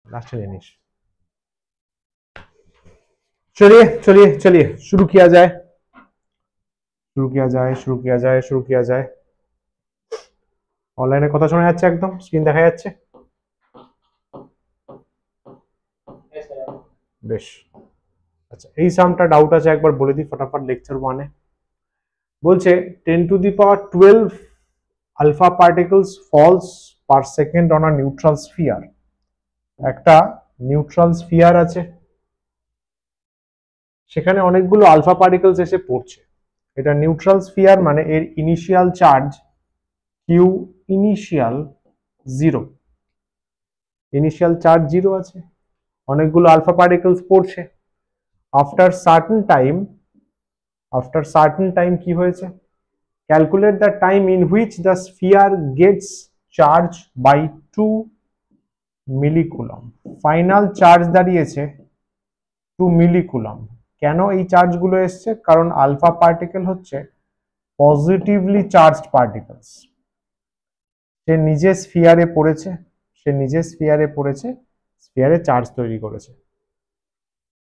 Last जिनिस। चलिए चलिए चलिए शुरू किया जाए, शुरू किया जाए, शुरू किया जाए, शुरू किया जाए। অনলাইনে কথা শোনা যাচ্ছে, একদম স্ক্রিন দেখা যাচ্ছে বেশ। আচ্ছা, এই সামটা ডাউট আছে একবার বলে দিই ফটাফট। লেকচার 1 এ বলছে 10⁻12 alpha particles falls per second on a neutral sphere. একটা নিউট্রাল স্ফিয়ার আছে, সেখানে অনেকগুলো আলফা পার্টিকলস এসে পড়ছে। এটা নিউট্রাল স্ফিয়ার মানে এর initial charge Q initial 0, initial charge 0 আছে, অনেকগুলো আলফা পার্টিকলস পড়ছে। আফটার সার্টেন টাইম কি হয়েছে? Calculate the time in which the sphere gets charge by 2 millicoulomb. Final charge দাঁড়িয়েছে 2 মিলিকুলম। কেন এই চার্জগুলো এসছে? কারণ আলফা পার্টিকেল হচ্ছে পজিটিভলি চার্জড পার্টিকেলস। সে নিজে স্ফিয়ারে পড়েছে, স্ফিয়ারে চার্জ তৈরি করেছে।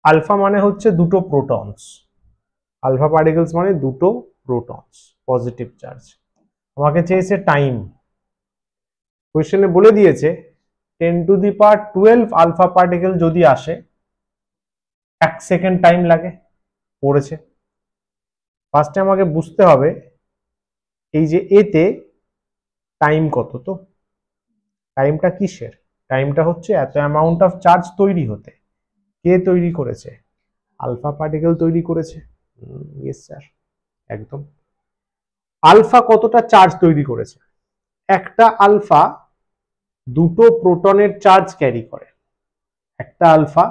আলফা মানে হচ্ছে দুটো প্রোটনস, আলফা পার্টিকেলস মানে দুটো প্রোটনস, পজিটিভ চার্জ। আমাকে চেয়েছে টাইম। কোয়েশ্চেনে বলে দিয়েছে 10⁻12 আলফা পার্টিকেল যদি আসে 1 সেকেন্ড টাইম লাগে পড়েছে। ফার্স্টে আমাকে বুঝতে হবে এই যে এতে টাইম কত। তো টাইমটা কিসের? টাইমটা হচ্ছে এত অ্যামাউন্ট অফ চার্জ তৈরি হতে। কে তৈরি করেছে? আলফা পার্টিকেল তৈরি করেছে। ইয়েস স্যার, একদম। আলফা কতটা চার্জ তৈরি করেছে? একটা আলফা দুটো প্রোটনের চার্জ ক্যারি করে, একটা আলফা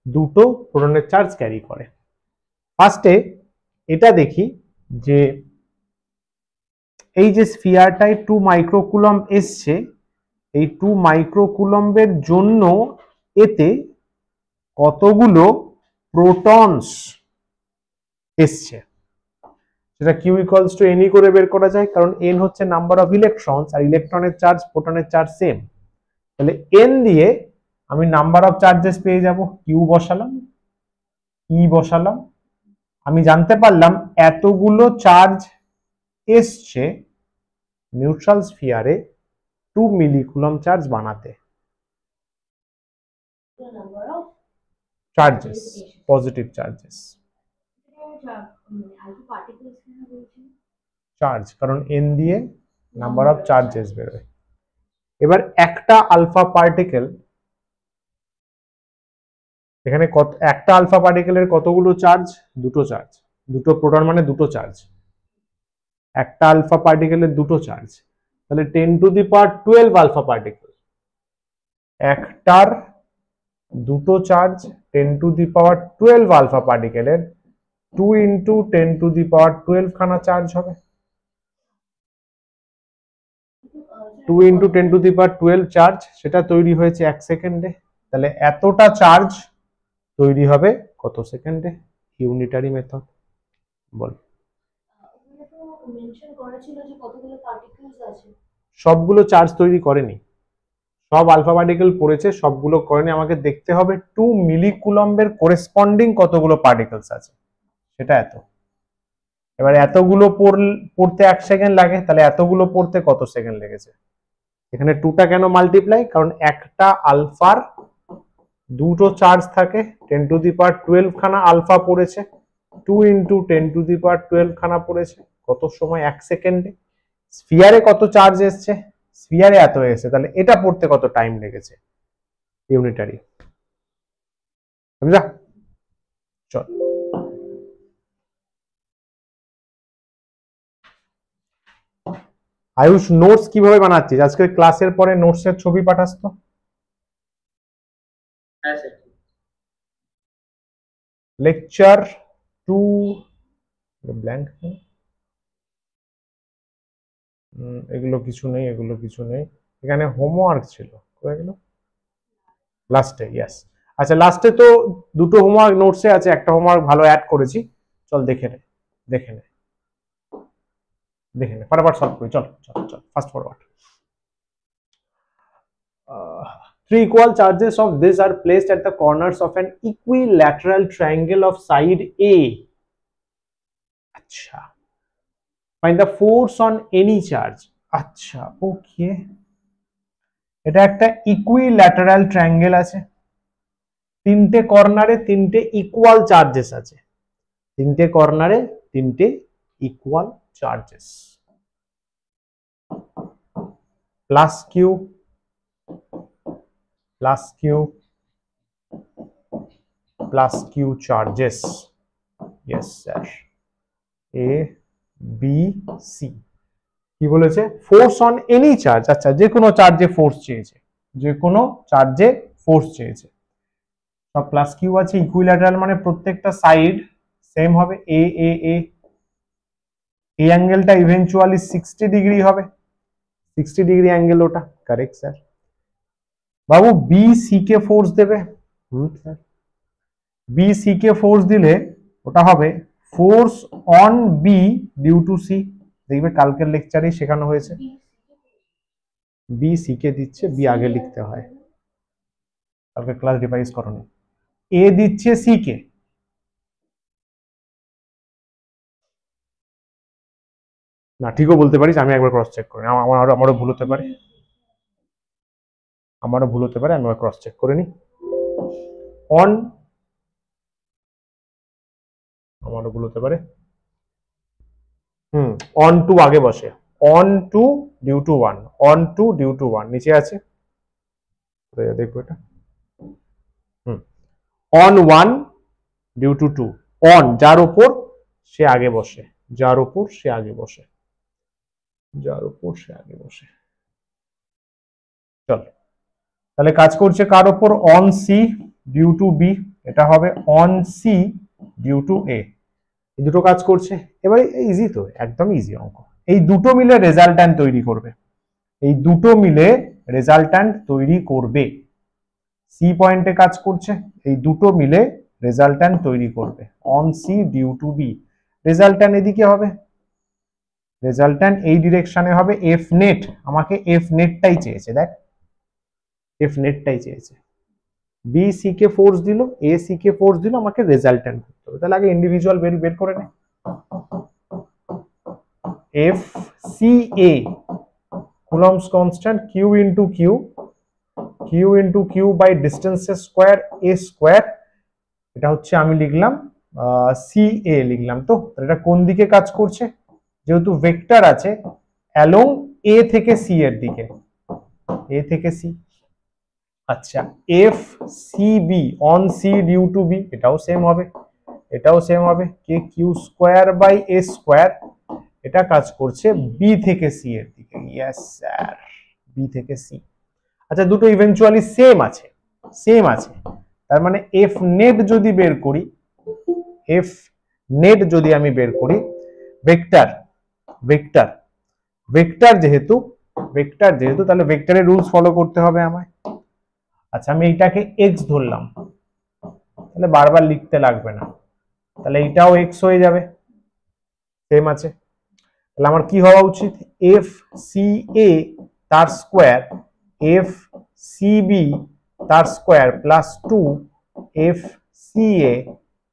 দুটো প্রোটনের চার্জ ক্যারি করে। ফার্স্টে এটা দেখি যে এই যে স্ফিয়ারটায় 2 মাইক্রোকুলম এসছে, এই 2 মাইক্রোকুলম্বের জন্য এতে কতগুলো প্রোটনস এসছে সেটা কিউ ইকুয়ালস টু এন করে বের করা যায়, কারণ এন হচ্ছে নাম্বার অফ ইলেকট্রনস আর ইলেকট্রনের চার্জ প্রোটনের চার্জ সেম। তাহলে এন দিয়ে আমি নাম্বার অফ চার্জেস পেয়ে যাব, কিউ বসালাম, ই বসালাম। আমি জানতে পারলাম এতগুলো চার্জ এসছে নিউট্রাল স্ফিয়ারে 2 মিলিকুলম চার্জ বানাতে। চার্জেস, পজিটিভ চার্জেস, চার্জ, কারণ এন দিয়ে নাম্বার অফ চার্জেস বেরোয়। এবার একটা আলফা পার্টিকেল, এখানে কত, একটা আলফা পার্টিকেলের কতগুলো চার্জ? দুটো চার্জ, দুটো প্রোটন মানে দুটো চার্জ। একটা আলফা পার্টিকেলের দুটো চার্জ, তাহলে 10⁻12 আলফা পার্টিকেল। একটার দুটো চার্জ 10⁻12 আলফা পার্টিকেলের 2 × 10⁻12 খানা চার্জ হবে। 2 × 10⁻12 চার্জ, সেটা তৈরি হয়েছে 1 সেকেন্ডে। তাহলে এতটা চার্জ তৈরি হবে কত সেকেন্ডে? Unitary method. বল। সবগুলো চার্জ তৈরি করেনি, সব আলফা পার্টিকেল পড়েছে, সবগুলো করেনি। আমাকে দেখতে হবে 2 মিলিকুলম্বের করেসপন্ডিং কতগুলো পার্টিকেলস আছে, সেটা এত। এবার এতগুলো পড়তে 1 সেকেন্ড লাগে, তাহলে এতগুলো পড়তে কত সেকেন্ড লেগেছে? এখানে 2টা কেন মাল্টিপ্লাই? কারণ একটা আলফার দুটো চার্জ থাকে, 10⁻12 খানা আলফা পড়েছে, 2 × 10⁻12 খানা পড়েছে। কত সময়? 1 সেকেন্ডে। স্ফিয়ারে কত চার্জ এসছে? স্ফিয়ারে এত এসেছে, তাহলে এটা পড়তে কত টাইম লেগেছে? ইউনিটারি। বুঝলা? চল আয়ুষ, নোটস কিভাবে বানাচ্ছিস? আজকের ক্লাসের পরে নোটসের ছবি পাঠাস তো। লেকচার 2 ব্ল্যাঙ্ক, এগুলো কিছু নেই, এগুলো কিছু নেই। এখানে হোমওয়ার্ক ছিল, কোথায় গেল? লাস্টে, ইয়েস। আচ্ছা, লাস্টে তো দুটো হোমওয়ার্ক নোটসে আছে, একটা হোমওয়ার্ক ভালো অ্যাড করেছি, চল দেখে নে, দেখে নে, দেখে নে, ফটাফট সলভ করি। চল চল চল, fast forward. Three equal charges of this are placed at the corners of an equilateral triangle of side A. আচ্ছা, find the force on any charge. আচ্ছা, ওকে, এটা একটা ইকুইল্যাটারাল ট্রায়াঙ্গেল আছে, তিনটে কর্নারে তিনটে ইকুয়াল চার্জেস আছে, তিনটে কর্নারে তিনটে equal charges, plus Q plus Q plus Q charges. Yes sir, A B C. কি বলেছে? Force on any charge. আচ্ছা, যে কোনো চার্জে ফোর্স চেয়েছে, যে কোনো চার্জে ফোর্স চেয়েছে। সব প্লাস কিউ আছে, ইকুইল্যাটারাল মানে প্রত্যেকটা সাইড সেম হবে। এ এ এ এই অ্যাঙ্গেলটা ইভেন্চুয়ালি 60 ডিগ্রি হবে, 60 ডিগ্রি অ্যাঙ্গেল ওটা। Correct sir. বাবু বি সি কে ফোর্স দেবে। স্যার, বি সি কে ফোর্স দিলে ওটা হবে force on B due to C. দেখবে কালকের লেকচারেই শেখানো হয়েছে। বি সি কে দিচ্ছে, বি আগে লিখতে হয়, কালকে ক্লাস রিভাইজ করনি। এ দিচ্ছে সি কে, না ঠিকও বলতে পারিস, আমি একবার ক্রস চেক করি, আমারও ভুল হতে পারে, আমারও ভুল হতে পারে, আমি ক্রস চেক করে নিই। অন, আমারও ভুল হতে পারে, অন টু আগে বসে, on two due to one, on two due to one নিচে আছে, দেখবো এটা। On one due to two, on যার উপর সে আগে বসে, যার উপর সে আগে বসে, যার উপর সে আগে বসে। চল, তাহলে কাজ করছে কার উপর? On C due to B, এটা হবে on C due to A. এই দুটো কাজ করছে। এবারে ইজি তো, একদম ইজি অঙ্ক। এই দুটো মিলে রেজাল্ট্যান্ট তৈরি করবে, এই দুটো মিলে রেজাল্ট্যান্ট তৈরি করবে। সি পয়েন্টে কাজ করছে, এই দুটো মিলে রেজাল্ট্যান্ট তৈরি করবে। On C due to B, resultant এদিকে হবে, রেজাল্ট্যান্ট এই ডিরেকশনে হবে। এফ নেট, আমাকে এফ নেটটাই চেয়েছে, দেখ এফ নেটটাই চেয়েছে। বি সি কে ফোর্স দিল, এ সি কে ফোর্স দিল, আমাকে রেজাল্ট্যান্ট করতে হবে। তাহলে আগে ইন্ডিভিজুয়াল বের করে নে। F C A coulomb's constant, Q into Q, Q into Q by ডিস্টেন্সের স্কোয়ার এ স্কোয়ার, এটা হচ্ছে আমি লিখলাম সি এ লিখলাম। তো এটা কোন দিকে কাজ করছে? যেহেতু ভেক্টর আছে, অ্যালং এ থেকে সি এর দিকে, এ থেকে সি। আচ্ছা, F C B on C due to B, এটাও সেম হবে, এটাও সেম হবে। K Q square by A square, এটা কাজ করছে বি থেকে সি এর দিকে। ইয়েস স্যার, বি থেকে সি। আচ্ছা, দুটো ইভেন্চুয়ালি সেম আছে, সেম আছে, তার মানে এফ নেট যদি বের করি, এফ নেট যদি আমি বের করি, ভেক্টর ভেক্টর ভেক্টর যেহেতু, ভেক্টর যেহেতু, তাহলে ভেক্টরের রুলস ফলো করতে হবে আমায়। আচ্ছা, আমি এইটাকে এক্স ধরলাম, তাহলে বারবার লিখতে লাগবে না, তাহলে এইটাও এক্স হয়ে যাবে, সেম আছে। তাহলে আমার কি হওয়া উচিত? এফ সি এ তার স্কোয়ার, এফ সি বি তার square plus two F C A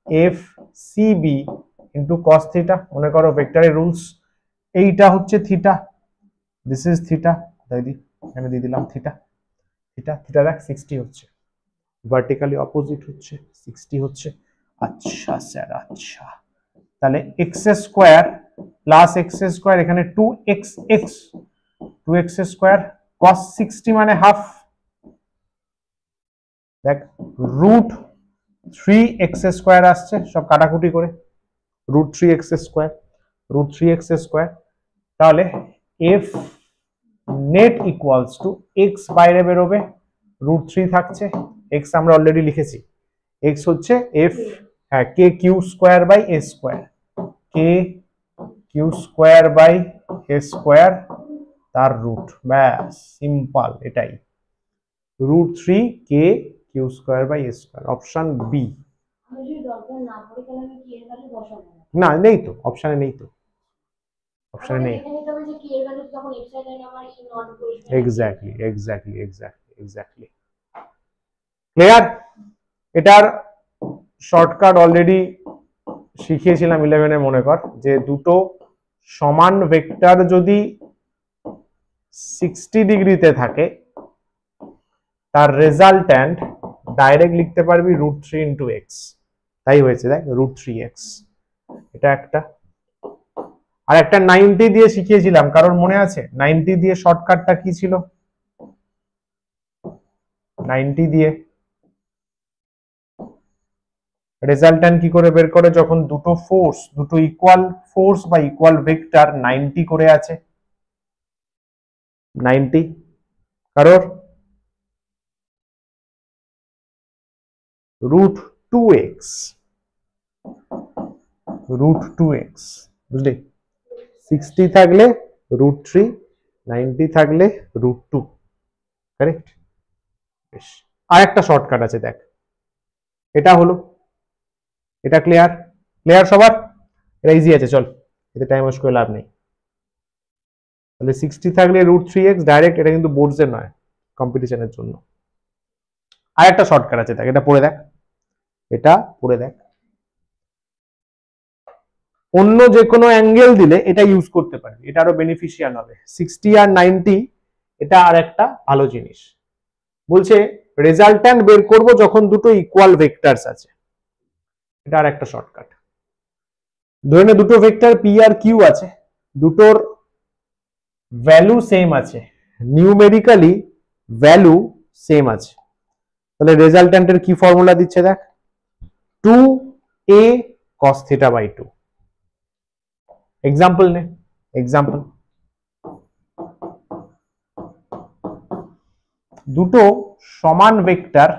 F C B into cos theta. মনে করো ভেক্টরের রুলস, এইটা হচ্ছে থিটা, দিস ইজ থিটা, তাই দি এখানে দিয়ে দিলাম থিটা, থিটা থিটা দেখ 60 হচ্ছে, ভার্টিক্যালি অপোজিট হচ্ছে 60 হচ্ছে। আচ্ছা স্যার, আচ্ছা, তাহলে x square plus x square, এখানে 2x x, 2x square cos 60 মানে হাফ, দেখ রুট 3x স্কোয়ার আসছে, সব কাটাকুটি করে root 3x square, root 3x square. তাহলে F net equals to X বাইরে বেরোবে, রুট 3 থাকছে, এক্স আমরা অলরেডি লিখেছি, এক্স হচ্ছে এফ, হ্যাঁ, K Q square by A square, K Q square by A square তার রুট, ব্যাস সিম্পল এটাই, root 3 K Q square by A square. Option B. না, নেই তো অপশনে, নেই তো অপশনে নেই। Exactly exactly exactly exactly. Clear? এটার শর্টকাট অলরেডি শিখিয়েছিলাম 11-এ, মনে কর যে দুটো সমান ভেক্টর যদি 60 ডিগ্রিতে থাকে তার রেজাল্ট্যান্ট ডাইরেক্ট লিখতে পারবি √3 ইন্টু এক্স। তাই হয়েছে, দেখ √3x। এটা একটা। আর একটা 90 দিয়ে শিখিয়েছিলাম, কারণ মনে আছে 90 দিয়ে শর্টকাটটা কি ছিল? 90 দিয়ে রেজাল্ট্যান্ট কি করে বের করে? যখন দুটো ফোর্স, দুটো ইকুয়াল ফোর্স বা ইকুয়াল ভেক্টর 90 করে আছে, 90 কারোর √2x, √2x, বুঝলি? 60 থাকলে √3, 90 থাকলে √2, কারেক্ট? বেশ, আর একটা শর্টকাট আছে, দেখ এটা হলো, এটা ক্লিয়ার? ক্লিয়ার সবার? এটা ইজি আছে, চল এতে টাইম ওয়েস্ট করে লাভ নেই। তাহলে 60 থাকলে √3x ডাইরেক্ট, এটা কিন্তু বোর্ডসের নয়, কম্পিটিশনের জন্য। আর একটা শর্টকাট আছে, দেখ এটা পড়ে দেখ, এটা পড়ে দেখ। অন্য যে কোনো অ্যাঙ্গেল দিলে এটা ইউজ করতে পারবি, এটা আরো বেনিফিশিয়াল হবে। 60 আর 90 এটা আর একটা ভালো জিনিস। বলছে রেজাল্ট্যান্ট বের করব যখন দুটো ইকুয়াল ভেক্টরস আছে, এটা আর একটা শর্টকাট। ধরে নে দুটো ভেক্টর পি আর কিউ আছে, দুটোর ভ্যালু সেম আছে, নিউমেরিক্যালি ভ্যালু সেম আছে, তাহলে রেজাল্ট্যান্টের কি ফর্মুলা দিচ্ছে দেখ, 2a cos theta by 2। Example নে, এক্সাম্পল। দুটো সমান ভেক্টর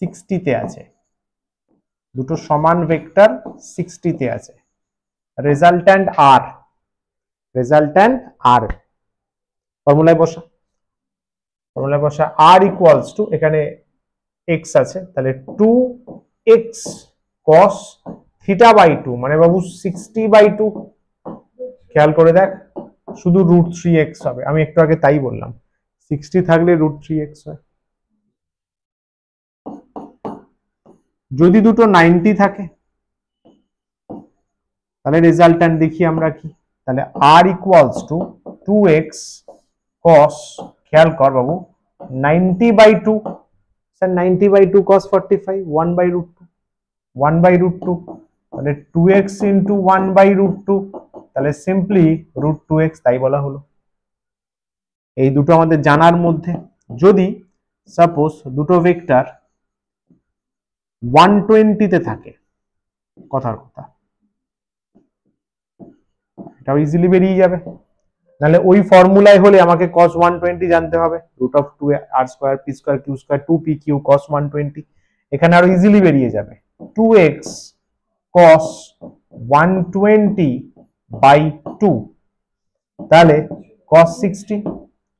60 তে আছে, দুটো সমান ভেক্টর 60 তে আছে, রেজাল্ট্যান্ট আর, রেজাল্ট্যান্ট আর, ফর্মুলায় বসা, ফর্মুলায় বসা। আর ইকুয়ালস টু, এখানে এক্স আছে, তাহলে 2x cos থিটা বাই 2, মানে বাবু 60/2। খেয়াল করে দেখ, শুধু √3x হবে, আমি একটু আগে তাই বললাম, 60 থাকলে √3x হয়। যদি দুটো 90 থাকে তাহলে রেজাল্ট্যান্ট দেখি আমরা কি, তাহলে আর ইকুয়ালস টু 2x cos, খেয়াল কর বাবু, 90/2, স্যার 90/2 cos 45, 1/√2, 1/√2, তাহলে 2x ইন্টু 1/√2, তাহলে সিম্পলি √2x, তাই বলা হলো। এই দুটো আমাদের জানার মধ্যে। যদি সাপোজ দুটো ভেক্টর 120 তে থাকে, কথার কথা, এটাও ইজিলি বেরিয়ে যাবে। নাহলে ওই ফর্মুলায় হলে আমাকে cos 120 জানতে হবে, √2r² p²q² 2pq cos 120। এখানে আরো ইজিলি বেরিয়ে যাবে, 2x cos 120/2, তাহলে cos 60,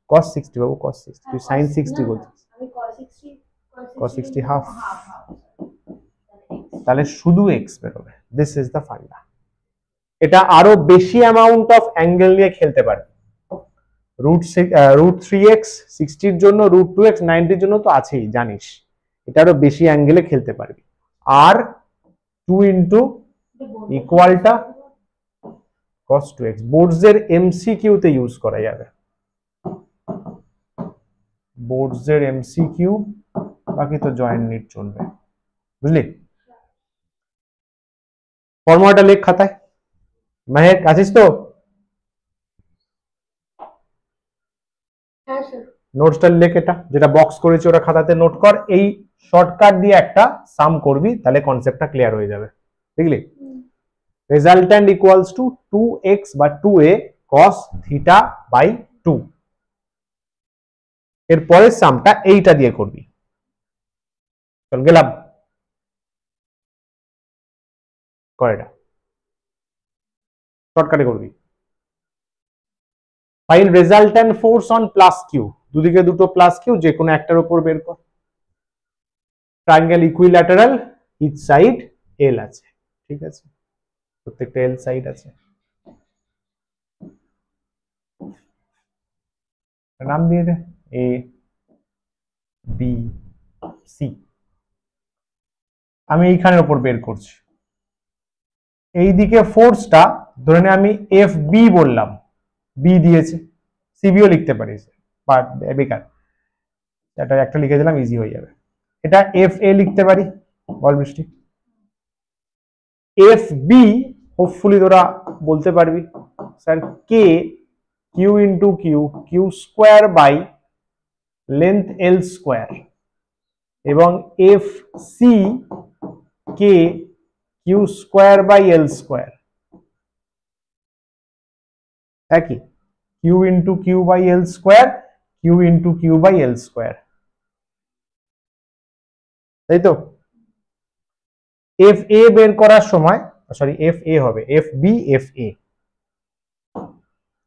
cos 60 বাবু, cos 60, তুই sin 60 বলছিস, cos 60 হাফ, তাহলে শুধু x বেরোবে। দিস ইজ দ্য ফান্ডা। এটা আরো বেশি অ্যামাউন্ট অফ অ্যাঙ্গেল নিয়ে খেলতে পারে। √3x 60 এর জন্য, √2x 90 এর জন্য তো আছেই, জানিস। এটা আরো বেশি অ্যাঙ্গেলে খেলতে পারবি। আর 2 ইন্টু ইকুয়ালটা cos 2x, বোর্ডস এর এমসিকিউ তে ইউজ করা যাবে, বোর্ডস এর এমসিকিউ, বাকি তো জয়েন্ট নিট চলবে, বুঝলি? ফর্মুলাটা লেখ খাতায়, মেহেক আছিস তো? নোটসটা লেখ, এটা যেটা বক্স করেছি ওটা খাতাতে নোট কর, এই শর্টকাট দিয়ে একটা সাম করবি, তাহলে কনসেপ্টটা ক্লিয়ার হয়ে যাবে, বুঝলি? রেজাল্ট্যান্ট ইকুয়ালস টু 2x বা 2a cos θ/2। এর পরের সামটা এইটা দিয়ে করবি, চল গেলাম, কর এটা, শর্টকাটে করবি। Find resultant force on plus Q, দুদিকে দুটো প্লাস কিউ, যে কোনো একটার উপর বের কর। Triangle equilateral, each side L আছে, ঠিক আছে, প্রত্যেকটা এল সাইড আছে। নাম দিয়ে দে, এ বি সি, আমি এইখানের উপর বের করছি। এইদিকে ফোর্সটা ধরে নে আমি এফ বি বললাম, বি দিয়েছে, সিবিও লিখতে পারিস, বাট বেকার, এটা একটা লিখে দিলাম, ইজি হয়ে যাবে। এটা এফ এ লিখতে পারি, বল বৃষ্টি। এফ বি হোপফুলি তোরা বলতে পারবি sir K Q into Q, Q square by length L square, এবং F C K Q square by L square, একই, Q into Q by L square, Q into Q by L square, তাই তো। F A বের করার সময়, sorry F A হবে, F B F A,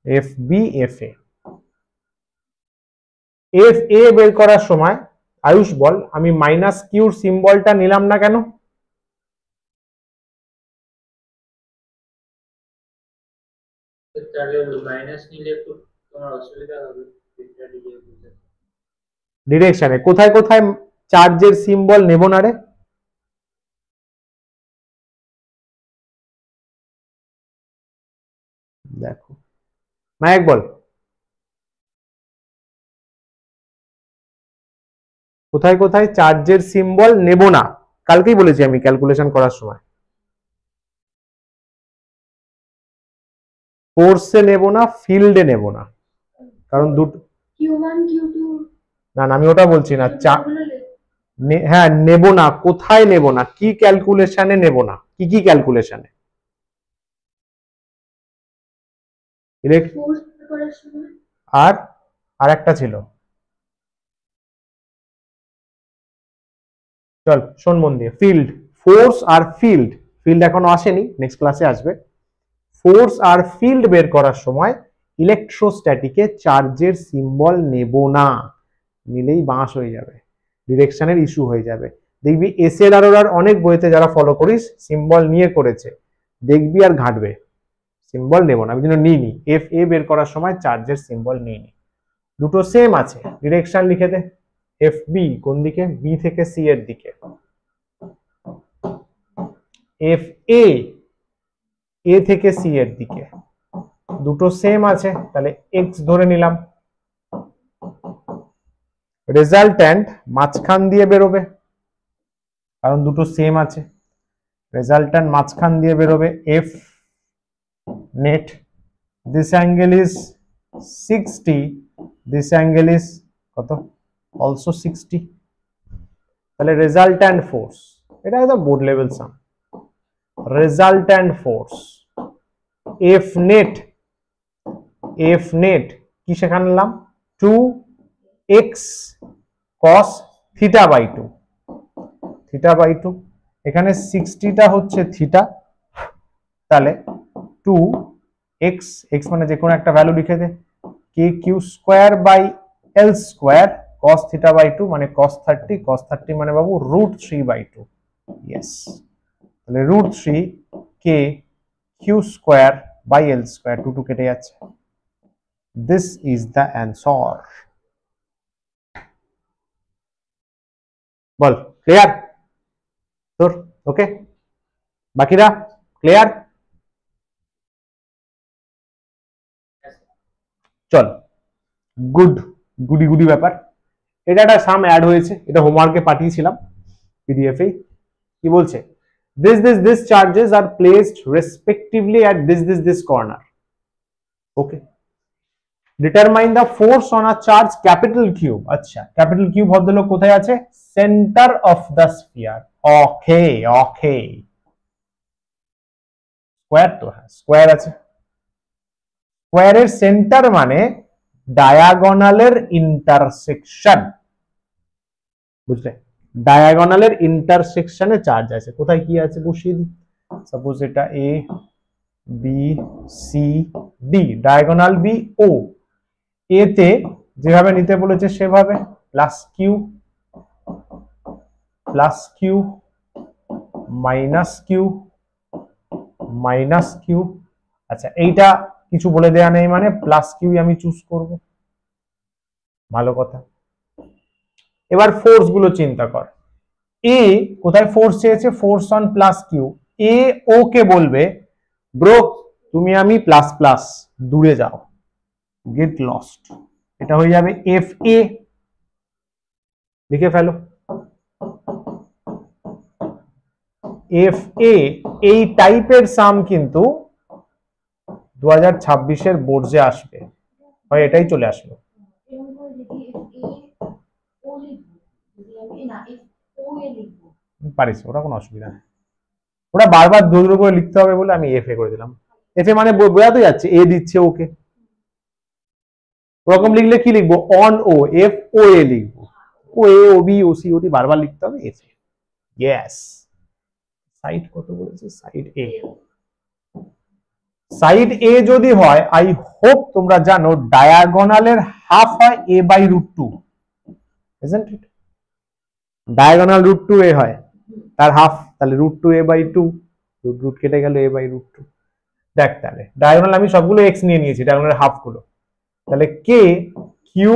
F B F A, F A বের করার সময় আয়ুষ বল, আমি মাইনাস কিউর সিম্বলটা নিলাম না কেন? ডিরেকশনে কোথায় কোথায় চার্জের সিম্বল নেব না রে? দেখো নায়ক বল, কোথায় কোথায় চার্জের সিম্বল নেব না? কালকেই বলেছি আমি ক্যালকুলেশন করার সময়। ফোর্সে নেব না, ফিল্ডে নেব না, কারণ দুটো, না না আমি ওটা বলছি না, হ্যাঁ নেব না, কোথায় নেব না, কি ক্যালকুলেশনে নেব না, কি কি ক্যালকুলেশনে? আর আরেকটা ছিল, চল শোন মন দিয়ে, ফিল্ড, ফোর্স আর ফিল্ড, ফিল্ড এখনো আসেনি, নেক্সট ক্লাসে আসবে। ফোর্স আর ফিল্ড বের করার সময় ইলেকট্রোস্ট্যাটিকে চার্জের সিম্বল নেব না, নিলেই বাঁশ হয়ে যাবে, ডিরেকশনের ইস্যু হয়ে যাবে। দেখবি এসএল আর অনেক বইতে যারা ফলো করিস সিম্বল নিয়ে করেছে, দেখবি আর ঘাটবে, সিম্বল নেব না, আমি জন্য নিইনি, এফ এ বের করার সময় চার্জের সিম্বল নিইনি। দুটো সেম আছে, ডিরেকশন লিখে দে, এফ বি কোন দিকে, বি থেকে সি এর দিকে, এফ এ এ থেকে সি এর দিকে, দুটো সেম আছে, তাহলে এক্স ধরে নিলাম। রেজাল্ট্যান্ট মাঝখান দিয়ে বেরোবে, কারণ দুটো সেম আছে, রেজাল্ট্যান্ট মাঝখান দিয়ে বেরোবে, F net, this angle is 60, this angle is কত, অলসো 60, তাহলে রেজাল্ট্যান্ট ফোর্স, এটা একদম board level sum, resultant force F net, F net কি শেখালাম, 2x cos theta by 2, theta by 2, এখানে 60টা হচ্ছে থিটা, তাহলে 2x, x মানে যে কোনো একটা ভ্যালু লিখে দে, K Q square by L square cos theta by 2 মানে cos 30, cos 30 মানে বাবু √3/2, ইয়েস, তাহলে √3 K Q square by L square, 2 2 কেটে যাচ্ছে, দিস ইজ দ্য অ্যান্সার। বল ক্লিয়ার তোর? ওকে, বাকিরা ক্লিয়ার? চল, গুড, গুডি গুডি ব্যাপার। এটা একটা সাম অ্যাড হয়েছে, এটা হোমওয়ার্কে পাঠিয়েছিলাম পিডিএফ এ। কি বলছে, this charges are placed respectively at this corner, okay, determine the force on a charge capital Q, আচ্ছা ক্যাপিটাল কিউ ভদ্রলোক কোথায় আছে, centre of the sphere, okay okay, square তো, হ্যাঁ স্কোয়ার আছে, স্কোয়ারের সেন্টার মানে ডায়াগোনালের ইন্টারসেকশন, বুঝলে, ডায়াগোনালের ইন্টারসেকশনে চার্জ আছে, কোথায় কি আছে বসিয়ে দিই, সাপোজ এটা A B C D, diagonal B O, A তে যেভাবে নিতে বলেছে সেভাবে, plus Q minus Q minus Q, আচ্ছা এইটা কিছু বলে দেয়া নেই মানে প্লাস কিউ আমি চুজ করব, ভালো কথা। এবার ফোর্স গুলো চিন্তা কর, এ কোথায় ফোর্স চেয়েছে, ফোর্স অন প্লাস কিউ, এ ও কে বলবে ব্রো তুমি আমি প্লাস প্লাস দূরে যাও, গেট লস্ট, এটা হয়ে যাবে এফ এ, লিখে ফেলো এফ এ। এই টাইপের সাম কিন্তু 2026-এর বোর্ডে আসবে, হয় এটাই চলে আসলো। পারিস, ওটা কোনো অসুবিধা নেই, ওটা বারবার দূর করে লিখতে হবে বলে আমি এফ এ করে দিলাম। এফ এ মানে বোঝাতে যাচ্ছে এ দিচ্ছে ওকে, ওরকম লিখলে কি লিখবো, অন ও, এফ ও এ লিখবো, ও এ ও বি ও সি ও ডি বারবার লিখতে হবে এফ এ। ইয়েস, সাইড কত বলেছে, সাইড এ, সাইড এ যদি হয় আই হোপ তোমরা জানো ডায়াগোনালের হাফ হয় a by root two, isn't it? Diagonal root two A হয়, তার হাফ, তাহলে root two A by two, root root কেটে গেল এ বাই রুট টু। দেখ তাহলে ডায়াগোনাল আমি সবগুলো এক্স নিয়ে নিয়েছি, ডায়াগোনালের হাফ গুলো, তাহলে কে Q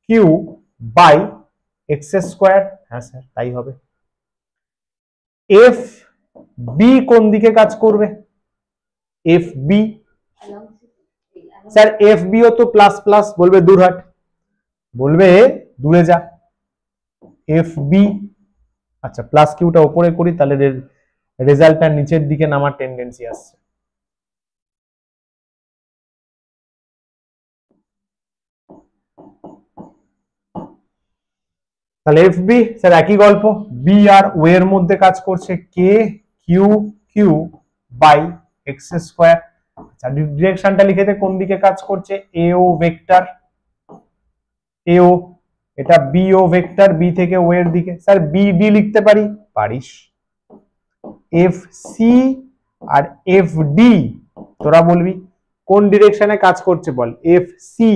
Q by x square, হ্যাঁ স্যার তাই হবে। এফ বি কোন দিকে কাজ করবে, এফ বি, স্যার এফ বিও তো প্লাস প্লাস, বলবে দূর হাট, বলবে দূরে যা, এফ বি, আচ্ছা প্লাস কিউটা উপরে করি, তাহলে রেজাল্টটা নিচের দিকে নামার টেন্ডেন্সি আসছে। তাহলে এফ বি, স্যার একই গল্প, বি আর ও এর মধ্যে কাজ করছে K Q Q by x square. আচ্ছা ডিরেকশনটা লিখে দে, কোন দিকে কাজ করছে, এ ও ভেক্টর, এ ও, এটা বি ও ভেক্টর, বি থেকে ও এর দিকে, স্যার বি ডি লিখতে পারি, পারিস। এফ সি আর এফ ডি তোরা বলবি কোন ডিরেকশনে কাজ করছে বল, এফ সি,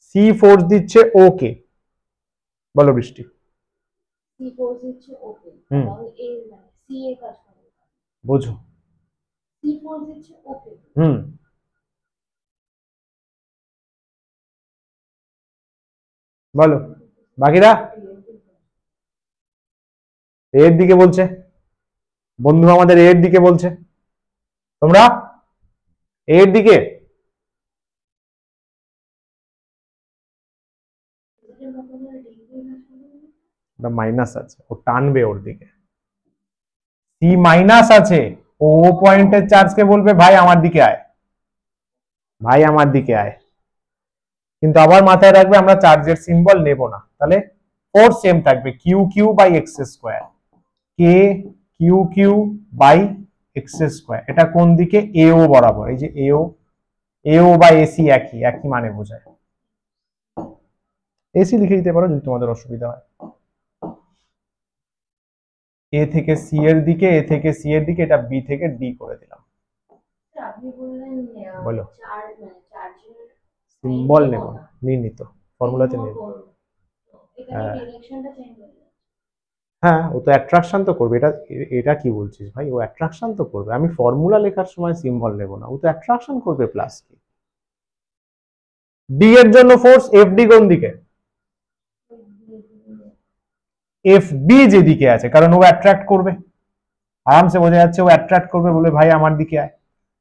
সি ফোর্স দিচ্ছে ওকে, বলো বৃষ্টি। সি ফোর্স দিচ্ছে ওকে, এবং এ মানে সি এ কাজ করে, বুঝো, সি ফোর্স দিচ্ছে ওকে, বলো বাকিরা, এর দিকে বলছে বন্ধু, আমাদের এর দিকে বলছে, তোমরা এর দিকে, মাইনাস আছে, ও টানবে ওর দিকে, সি মাইনাস আছে, ও পয়েন্টের চার্জকে বলবে ভাই আমার দিকে আয়, ভাই আমার দিকে আয়, কিন্তু আবার মাথায় রাখবে আমরা চার্জের সিম্বল নেব না, তাহলে ফোর্স সেম থাকবে, Q Q by x square, K Q Q by x square, এটা কোন দিকে, এও বরাবর, এই যে এও, এও বা এসি একই, একই মানে বোঝায়, এসি লিখে দিতে পারো যদি তোমাদের অসুবিধা হয়। এ থেকে সি এর দিকে, এ থেকে সি এর দিকে, এটা বি থেকে ডি করে দিলাম। আপনি বললেন বলো, চার্জ মানে চার্জের সিম্বল নেব না, নির্ণীত ফর্মুলাতে নেব, এখানে ডিরেকশনটা চেঞ্জ হয়ে যাচ্ছে, হ্যাঁ ও তো অ্যাট্রাকশন তো করবে, এটা এটা কি বলছিস ভাই, ও অ্যাট্রাকশন তো করবে, আমি ফর্মুলা লেখার সময় সিম্বল নেব না, ও তো অ্যাট্রাকশন করবে প্লাস কি। ডি এর জন্য ফোর্স এফ ডি কোন দিকে, এফ বি যেদিকে আছে, কারণ ও অ্যাট্রাক্ট করবে, আরামসে বোঝা যাচ্ছে ও অ্যাট্রাক্ট করবে, বলে ভাই আমার দিকে আয়,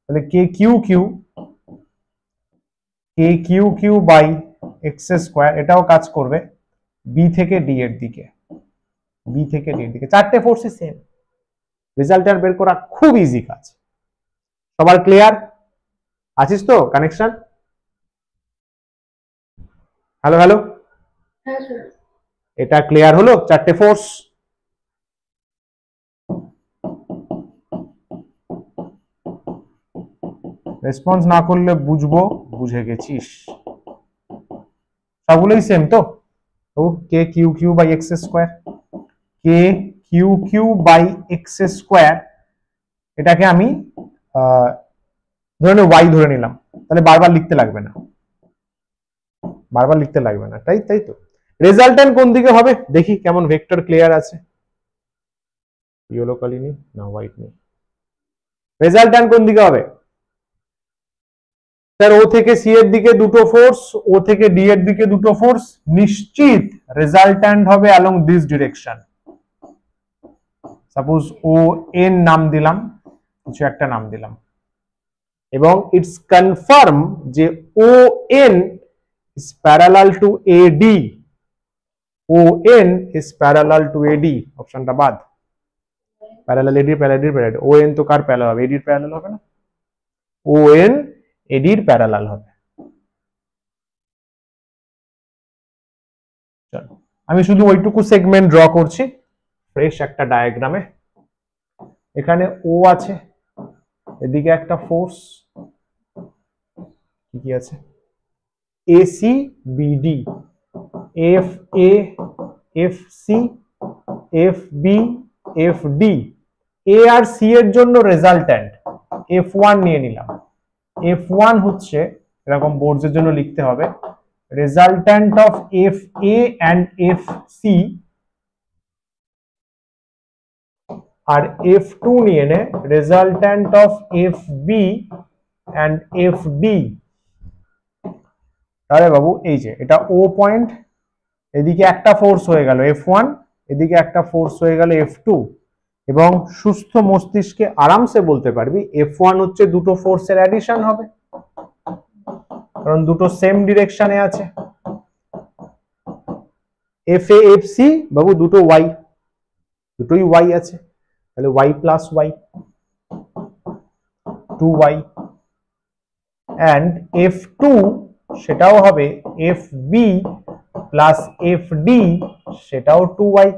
তাহলে কে Q Q, K Q Q by x square, এটাও কাজ করবে বি থেকে ডি এর দিকে, বি থেকে ডি এর দিকে, চারটে ফোর্সই সেম, রেজাল্টার বের করা খুব ইজি কাজ। সবার ক্লিয়ার আছিস তো, কানেকশন, হ্যালো হ্যালো, হ্যাঁ স্যার, এটা ক্লিয়ার হলো, চারটে ফোর্স। রেসপন্স না করলে বুঝবো বুঝে গেছিস, সবগুলোই সেম তো, K Q Q by x square, K Q Q by x square, এটাকে আমি ধরে ওয়াই ধরে নিলাম, তাহলে বারবার লিখতে লাগবে না, বারবার লিখতে লাগবে না, তাই তাই তো। রেজাল্টেন্ট কোন দিকে হবে দেখি, কেমন ভেক্টর ক্লিয়ার আছে, ইয়েলো কালি নেই না হোয়াইট নেই, রেজাল্টেন্ট কোন দিকে হবে, স্যার ও থেকে সি এর দিকে দুটো ফোর্স, ও থেকে ডি এর দিকে দুটো ফোর্স, নিশ্চিত রেজাল্ট্যান্ট হবে along this direction, suppose O N নাম দিলাম, কিছু একটা নাম দিলাম, এবং ইটস কনফার্ম যে O N is parallel to AD, O N is parallel to AD, অপশনটা বাদ। Parallel AD, parallel O N তো কার প্যারালাল হবে? এডির প্যারালাল হবে না, ও এন এডির প্যারালাল হবে। চলো আমি শুধু ওইটুকু সেগমেন্ট ড্র করছি ফ্রেশ একটা ডায়াগ্রামে। এখানে ও আছে, এদিকে একটা ফোর্স, কি আছে, AC BD, F A, F C, F B, F D, A আর সি এর জন্য রেজাল্ট্যান্ট এফ ওয়ান নিয়ে নিলাম। এফ ওয়ান হচ্ছে এরকম বোর্ডের জন্য লিখতে হবে resultant of F A and F C, আর এফ টু নিয়ে নে resultant of F B and F D. তাহলে বাবু এই যে এটা ও পয়েন্ট, এদিকে একটা ফোর্স হয়ে গেল এফ ওয়ান, এদিকে একটা ফোর্স হয়ে গেল এফ টু, এবং সুস্থ মস্তিষ্কে আরামসে বলতে পারবি এফ ওয়ান হচ্ছে দুটো ফোর্সের অ্যাডিশন হবে, কারণ দুটো সেম ডিরেকশনে আছে। এফ এ এফ সি বাবু দুটো ওয়াই, দুটোই ওয়াই আছে, তাহলে Y plus Y, two Y, and F two সেটাও হবে F B plus F D, সেটাও টু ওয়াই।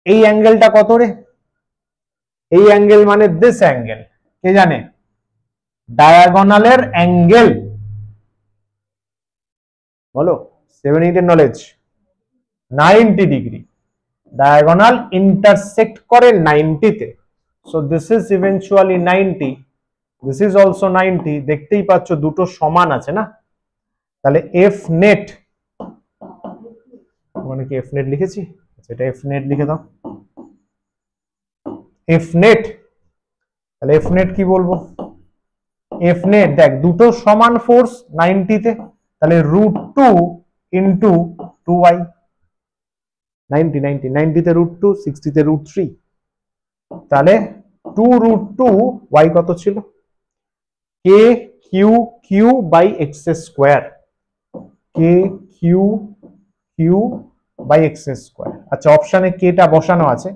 এই অ্যাঙ্গেলটা কত রে? এই অ্যাঙ্গেল মানে দিস অ্যাঙ্গেল, কে জানে? ডায়াগোনালের অ্যাঙ্গেল, বলো 7-8 এর নলেজ, 90 ডিগ্রি, ডায়াগোনাল ইন্টারসেক্ট করে 90 তে, so this is eventually 90, this is also 90। দেখতেই পাচ্ছ দুটো সমান আছে না, তাহলে এফ নেট, মানে কি এফ নেট লিখেছি, এটা এফ নেট লিখে দাও, এফ নেট। তাহলে এফ নেট কি বলবো? এফ নেট দেখ দুটো সমান ফোর্স 90 তে, তাহলে root two into two y, 90 90 90 তে রুট টু, 60 তে রুট থ্রি, তাহলে টু রুট টু ওয়াই কত ছিল? K Q Q by x square, K Q Q by x square. আচ্ছা অপশানে কেটা বসানো আছে,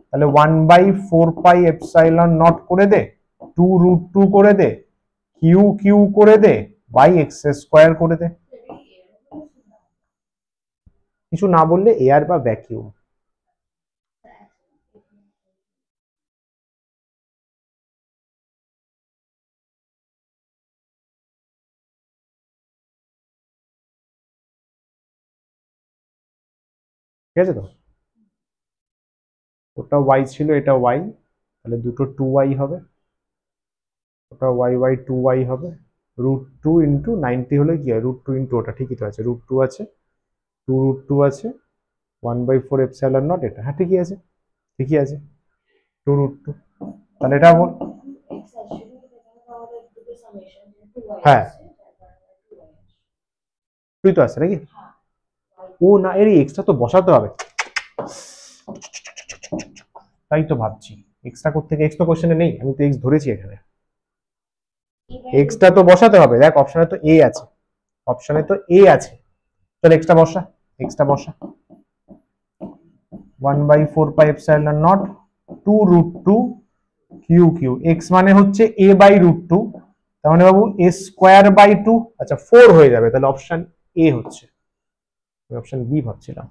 তাহলে 1/4 এপসাইলন নট করে দে, টু রুট টু করে দে, কিউ কিউ করে দে, বাই এক্স স্কোয়ার করে দে। কিছু না বললে এয়ার বা ভ্যাকিউম। ঠিক আছে তো, ওটা ওয়াই ছিল, এটা ওয়াই, তাহলে দুটো টু ওয়াই হবে, ওটা ওয়াই ওয়াই টু ওয়াই হবে, রুট টু ইন্টু 90 হলে কি হয়? রুট টু ইন্টু ওটা, ঠিকই তো আছে, রুট টু আছে, টু রুট টু আছে, 1/4 এপসাইলন নট, এটা হ্যাঁ ঠিকই আছে, ঠিকই আছে, টু রুট টু। তাহলে এটা বল, হ্যাঁ তুই তো আছে নাকি? ও না, এর এক্সট্রা তো বসাতে হবে, তাই তো ভাবছি এক্সট্রা করতে, এক্স তো কোশ্চেনে নেই, আমি তো এক্স ধরেছি এখানে, এক্সট্রা তো বসাতে হবে। দেখ অপশনে তো এ আছে, অপশনে তো এ আছে, চল এক্সট্রা বসা, এক্সট্রা বসা, 1/4 epsilon naught, two root two Q Q, X মানে হচ্ছে এ বাই রুট টু, তার মানে বাবু এ স্কোয়ার বাই টু, আচ্ছা 4 হয়ে যাবে, তাহলে অপশন এ হচ্ছে, অপশন বি ভাবছিলাম।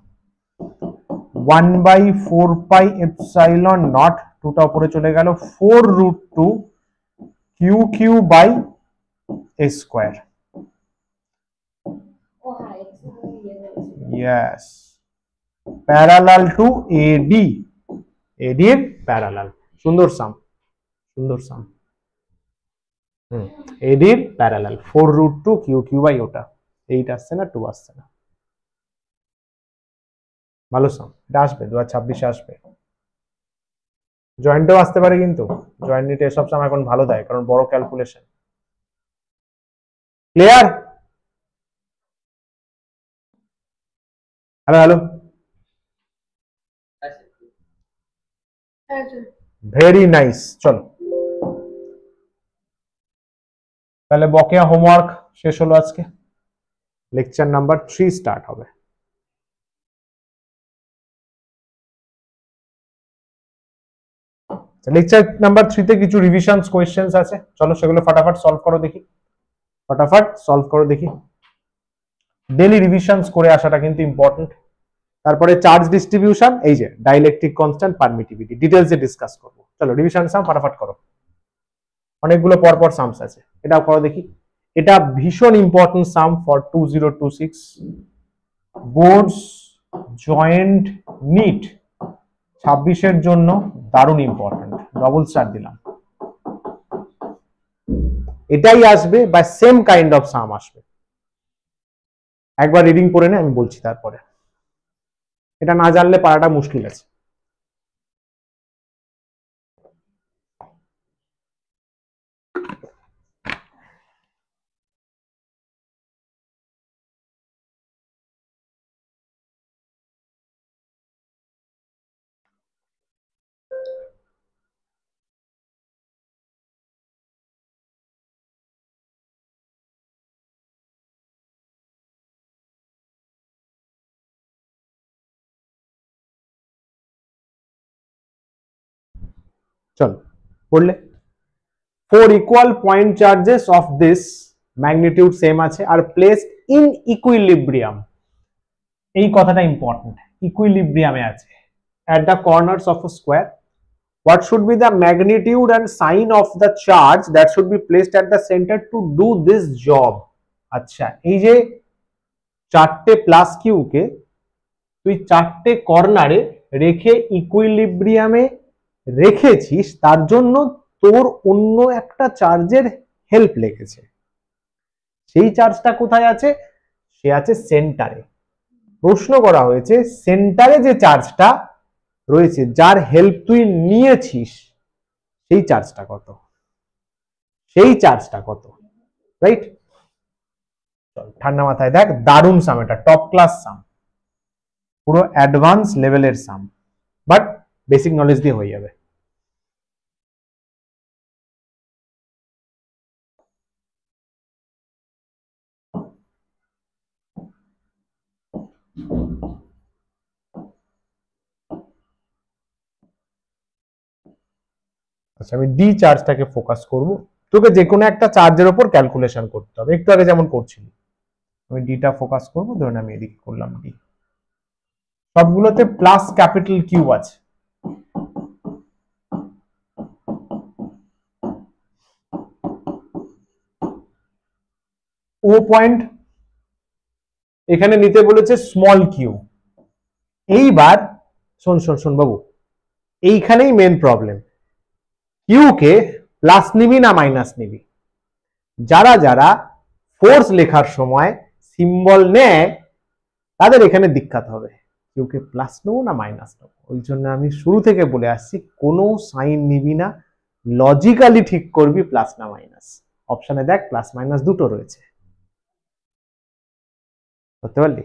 1/4 এপসাইলন নট, টুটা উপরে চলে গেল, 4 root two Q Q by A square, yes, parallel to AD, এডির প্যারালাল, সুন্দর সাম, সুন্দর সাম, এডির parallel, 4 root two Q Q by ওটা, 8 আসছে না, 2 আসছে না, ভালো সাম, এটা আসবে 2026 আসবে, জয়েন্টও আসতে পারে, কিন্তু জয়েন্ট নিতে এসব সাম এখন ভালো দেয়, কারণ বড় calculation. Clear? Hello hello, very nice. চলো তাহলে বকেয়া হোমওয়ার্ক শেষ হলো আজকে। লেকচার নাম্বার 3 স্টার্ট হবে। লেকচার নাম্বার 3 তে কিছু রিভিশনস কোয়েশ্চেন্স আছে, চলো সেগুলো ফটাফট সলভ করো দেখি। ফটাফট সলভ করো দেখি। ডেলি রিভিশনস করে আসাটা কিন্তু ইম্পর্টেন্ট। তারপরে চার্জ ডিস্ট্রিবিউশন, এই যে ডাইইলেকট্রিক কনস্ট্যান্ট, পারমিটিভিটি, ডিটেইলসে ডিসকাস করব। চলো রিভিশন সাম ফটাফট করো। অনেকগুলো পরপর সামস আছে, এটাও করো দেখি। এটা ভীষণ important sum for 2026 boards joint NEET 26 এর জন্য দারুণ ইম্পর্টেন্ট, ডবল স্টার দিলাম। এটাই আসবে বা সেম কাইন্ড অফ সাম আসবে। একবার রিডিং পড়ে নে, আমি বলছি তারপরে। এটা না জানলে পারাটা মুশকিল আছে। চলো পড়লে, 4 equal point charges of this magnitude same আছে আর placed in equilibrium, এই কথাটা ইম্পর্টেন্ট, ইকুইলিব্রিয়ামে আছে, at the corners of a square. What should be the magnitude and sign of the charge that should be placed at the center to do this job? আচ্ছা, এই যে চারটে plus Q কে তুই চারটে কর্নারে রেখে ইকুইলিব্রিয়ামে রেখেছিস, তার জন্য তোর অন্য একটা চার্জের হেল্প লেগেছে। সেই চার্জটা কোথায় আছে? সে আছে সেন্টারে। প্রশ্ন করা হয়েছে সেন্টারে যে চার্জটা রয়েছে, যার হেল্প তুই নিয়েছিস, সেই চার্জটা কত, সেই চার্জটা কত, রাইট? চল ঠান্ডা মাথায় দেখ, দারুণ সাম, এটা টপ ক্লাস সাম, পুরো অ্যাডভান্স লেভেলের সাম, বাট বেসিক নলেজ দিয়ে হয়ে যাবে। আচ্ছা, আমি ডি চার্জটাকে ফোকাস করব। তোকে যে কোনো একটা চার্জের উপর ক্যালকুলেশন করতে হবে, একটু আগে যেমন করছিলি। আমি ডিটা ফোকাস করব, ধরুন আমি এদিকে করলাম ডি। সবগুলোতে প্লাস ক্যাপিটাল কিউ আছে। ও পয়েন্ট এখানে নিতে বলেছে স্মল কিউ। এইবার শোন শোন শোন বাবু, এইখানেই main problem. Q k plus নিবি না মাইনাস নিবি? যারা যারা ফোর্স লেখার সময় সিম্বল নেয় তাদের এখানে দিক্কত হবে। কিউ কে প্লাস নেবো না মাইনাস নেবো? ওই জন্য আমি শুরু থেকে বলে আসছি, কোনো সাইন নিবি না, লজিক্যালি ঠিক করবি প্লাস না মাইনাস। অপশনে দেখ প্লাস মাইনাস দুটো রয়েছে, বুঝতে পারলি?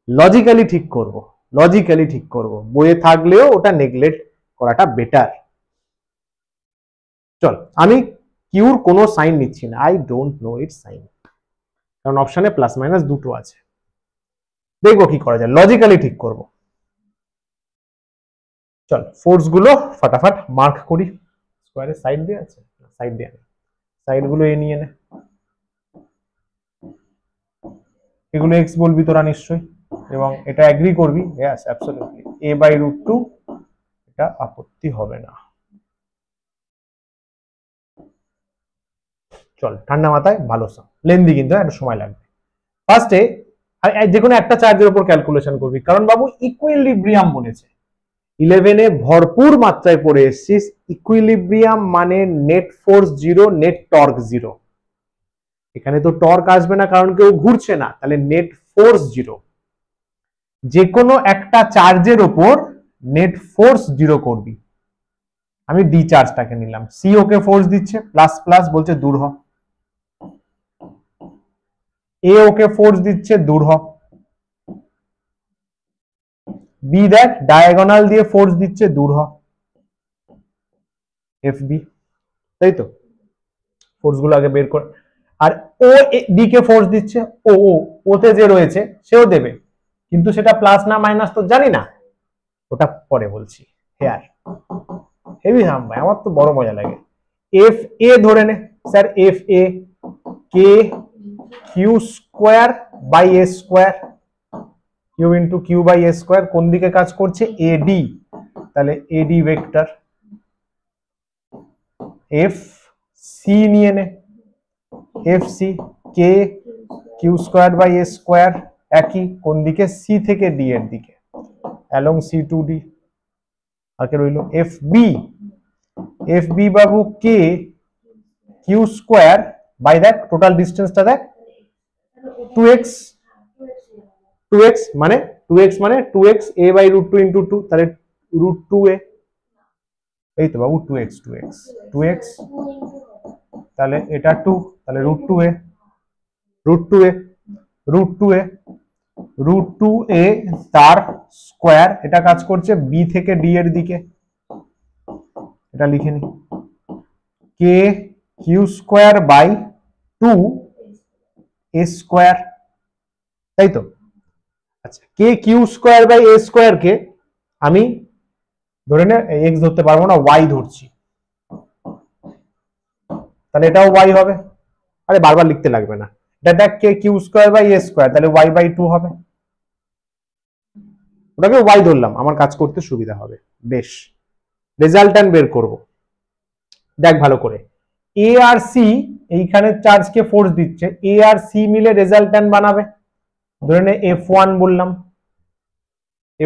লজিক্যালি ঠিক করব, লজিক্যালি ঠিক করব, বইয়ে থাকলেও ওটা নেগলেক্ট করাটা বেটার। চল, আমি কিউর কোনো সাইন নিচ্ছি না, I don't know it sign, কারণ অপশনে প্লাস মাইনাস দুটো আছে। দেখবো কি করা যায়, লজিক্যালি ঠিক করব। চল ফোর্স গুলো ফটাফট মার্ক করি। স্কোয়ারের সাইড দিয়ে আছে, সাইড দিয়ে নে, সাইড গুলো এ নিয়ে নে। এগুলো এক্স বলবি তোরা নিশ্চয়ই, এবং এটা এগ্রি করবি। ইয়েস অ্যাবসলিউটলি, a/√2, এটা আপত্তি হবে না। চল ঠান্ডা মাথায়, ভালো সাম, লেন্দি কিন্তু একটা সময় লাগবে। ফার্স্টে যে কোনো একটা চার্জের উপর ক্যালকুলেশন করবি, কারণ বাবু ইকুইলিব্রিয়াম বলেছে। 11-এ ভরপুর মাত্রায় পড়ে এসছিস। ইকুইলিব্রিয়াম মানে net force zero, net torque zero. এখানে তো টর্ক আসবে না, কারণ কেউ ঘুরছে না, তাহলে নেট ফোর্স জিরো। যে কোনো একটা চার্জের উপর নেট ফোর্স জিরো করবি। আমি ডি চার্জটাকে নিলাম, সি ওকে ফোর্স দিচ্ছে, প্লাস প্লাস বলছে দূর হ। এ ওকে ফোর্স দিচ্ছে, দূর হ। বি দেখ ডায়াগোনাল দিয়ে ফোর্স দিচ্ছে, দূর হ। এফ বি, তাই তো? ফোর্স গুলো আগে বের করে, আর ও ডি কে ফোর্স দিচ্ছে, ও ওতে যে রয়েছে সেও দেবে, কিন্তু সেটা প্লাস না মাইনাস তো জানি না, ওটা পরে বলছি। হেয়ার হেভি হাম ভাই, আমার তো বড় মজা লাগে। এফ এ ধরে নে স্যার, এফ এ কে Q square by A square, Q into Q by A square, কোন দিকে কাজ করছে? এডি, তাহলে এডি ভেক্টর। এফ সি নিয়ে নে, F C K Q square by A square, একই, কোন দিকে? সি থেকে ডি এর দিকে, অ্যালং সি টু ডি। আগে রইল F B, F B Babu K Q square by দেখ টোটাল ডিস্টেন্সটা দেখ, 2x, 2x মানে 2x মানে 2x a by root 2 into 2, তাহলে রুট 2a, এই তো বাবু 2x 2x 2x, তাহলে এটা 2, তাহলে root 2a, root 2a, root 2a, root 2a তার স্কোয়ার, এটা কাজ করছে বি থেকে ডি এর দিকে, এটা লিখে নি, k Q square by 2 a square, তাই তো? আচ্ছা, k Q square by A square কে আমি ধরে নে এক্স ধরতে পারবো না, ওয়াই ধরছি, তাহলে এটাও ওয়াই হবে। আরে বারবার লিখতে লাগবে না, এটা দেখ k Q square by A square, তাহলে ওয়াই বাই 2 হবে, ওটাকে ওয়াই ধরলাম, আমার কাজ করতে সুবিধা হবে। বেশ, রেজাল্ট্যান্ট বের করব, দেখ ভালো করে, এ আর সি এইখানে চার্জকে ফোর্স দিচ্ছে, এ আর সি মিলে রেজাল্ট্যান্ট বানাবে, ধরে নে F1 বললাম,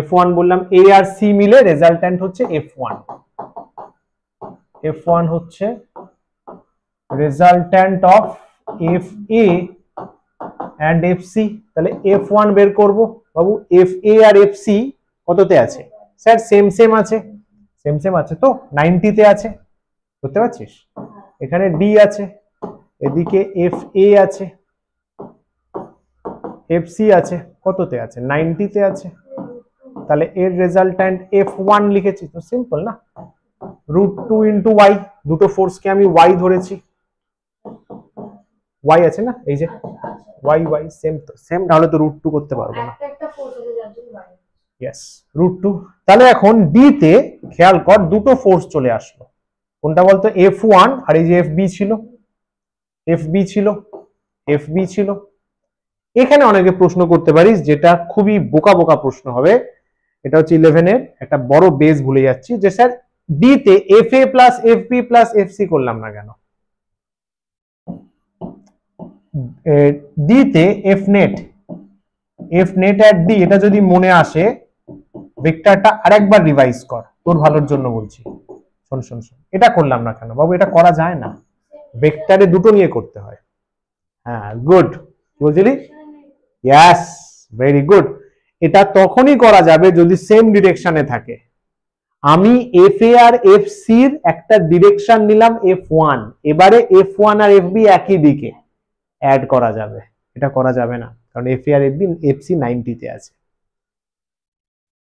F1 বললাম, এ আর সি মিলে রেজাল্ট্যান্ট হচ্ছে F1, F1 হচ্ছে resultant of F A and F C, তাহলে F1 বের করব বাবু, এফ এ আর এফ সি কততে আছে স্যার? সেম সেম আছে, সেম সেম আছে তো, 90 তে আছে, বুঝতে পারছিস? এখানে ডি আছে, এদিকে এফ এ আছে, এফ সি আছে, কততে আছে? 90 তে আছে, তাহলে এর রেজাল্ট্যান্ট F1 লিখেছি, তো সিম্পল না, রুট 2 ইন্টু ওয়াই, দুটো ফোর্সকে আমি ওয়াই ধরেছি, ওয়াই আছে না, এই যে ওয়াই ওয়াই সেম, তো সেম তাহলে তো রুট 2 করতে পারবো না, একটা ফোর্স আছে যার জন্য বাড়ে। Yes root 2। তাহলে এখন ডি তে খেয়াল কর, দুটো ফোর্স চলে আসলো, কোনটা বলতো? F1 আর এই যে FB ছিল, FB ছিল, FB ছিল। এখানে অনেকে প্রশ্ন করতে পারিস, যেটা খুবই বোকা বোকা প্রশ্ন হবে, এটা হচ্ছে 11 এর একটা বড় বেস ভুলে যাচ্ছি, যে স্যার ডি তে FA plus FB plus FC করলাম না কেন? ডি তে F নেট অ্যাট ডি, এটা যদি মনে আসে, ভেক্টরটা আরেকবার রিভাইজ কর, তোর ভালোর জন্য বলছি, শোন শোন শোন, এটা করলাম না কেন বাবু? এটা করা যায় না, ভেক্টরে দুটো নিয়ে করতে হয়। হ্যাঁ গুড, বুঝলি? Yes, very good. এটা তখনই করা যাবে যদি সেম ডিরেকশনে থাকে। আমি এফ এ আর এফ সির একটা ডিরেকশন নিলাম F1, এবারে F1 আর FB একই দিকে, অ্যাড করা যাবে, এটা করা যাবে না, কারণ এফ এ আর FC 90 তে আছে।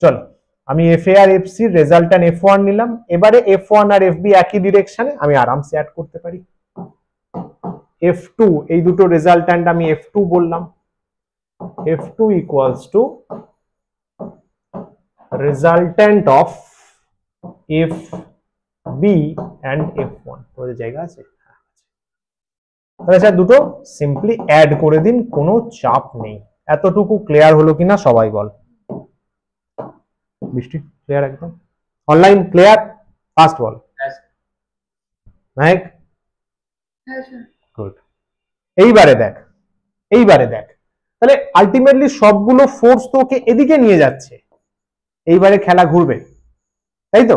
চলো, আমি এফ এ আর এফ সির রেজাল্ট্যান্ট F1 নিলাম, এবারে F1 আর FB একই ডিরেকশনে, আমি আরামসে অ্যাড করতে পারি। F2, এই দুটো রেজাল্ট্যান্ট আমি F2 বললাম, F2 equals to resultant of FB and F1, ওদের জায়গা আছে? তাহলে স্যার দুটো সিম্পলি অ্যাড করে দিন, কোনো চাপ নেই। এতটুকু ক্লিয়ার হলো কিনা সবাই বল? বৃষ্টি ক্লিয়ার একদম? Online clear? ফাস্ট বল। নায়ক গুড। এইবারে দেখ, এইবারে দেখ, তাহলে আলটিমেটলি সবগুলো ফোর্স তো ওকে এদিকে নিয়ে যাচ্ছে, এইবারে খেলা ঘুরবে, তাই তো?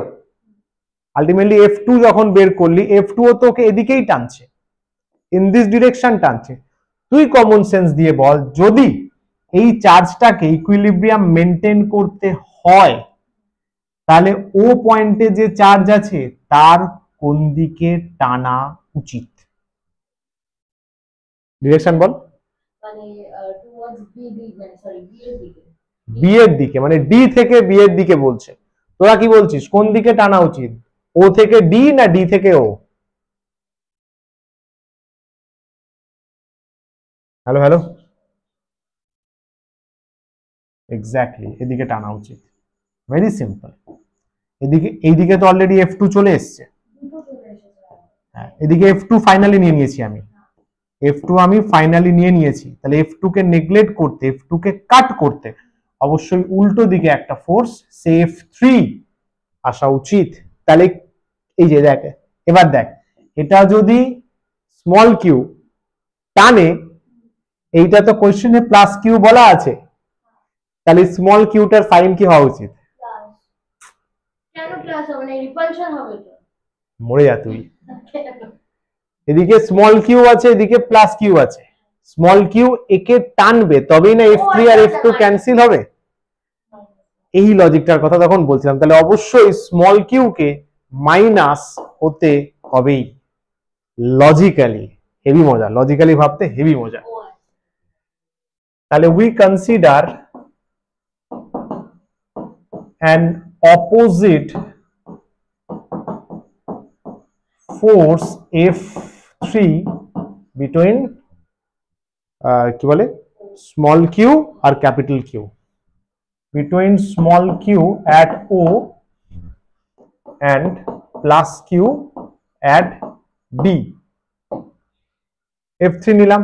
আলটিমেটলি F2 যখন বের করলি, F2 ও তো ওকে এদিকেই টানছে, ইন দিস ডিরেকশন টানছে। তুই কমন সেন্স দিয়ে বল, যদি এই চার্জটাকে ইকুইলিব্রিয়াম মেনটেন করতে হয়, তাহলে ও পয়েন্টে যে চার্জ আছে তার কোন দিকে টানা উচিত? ডিরেকশন বল। মানে টুয়ার্ডস বি, মানে সরি বি এর দিকে, বি এর দিকে, মানে ডি থেকে বি এর দিকে বলছে, তোরা কি বলছিস কোন দিকে টানা উচিত? ও থেকে ডি না ডি থেকে ও? হ্যালো হ্যালো, এক্স্যাক্টলি এদিকে টানা উচিত, ভেরি সিম্পল। এদিকে এইদিকে তো অলরেডি F2 চলে এসছে, হ্যাঁ এদিকে F2 ফাইনালি নিয়ে নিয়েছি আমি, F2 আমি ফাইনালি নিয়ে নিয়েছি, তাহলে F2 কে নেগলেক্ট করতে, F2 কে কাট করতে অবশ্যই উল্টো দিকে একটা ফোর্স সে F3 আসা উচিত। তাহলে এই যে দেখ, এবার দেখ এটা যদি স্মল কিউ টানে, এইটা তো কোশ্চেনে প্লাস কিউ বলা আছে, তাহলে স্মল কিউটার সাইন কি হওয়া উচিত? কেন ক্লাস হবে না, রিপালশন হবে তো। মরে যা তুই, এদিকে স্মল কিউ আছে, এদিকে প্লাস কিউ আছে, স্মল কিউ একে টানবে তবেই না F3 আর F2 ক্যান্সেল হবে। এই লজিকটার কথা তখন বলছিলাম, তাহলে অবশ্যই স্মল কিউ কে মাইনাস হতে হবেই, লজিক্যালি। হেভি মজা, লজিক্যালি ভাবতে হেভি মজা। তাহলে we consider an opposite force F3 between কি বলে স্মল কিউ আর capital q, between small q at O and plus q at D, F3 নিলাম,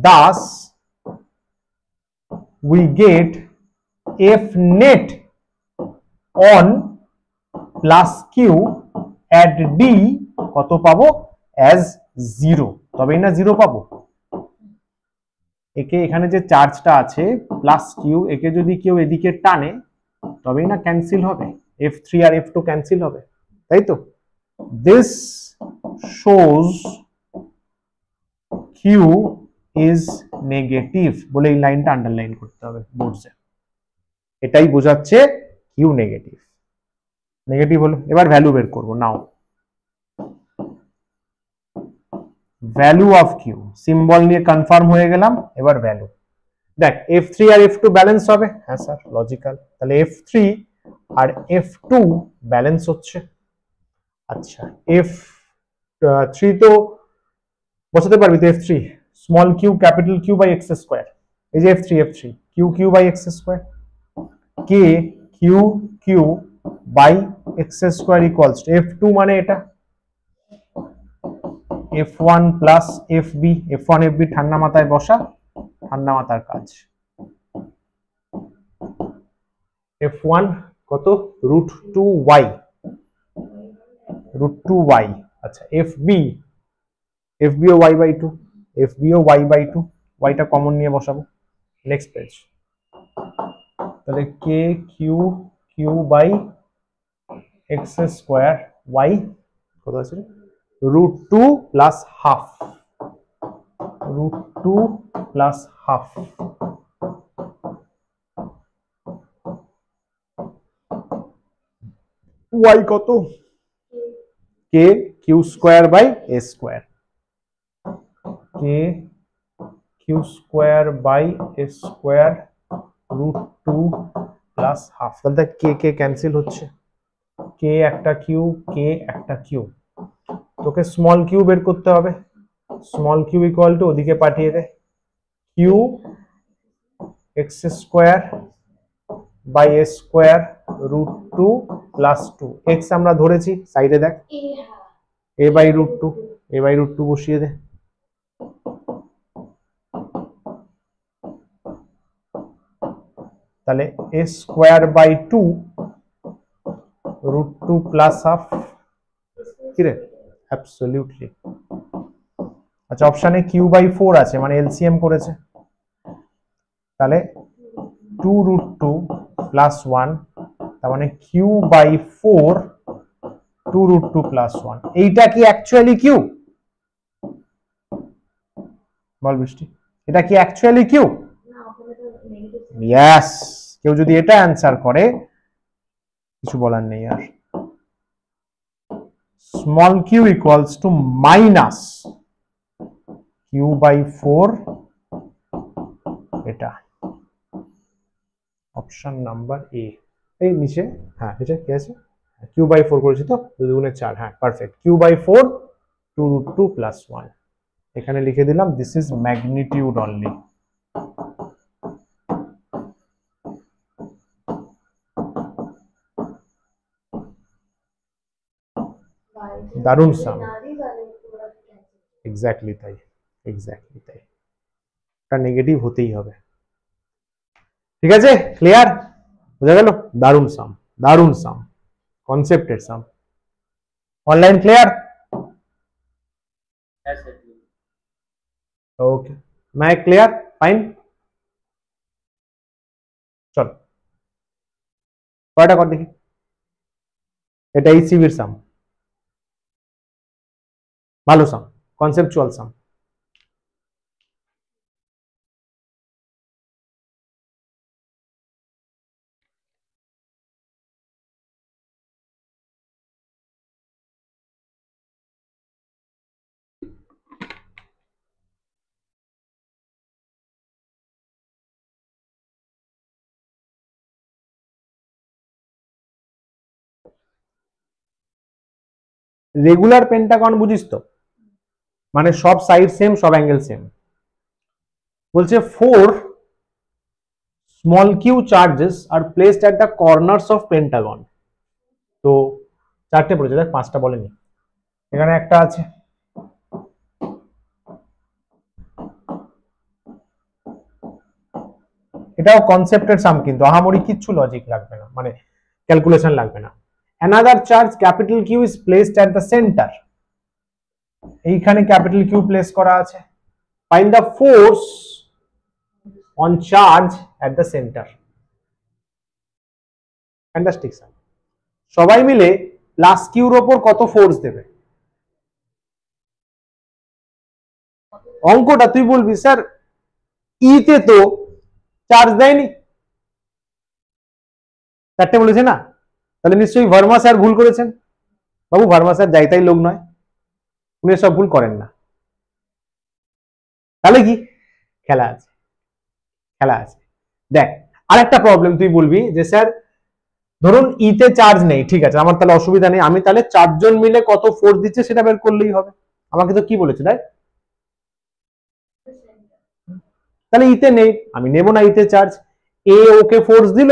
thus we get F net on plus q at D কত পাবো? as 0, তবেই না 0 পাবো। একে এখানে যে চার্জটা আছে প্লাস কিউ, একে যদি কেউ এদিকে টানে তবেই না ক্যান্সেল হবে, F3 আর F2 ক্যান্সেল হবে, তাই তো? This shows Q is negative বলে এই লাইনটা আন্ডারলাইন করতে হবে বোর্ডে, এটাই বোঝাচ্ছে কিউ নেগেটিভ। নেগেটিভ হলো, এবার ভ্যালু বের করবো। Now value of Q, symbol নিয়ে কনফার্ম হয়ে গেলাম, এবার ভ্যালু দেখ, F3 আর F2 ব্যালেন্স হবে, হ্যাঁ স্যার লজিক্যাল, তাহলে F3 আর F2 ব্যালেন্স হচ্ছে। আচ্ছা F3 তো বসাতে পারবি তো, F3 small Q capital Q by x square, এই যে F3 Q Q by x square, K Q Q by x square equals to F2 মানে এটা F1 plus FB, F1 FB ঠান্ডা মাথায় বসা, ঠান্ডা মাথার কাজ। F1 কত? √2y, √2y। আচ্ছা FB ও y/2, FB ও y/2, yটা কমন নিয়ে বসাবো, নেক্সট পেজ। তাহলে কে Q Q by x square y কত আছে? √2 plus half, √2 plus half, y কত? K Q square by A square, K Q square by A square √2 plus half. তাহলে k কে cancel হচ্ছে, কে একটা কিউ, কে একটা কিউ, তোকে small Q বের করতে হবে, স্মল কিউ ইকুয়াল টু ওদিকে পাঠিয়ে দে, q x square by A square √2 plus 2, x আমরা ধরেছি সাইডে দেখ, a বাই √2, a বাই √2 বসিয়ে দে, তাহলে a square by 2 √2 plus half, কি রে? অ্যাবসলিউটলি। আচ্ছা অপশনে কিউ বাই 4 আছে, মানে এলসিএম করেছে, তাহলে 2√2 প্লাস 1, তার মানে কিউ বাই 4 2√2 প্লাস 1, এইটা কি অ্যাকচুয়ালি কিউ? বল বৃষ্টি, এটা কি অ্যাকচুয়ালি কিউ? ইয়েস, কেউ যদি এটা অ্যান্সার করে কিছু বলার নেই আর। Small q equals to minus q by 4, এটা অপশন নাম্বার এ। এই নিচে, হ্যাঁ এটা কি আছে? q/4 করেছি তো, 2 দুগুণে 4, হ্যাঁ পারফেক্ট। q/4 2√2 + 1, এখানে লিখে দিলাম দিস ইজ ম্যাগনিটিউড অনলি। দারুণ সাম, এক্স্যাক্টলি তাই, এক্স্যাক্টলি তাই, এটা নেগেটিভ হতেই হবে। ঠিক আছে, ক্লিয়ার, বুঝা গেল? দারুণ সাম, দারুণ সাম, কনসেপ্টের সাম। Online clear? ওকে, मैं ক্লিয়ার, ফাইন। চল কয়টা কর দেখি, এটা ইসিবির সাম, ভালো সাম, কনসেপচুয়াল সাম। রেগুলার পেন্টাগন বুঝিস তো, মানে সব সাইড সেম, সব অ্যাঙ্গেল সেম। বলছে 4 small q charges are placed at the corners of pentagon। তো চারটে পড়েছে, দেখ পাঁচটা বলেনি, এখানে একটা আছে, এটাও কনসেপ্টের সাম, কিন্তু আহামরি কিচ্ছু লজিক লাগবে না, মানে ক্যালকুলেশন লাগবে না। another charge capital Q is placed at the center, এইখানে ক্যাপিটাল কিউ প্লেস করা আছে। find the force on charge at the center। Fantastic sir, সবাই মিলে প্লাস কিউর ওপর কত ফোর্স দেবে? অঙ্কটা তুই বলবি স্যার ইতে তো চার্জ দেয়নি, চারটে বলেছে না, তাহলে নিশ্চয়ই ভার্মা স্যার ভুল করেছেন। বাবু ভার্মা স্যার যাই তাই লোক নয়, উনি সব ভুল করেন না। তাহলে কি খেলা আছে, খেলা আছে। দেখ আরেকটা প্রবলেম, তুই বলবি যে স্যার ধরুন ইতে চার্জ নেই, ঠিক আছে আমার তাহলে অসুবিধা নেই, আমি তাহলে চারজন মিলে কত ফোর্স দিচ্ছে সেটা বের করলেই হবে। আমাকে তো কি বলেছে দেখ, তাহলে ইতে নেই, আমি নেব না ইতে চার্জ। এ ওকে ফোর্স দিল,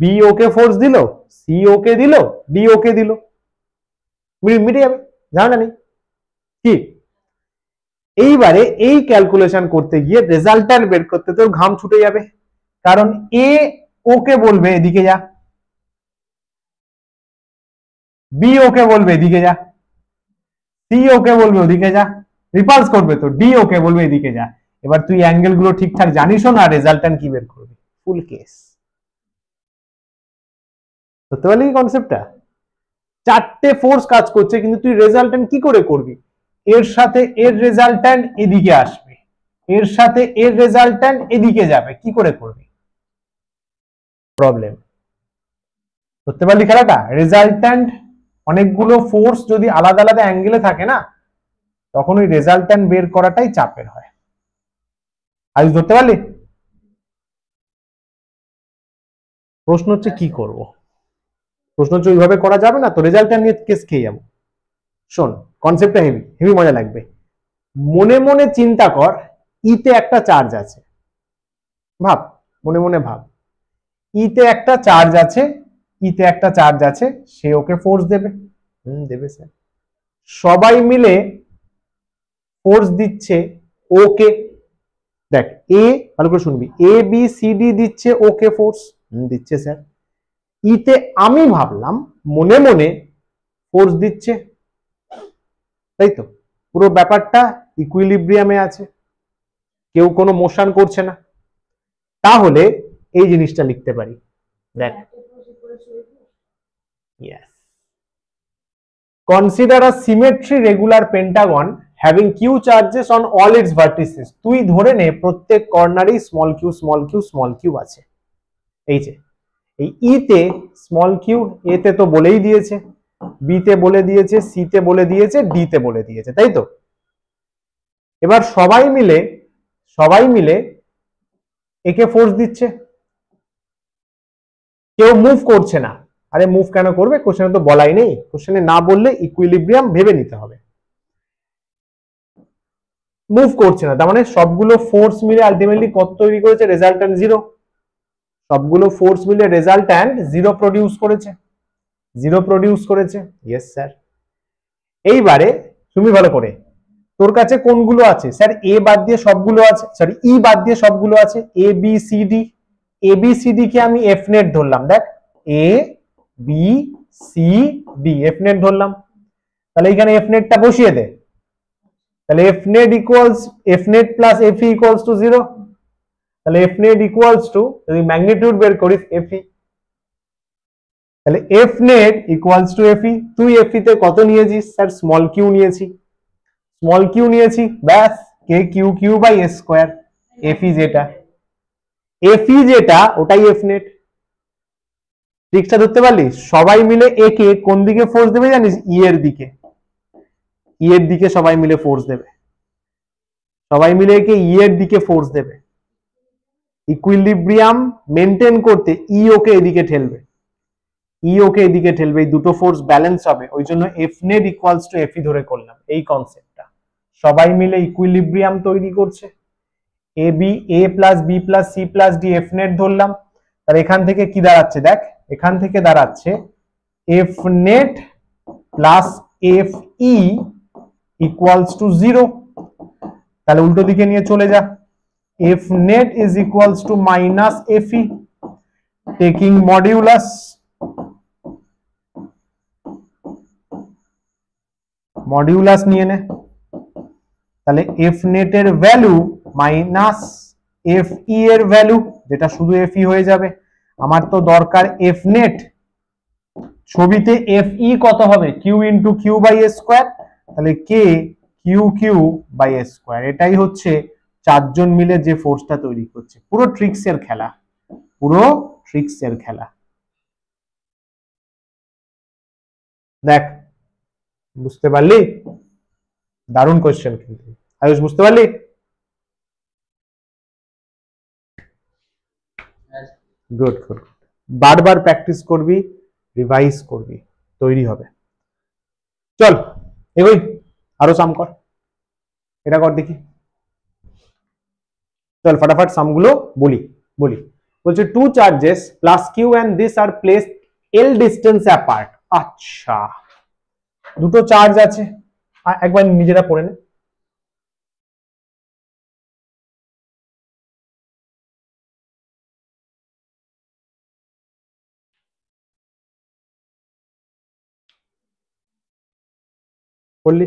বি ওকে ফোর্স দিল, সি ওকে দিল, ডি ওকে দিল, মিটে যাবে, ঝামেলা নেই কি। এইবারে এই ক্যালকুলেশন করতে গিয়ে রেজাল্ট্যান্ট বের করতে তোর ঘাম ছুটে যাবে, কারণ এ ওকে বলবে এদিকে যা, বি ওকে বলবে এদিকে যা, সি ওকে বলবে ওদিকে যা, রিপালস করবে তো ডি ওকে বলবে এদিকে যা। এবার তুই অ্যাঙ্গেল গুলো ঠিকঠাক জানিস না, রেজাল্ট্যান্ট কি বের করবি? ফুল কেস। বুঝতে পারলি কনসেপ্টটা? চারটে ফোর্স কাজ করছে, কিন্তু তুই রেজাল্ট্যান্ট কি করে করবি? এর সাথে এর রেজাল্ট্যান্ট এদিকে আসবে, এর সাথে এর রেজাল্ট্যান্ট এদিকে যাবে, কি করে করবি? প্রবলেম। বুঝতে পারলি খেলাটা? রেজাল্ট্যান্ট অনেকগুলো ফোর্স যদি আলাদা আলাদা অ্যাঙ্গেলে থাকে না, তখন ওই রেজাল্ট্যান্ট বের করাটাই চাপের হয়। আজ ধরতে পারলি? প্রশ্ন হচ্ছে কি করব, প্রশ্ন হচ্ছে ওইভাবে করা যাবে না তো, রেজাল্ট্যান্ট নিয়ে কেস খেয়ে যাবো। শোন কনসেপ্টটা হেভি হেভি মজা লাগবে। মনে মনে চিন্তা কর, ইতে একটা চার্জ আছে, ভাব মনে মনে ভাব, ইতে একটা চার্জ আছে, ইতে একটা চার্জ আছে, সে ওকে ফোর্স দেবে, দেবে স্যার। সবাই মিলে ফোর্স দিচ্ছে ওকে, দেখ এ ভালো করে শুনবি, এ বি সি ডি দিচ্ছে ওকে ফোর্স, দিচ্ছে স্যার। ইতে আমি ভাবলাম মনে মনে ফোর্স দিচ্ছে, তাই তো? পুরো ব্যাপারটা ইকুইলিব্রিয়ামে আছে, কেউ কোনো মোশন করছে না, তাহলে এই জিনিসটা লিখতে পারি, দেখ yes, consider a symmetry regular pentagon having q charges on all its vertices। তুই ধরে নে প্রত্যেক কর্নারেই small q small q small q আছে। এই যে এই ইতে স্মল কিউ, এতে তো বলেই দিয়েছে, বিতে বলে দিয়েছে, সিতে বলে দিয়েছে, ডিতে বলে দিয়েছে, তাই তো? এবার সবাই মিলে একে ফোর্স দিচ্ছে, কেউ মুভ করছে না, আরে মুভ কেন করবে, কোশ্চেনে তো বলাই নেই, কোশ্চেনে না বললে ইকুইলিব্রিয়াম ভেবে নিতে হবে। মুভ করছে না, তার মানে সবগুলো ফোর্স মিলে আলটিমেটলি কত তৈরি করেছে, রেজাল্ট্যান্ট জিরো। সবগুলো ফোর্স মিলে রেজাল্ট্যান্ট জিরো প্রডিউস করেছে, জিরো প্রডিউস করেছে। Yes sir. এইবারে তুমি ভালো করে, তোর কাছে কোনগুলো আছে স্যার, এ বাদ দিয়ে সবগুলো আছে, সরি ই বাদ দিয়ে সবগুলো আছে, A B C D. A B C D কে আমি এফ নেট ধরলাম, দেখ A B C D F net ধরলাম, তাহলে এখানে এফ নেটটা বসিয়ে দে, তাহলে F net equals F net plus F E equals to zero, তাহলে এফ নেট ইকুয়ালস টু, যদি ম্যাগনিটিউড বের করিস এফ ই, তাহলে F net equals to F E. তুই এফ ই তে কত নিয়েছিস স্যার, স্মল কিউ নিয়েছি, স্মল কিউ নিয়েছি, ব্যাস k Q Q by s square. F E যেটা, এফ ই যেটা ওটাই এফ নেট। ট্রিকটা ধরতে পারলি, সবাই মিলে এ কে কোন দিকে ফোর্স দেবে জানিস, ই এর দিকে, ই এর দিকে সবাই মিলে ফোর্স দেবে, সবাই মিলে একে ই এর দিকে ফোর্স দেবে। ইকুইলিব্রিয়াম মেনটেন করতে ই ওকে এদিকে ঠেলবে, ই ওকে এদিকে ঠেলবে, এই দুটো ফোর্স ব্যালেন্স হবে, ওই জন্য F net equals to F E ধরে করলাম এই কনসেপ্টটা। সবাই মিলে ইকুইলিব্রিয়াম তৈরি করছে, A B A plus B plus C plus D F net ধরলাম, তার এখান থেকে কি দাঁড়াচ্ছে দেখ, এখান থেকে দাঁড়াচ্ছে F net plus F E equals to zero. তাহলে উল্টো দিকে নিয়ে চলে যা, F net is equals to minus F E, taking modulus, modulus নিয়ে নে, তাহলে এফ নেট এর ভ্যালু মাইনাস এফ ই এর ভ্যালু, যেটা শুধু এফ ই হয়ে যাবে। আমার তো দরকার এফ নেট, ছবিতে এফ ই কত হবে, q into Q by A square, তাহলে কে Q Q by A square. এটাই হচ্ছে চারজন মিলে যে ফোর্সটা তৈরি করছে। পুরো ট্রিক্স এর খেলা, পুরো ট্রিক্স এর খেলা। দেখ বুঝতে পারলি, দারুণ কোশ্চেন কিন্তু আয়ুষ, বুঝতে পারলি? গুড গুড, বারবার প্র্যাকটিস করবি, রিভাইজ করবি, তৈরি হবে। চল এগোই, আরো সাম কর, এটা কর দেখি, চল ফটাফট সামগুলো বলি বলি। বলছে two charges plus Q and this are placed L distance apart. আচ্ছা, দুটো চার্জ আছে, একবার নিজেরা পড়ে নে। পড়লি?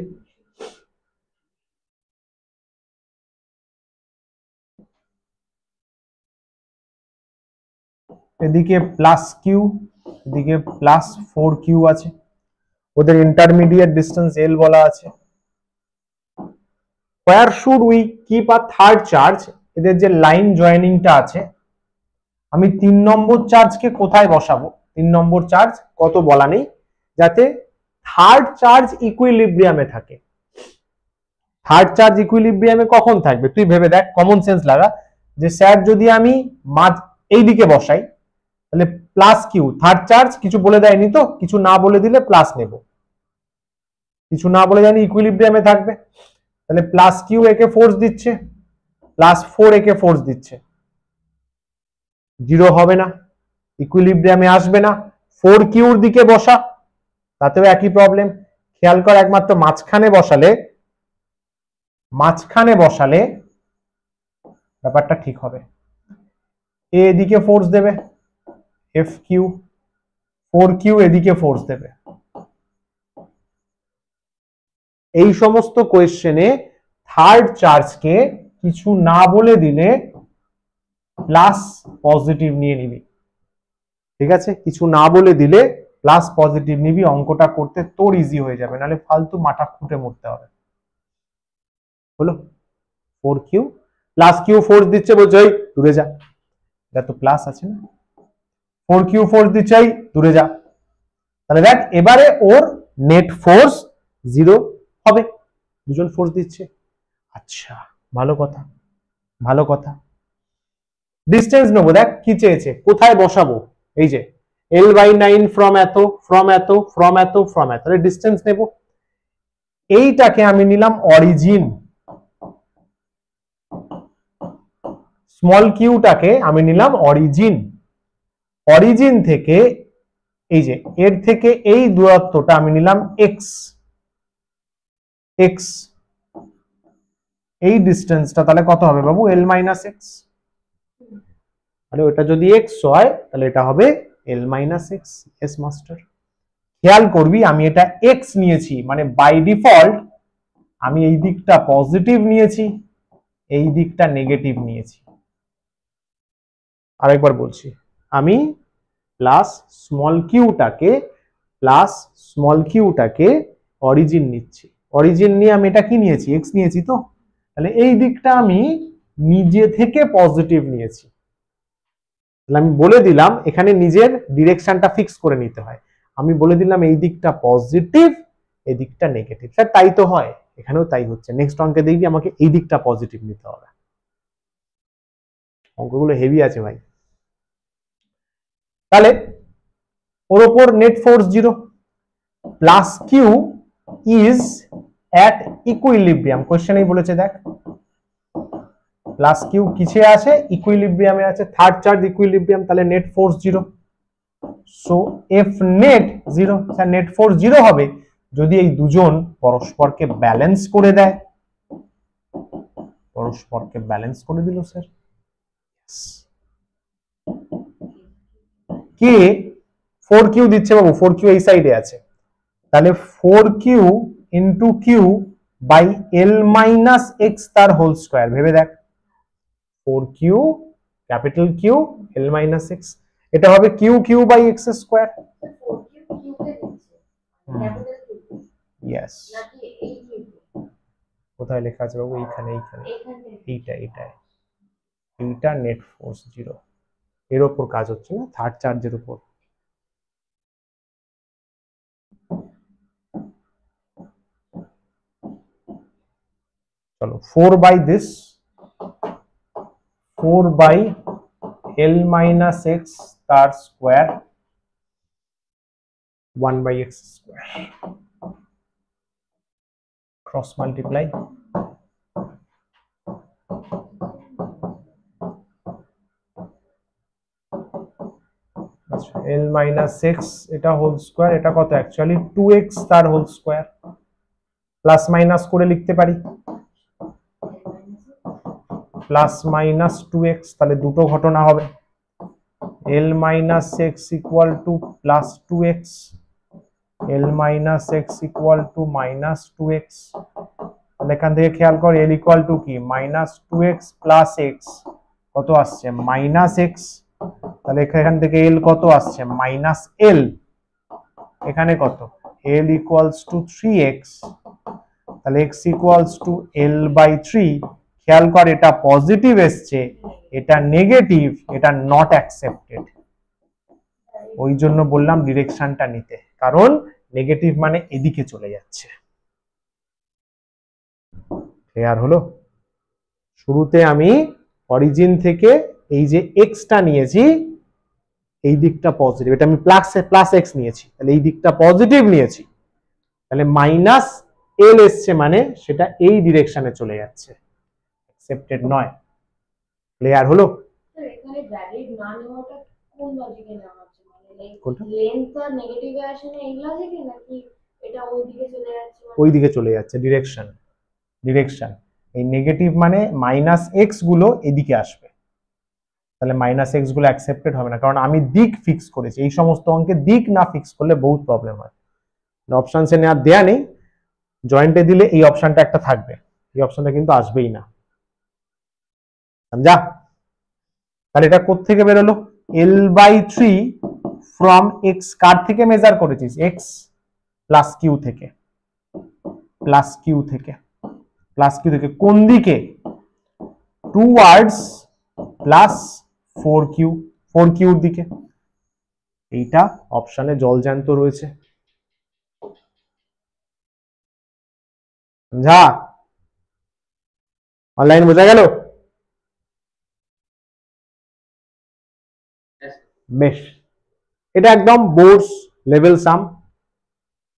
এদিকে প্লাস কিউ, এদিকে প্লাস 4q আছে, ওদের ইন্টারমিডিয়েট ডিস্টেন্স এল বলা আছে। where should we keep a third charge, এদের যে লাইন জয়েনিংটা আছে, আমি 3 নম্বর চার্জকে কোথায় বসাবো, 3 নম্বর চার্জ কত বলা নেই, যাতে থার্ড চার্জ ইকুইলিব্রিয়ামে থাকে। থার্ড চার্জ ইকুইলিব্রিয়ামে কখন থাকবে তুই ভেবে দেখ, কমন সেন্স লাগা, যে স্যার যদি আমি এই দিকে বসাই তাহলে প্লাস কিউ, থার্ড চার্জ কিছু বলে দেয়নি তো, কিছু না বলে দিলে প্লাস নেব, কিছু না বলে জানি ইকুইলিব্রিয়ামে থাকবে, তাহলে প্লাস কিউ একে ফোর্স দিচ্ছে, প্লাস 4 একে ফোর্স দিচ্ছে, জিরো হবে না, ইকুইলিব্রিয়ামে আসবে না। 4q এর দিকে বসা, তাতেও একই প্রবলেম। খেয়াল কর, একমাত্র মাঝখানে বসালে ব্যাপারটা ঠিক হবে। এ এদিকে ফোর্স দেবে এফ কিউ, 4q এদিকে ফোর্স দেবে। এই সমস্ত কোয়েশ্চেনে থার্ড চার্জকে কিছু না বলে দিলে প্লাস পজিটিভ নিয়ে নিবি, ঠিক আছে? কিছু না বলে দিলে প্লাস পজিটিভ নিবি, অঙ্কটা করতে তোর ইজি হয়ে যাবে, নাহলে ফালতু মাথা খুঁটে মরতে হবে। হলো 4q প্লাস কিউ ফোর্স দিচ্ছে, বলছে ওই দূরে যা, এটা তো প্লাস আছে না, 4q ফোর্স দিচ্ছে ওই দূরে যা, তাহলে দেখ এবারে ওর নেট ফোর্স জিরো হবে, দুজন ফোর্স দিচ্ছে। আচ্ছা, ভালো কথা, ভালো কথা। ডিস্টেন্স নেবো, দেখ কি চেয়েছে, কোথায় বসাবো, এই যে L/9 ফ্রম এত ফ্রম এত ফ্রম এত ফ্রম এত, ডিস্টেন্স নেব। এইটাকে আমি নিলাম অরিজিন, স্মল কিউটাকে আমি নিলাম অরিজিন। অরিজিন থেকে এই যে এর থেকে এই দূরত্বটা আমি নিলাম এক্স, এক্স, এই ডিস্টেন্সটা তাহলে কত হবে বাবু? L-x। তাহলে ওটা যদি এক্স হয় তাহলে এটা হবে L-x। S master. খেয়াল করবি আমি এটা এক্স নিয়েছি, মানে বাই ডিফল্ট আমি এই দিকটা পজিটিভ নিয়েছি, এই দিকটা নেগেটিভ নিয়েছি। আরেকবার বলছি, আমি প্লাস স্মল কিউটাকে অরিজিন নিচ্ছি, অরিজিন নিয়ে আমি এটা কি নিয়েছি? এক্স নিয়েছি। তো তাহলে এই দিকটা আমি নিজে থেকে পজিটিভ নিয়েছি। তাহলে আমি বলে দিলাম এখানে নিজের ডিরেকশনটা ফিক্স করে নিতে হয়। আমি বলে দিলাম এই দিকটা পজিটিভ, এই দিকটা নেগেটিভ। স্যার তাই তো হয়, এখানেও তাই হচ্ছে। নেক্সট অঙ্কে দেখবি আমাকে এই দিকটা পজিটিভ নিতে হবে। অঙ্কগুলো হেভি আছে ভাই। তাহলে ওর ওপর net force 0, plus Q is at equilibrium. কোশ্চেনেই বলেছে দেখ, প্লাস কিউ কিসে আছে? ইকুইলিব্রিয়ামে আছে, থার্ড চার্জ ইকুইলিব্রিয়াম। তাহলে net force 0, so F net 0। Sir net force 0 হবে যদি এই দুজন পরস্পরকে ব্যালেন্স করে দেয়। পরস্পরকে ব্যালেন্স করে দিল স্যার। কে 4q দিচ্ছে বাবু, 4q এই সাইডে আছে, তাহলে 4q into Q by L-x তার হোল স্কোয়ার। ভেবে দেখ, 4q ক্যাপিটাল কিউ L-x, এটা হবে Q Q by x square. Yes, কোথায় লেখা আছে বাবু? এইখানে, এইখানে, এইটা নেট ফোর্স 0, এর উপর কাজ হচ্ছে না, থার্ড চার্জের উপর। চলো 4 বাই দিস, 4 বাই L-x তার square 1 by x square, cross multiply. L-x এটা হোল স্কোয়ার, এটা কত? অ্যাকচুয়ালি 2x তার হোল স্কোয়ার। প্লাস মাইনাস করে লিখতে পারি, প্লাস মাইনাস 2x, তাহলে দুটো ঘটনা হবে। L-x equal to plus 2x, L-x equal to minus 2x। তাহলে এখান থেকে খেয়াল কর, L ইকুয়াল টু কি? মাইনাস 2x প্লাস x, কত আসছে? Minus x। তাহলে এখান থেকে L কত আসছে? Minus L। এখানে কত? L ইকুয়ালস টু 3x, তাহলে x equals to L by 3। খেয়াল কর এটা পজিটিভ এসছে, এটা নেগেটিভ, এটা নট অ্যাকসেপ্টেড। ওই জন্য বললাম ডিরেকশনটা নিতে, কারণ নেগেটিভ মানে এদিকে চলে যাচ্ছে। ক্লিয়ার হলো? শুরুতে আমি অরিজিন থেকে এই যে এক্সটা নিয়েছি, এই দিকটা পজিটিভ, এটা আমি প্লাস এক্স নিয়েছি, তাহলে এই দিকটা পজিটিভ নিয়েছি, তাহলে মাইনাস এল এসছে, মানে সেটা এই ডিরেকশনে চলে যাচ্ছে, অ্যাকসেপ্টেড নয়। ক্লিয়ার হলো? এখানে ভ্যালিড না নেওয়াটা কোন লজিকে নেওয়া হচ্ছে? মানে লেন্থ আর নেগেটিভে আসে না এই লজিকে, নাকি এটা ওইদিকে চলে যাচ্ছে? ওইদিকে চলে যাচ্ছে, ডিরেকশন। এই নেগেটিভ মানে মাইনাস এক্স গুলো এদিকে আসবে, তাহলে মাইনাস এক্স গুলো অ্যাকসেপ্টেড হবে না, কারণ আমি দিক ফিক্স করেছি। এই সমস্ত অঙ্কে দিক না ফিক্স করলে বহুত প্রবলেম হয়। অপশনসে নেওয়ার দেয়া নেই, জয়েন্টে দিলে এই অপশনটা একটা থাকবে, এই অপশনটা কিন্তু আসবেই না। যা, তাহলে এটা কোথা থেকে বেরোলো? L/3 from x. কার থেকে মেজার করেছিস? এক্স প্লাস কিউ থেকে, প্লাস কিউ থেকে, প্লাস কিউ থেকে কোন দিকে? টুয়ার্ডস প্লাস 4q, 4qর দিকে। এইটা অপশনে জলজ্যান্ত রয়েছে। যা, অনলাইন বোঝা গেল? বেশ, এটা একদম বোর্ডস লেভেল সাম,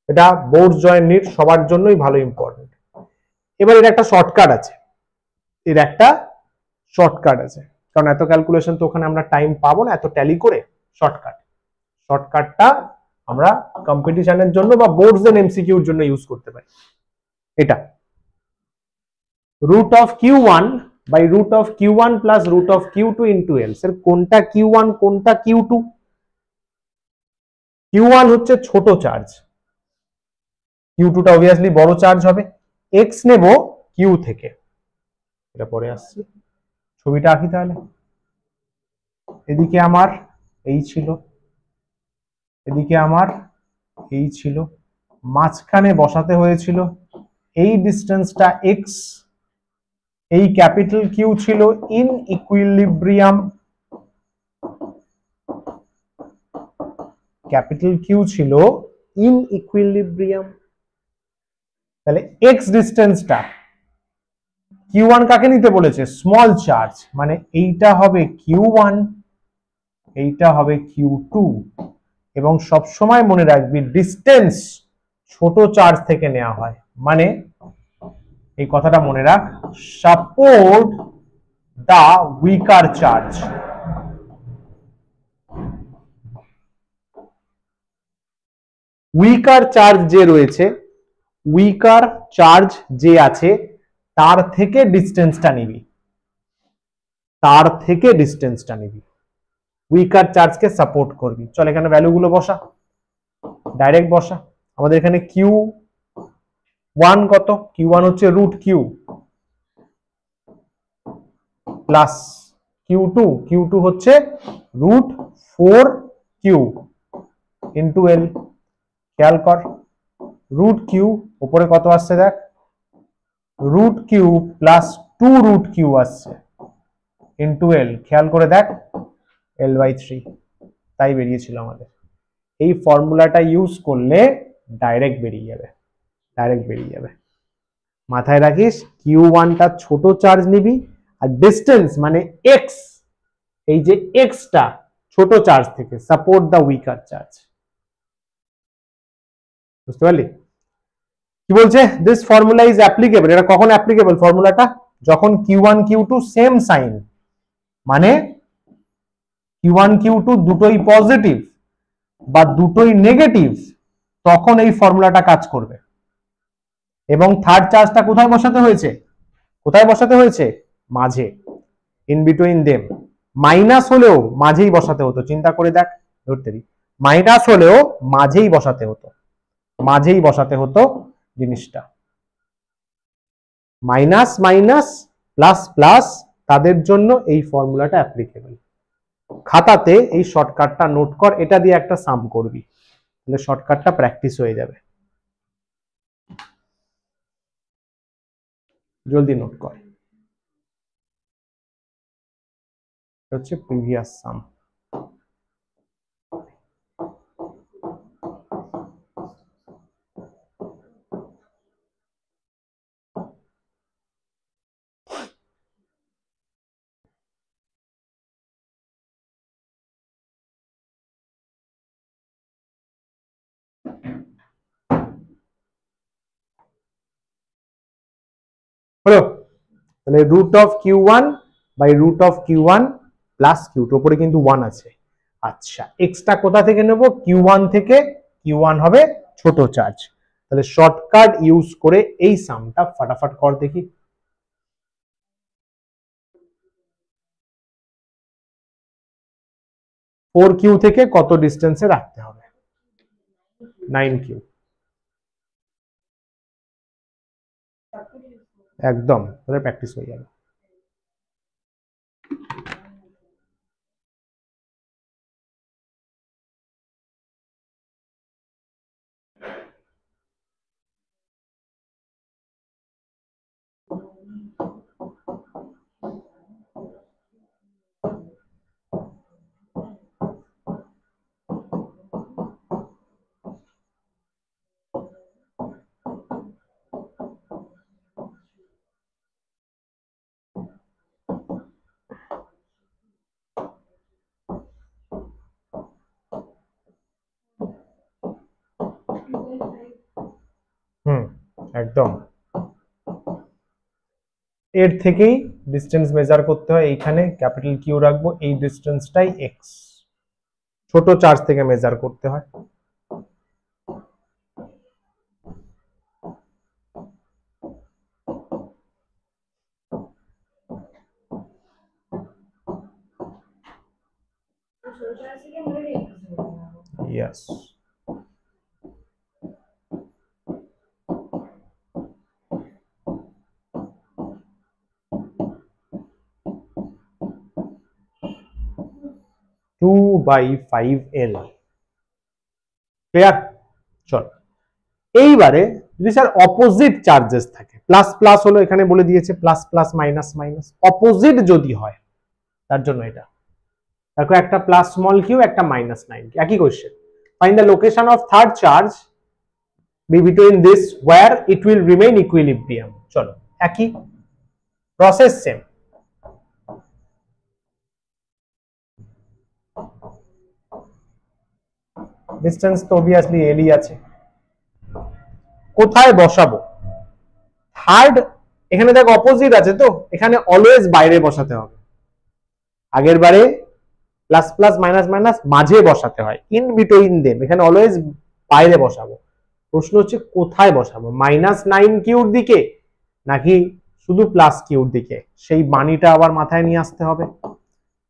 এটা বোর্ডস জয়েন্ট নিট সবার জন্যই ভালো ইম্পর্টেন্ট। এবার এর একটা শর্টকাট আছে, এর একটা শর্টকাট আছে, কারণ এত ক্যালকুলেশন তো ওখানে আমরা টাইম পাবো না এত ট্যালি করে। শর্টকাটটা আমরা কম্পিটিশনের জন্য বা বোর্ডস এন্ড এমসিকিউর জন্য ইউজ করতে পারি। এটা root of Q1 by root of Q1 plus root of Q2 into L. Sir কোনটা Q1 কোনটা Q2? Q1 হচ্ছে ছোট চার্জ, Q2 টা অবভিয়াসলি বড় চার্জ হবে। x নেব Q থেকে, এটা পরে আসছি, ছবিটা আঁকি তাহলে। এদিকে আমার এই ছিল, এদিকে আমার এই ছিল, মাঝখানে বসাতে হয়েছিল এই ডিস্টেন্সটা x, এই ক্যাপিটাল কিউ ছিল ইন ইকুইলিব্রিয়াম, ক্যাপিটাল কিউ ছিল ইন ইকুইলিব্রিয়াম। তাহলে x ডিস্টেন্সটা Q1 কাকে নিতে বলেছে? স্মল চার্জ, মানে এইটা হবে Q1, এইটা হবে Q2। এবং সব সময় মনে রাখবি ডিস্টেন্স ছোট চার্জ থেকে নেওয়া হয়, মানে এই কথাটা মনে রাখ, সাপোর্ট দা উইকার চার্জ। উইকার চার্জ যে রয়েছে, উইকার চার্জ যে আছে তার থেকে ডিস্টেন্সটা নিবি, তার থেকে ডিস্টেন্সটা নিবি, উইকার চার্জকে সাপোর্ট করবি। চল এখানে ভ্যালুগুলো বসা, ডাইরেক্ট বসা। আমাদের এখানে Q1 কত? Q1 হচ্ছে রুট কিউ প্লাস Q2 হচ্ছে রুট 4Q ইন্টু এল। খেয়াল কর, রুট কিউ উপরে কত আসছে দেখ, root Q plus 2 root Q আসছে ইন্টু এল। খেয়াল করে দেখ L/3, তাই বেরিয়েছিল আমাদের। এই ফর্মুলাটা ইউজ করলে ডাইরেক্ট বেরিয়ে যাবে, ডাইরেক্ট বেরিয়ে যাবে। মাথায় রাখিস Q1 টা ছোট চার্জ নিবি, আর ডিস্টেন্স মানে x, এই যে x টা ছোট চার্জ থেকে, সাপোর্ট দা উইকার চার্জ। বুঝতে পারলি কি বলছে? This formula is applicable. এটা কখন অ্যাপ্লিকেবল ফর্মুলাটা? যখন Q1 Q2 সেম সাইন, মানে Q1 Q2 দুটোই পজিটিভ বা দুটোই নেগেটিভ, তখন এই ফর্মুলাটা কাজ করবে। এবং থার্ড চার্জটা কোথায় বসাতে হয়েছে? কোথায় বসাতে হয়েছে? মাঝে, ইন বিটুইন দেম। মাইনাস হলেও মাঝেই বসাতে হতো, চিন্তা করে দেখ, ধরতে দিই, মাইনাস হলেও মাঝেই বসাতে হতো, মাঝেই বসাতে হতো জিনিসটা। মাইনাস মাইনাস প্লাস প্লাস, তাদের জন্য এই ফর্মুলাটা অ্যাপ্লিকেবল। খাতাতে এই শর্টকাটটা নোট কর, এটা দিয়ে একটা সাম করবি, তাহলে শর্টকাটটা প্র্যাকটিস হয়ে যাবে। জলদি নোট কর, হচ্ছে প্রিভিয়াস সাম। হলো? তাহলে root of Q1 by root of Q1 plus Q2, উপরে কিন্তু 1 আছে। আচ্ছা, এক্সটা কোথা থেকে নেব? Q1 থেকে। Q1 হবে ছোট চার্জ। তাহলে শর্টকাট ইউজ করে এই সামটা ফটাফট কর দেখি। 4Q থেকে কত ডিস্টেন্সে রাখতে হবে? 9Q। একদম, তাহলে প্র্যাকটিস হয়ে যাবে। একদম এর থেকেই ডিস্টেন্স মেজার করতে হয়, এইখানে ক্যাপিটাল কিউ রাখবো, এই ডিস্টেন্সটাই এক্স, ছোট চার্জ থেকে মেজার করতে হয়। Yes. Two by 5L clear. চল এইবারে যদি স্যার অপোজিট চার্জেস থাকে, প্লাস প্লাস হলো এখানে বলে দিয়েছে, plus plus minus minus, opposite যদি হয় তার জন্য এটা দেখো, একটা প্লাস স্মল কিউ একটা মাইনাস 9, একই question, find the location of third charge be between this where it will remain equilibrium. চলো একই প্রসেস, সেম। ডিস্টেন্স তো অবভিয়াসলি এলই আছে, কোথায় বসাবো থার্ড, এখানে দেখো অপোজিট আছে তো এখানে অলওয়েজ বাইরে বসাতে হবে, আগের বারে প্লাস প্লাস মাইনাস মাইনাস মাঝে বসাতে হয়, ইন বিটুইন দেম, এখানে অলওয়েজ বাইরে বসাবো। প্রশ্ন হচ্ছে কোথায় বসাবো, -9 কিউর দিকে নাকি শুধু প্লাস কিউর দিকে, সেই বাণীটা আবার মাথায় নিয়ে আসতে হবে,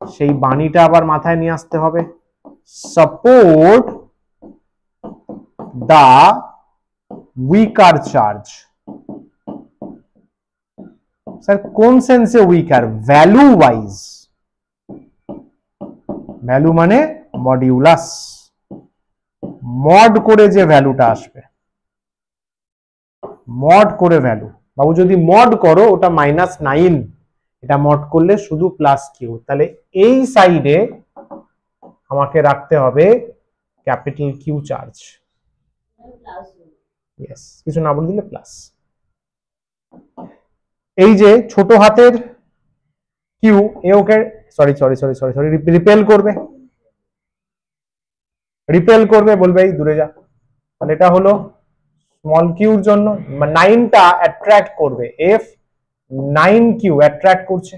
সেই বাণীটা আবার মাথায় নিয়ে আসতে হবে। সাপোর্ট দা উইকার চার্জ, স্যার কোন সেন্সে উইকার, ভ্যালু ওয়াইজ, ভ্যালু মানে মডিউলাস, মড করে যে ভ্যালুটা আসবে, মড করে ভ্যালু, বাবু যদি মড করো ওটা -9, এটা মড করলে শুধু প্লাস কিউ, তাহলে এই সাইডে আমাকে রাখতে হবে ক্যাপিটাল কিউ চার্জ, ইয়েস, কিছু না বলে দিলে প্লাস। এই যে ছোট হাতের কিউ এ okay sorry sorry sorry sorry sorry repel করবে, রিপেল করবে, বলবে এই দূরে যা, তাহলে এটা হলো স্মল কিউর জন্য 9টা অ্যাট্রাক্ট করবে, এফ 9 কিউ অ্যাট্রাক্ট করছে,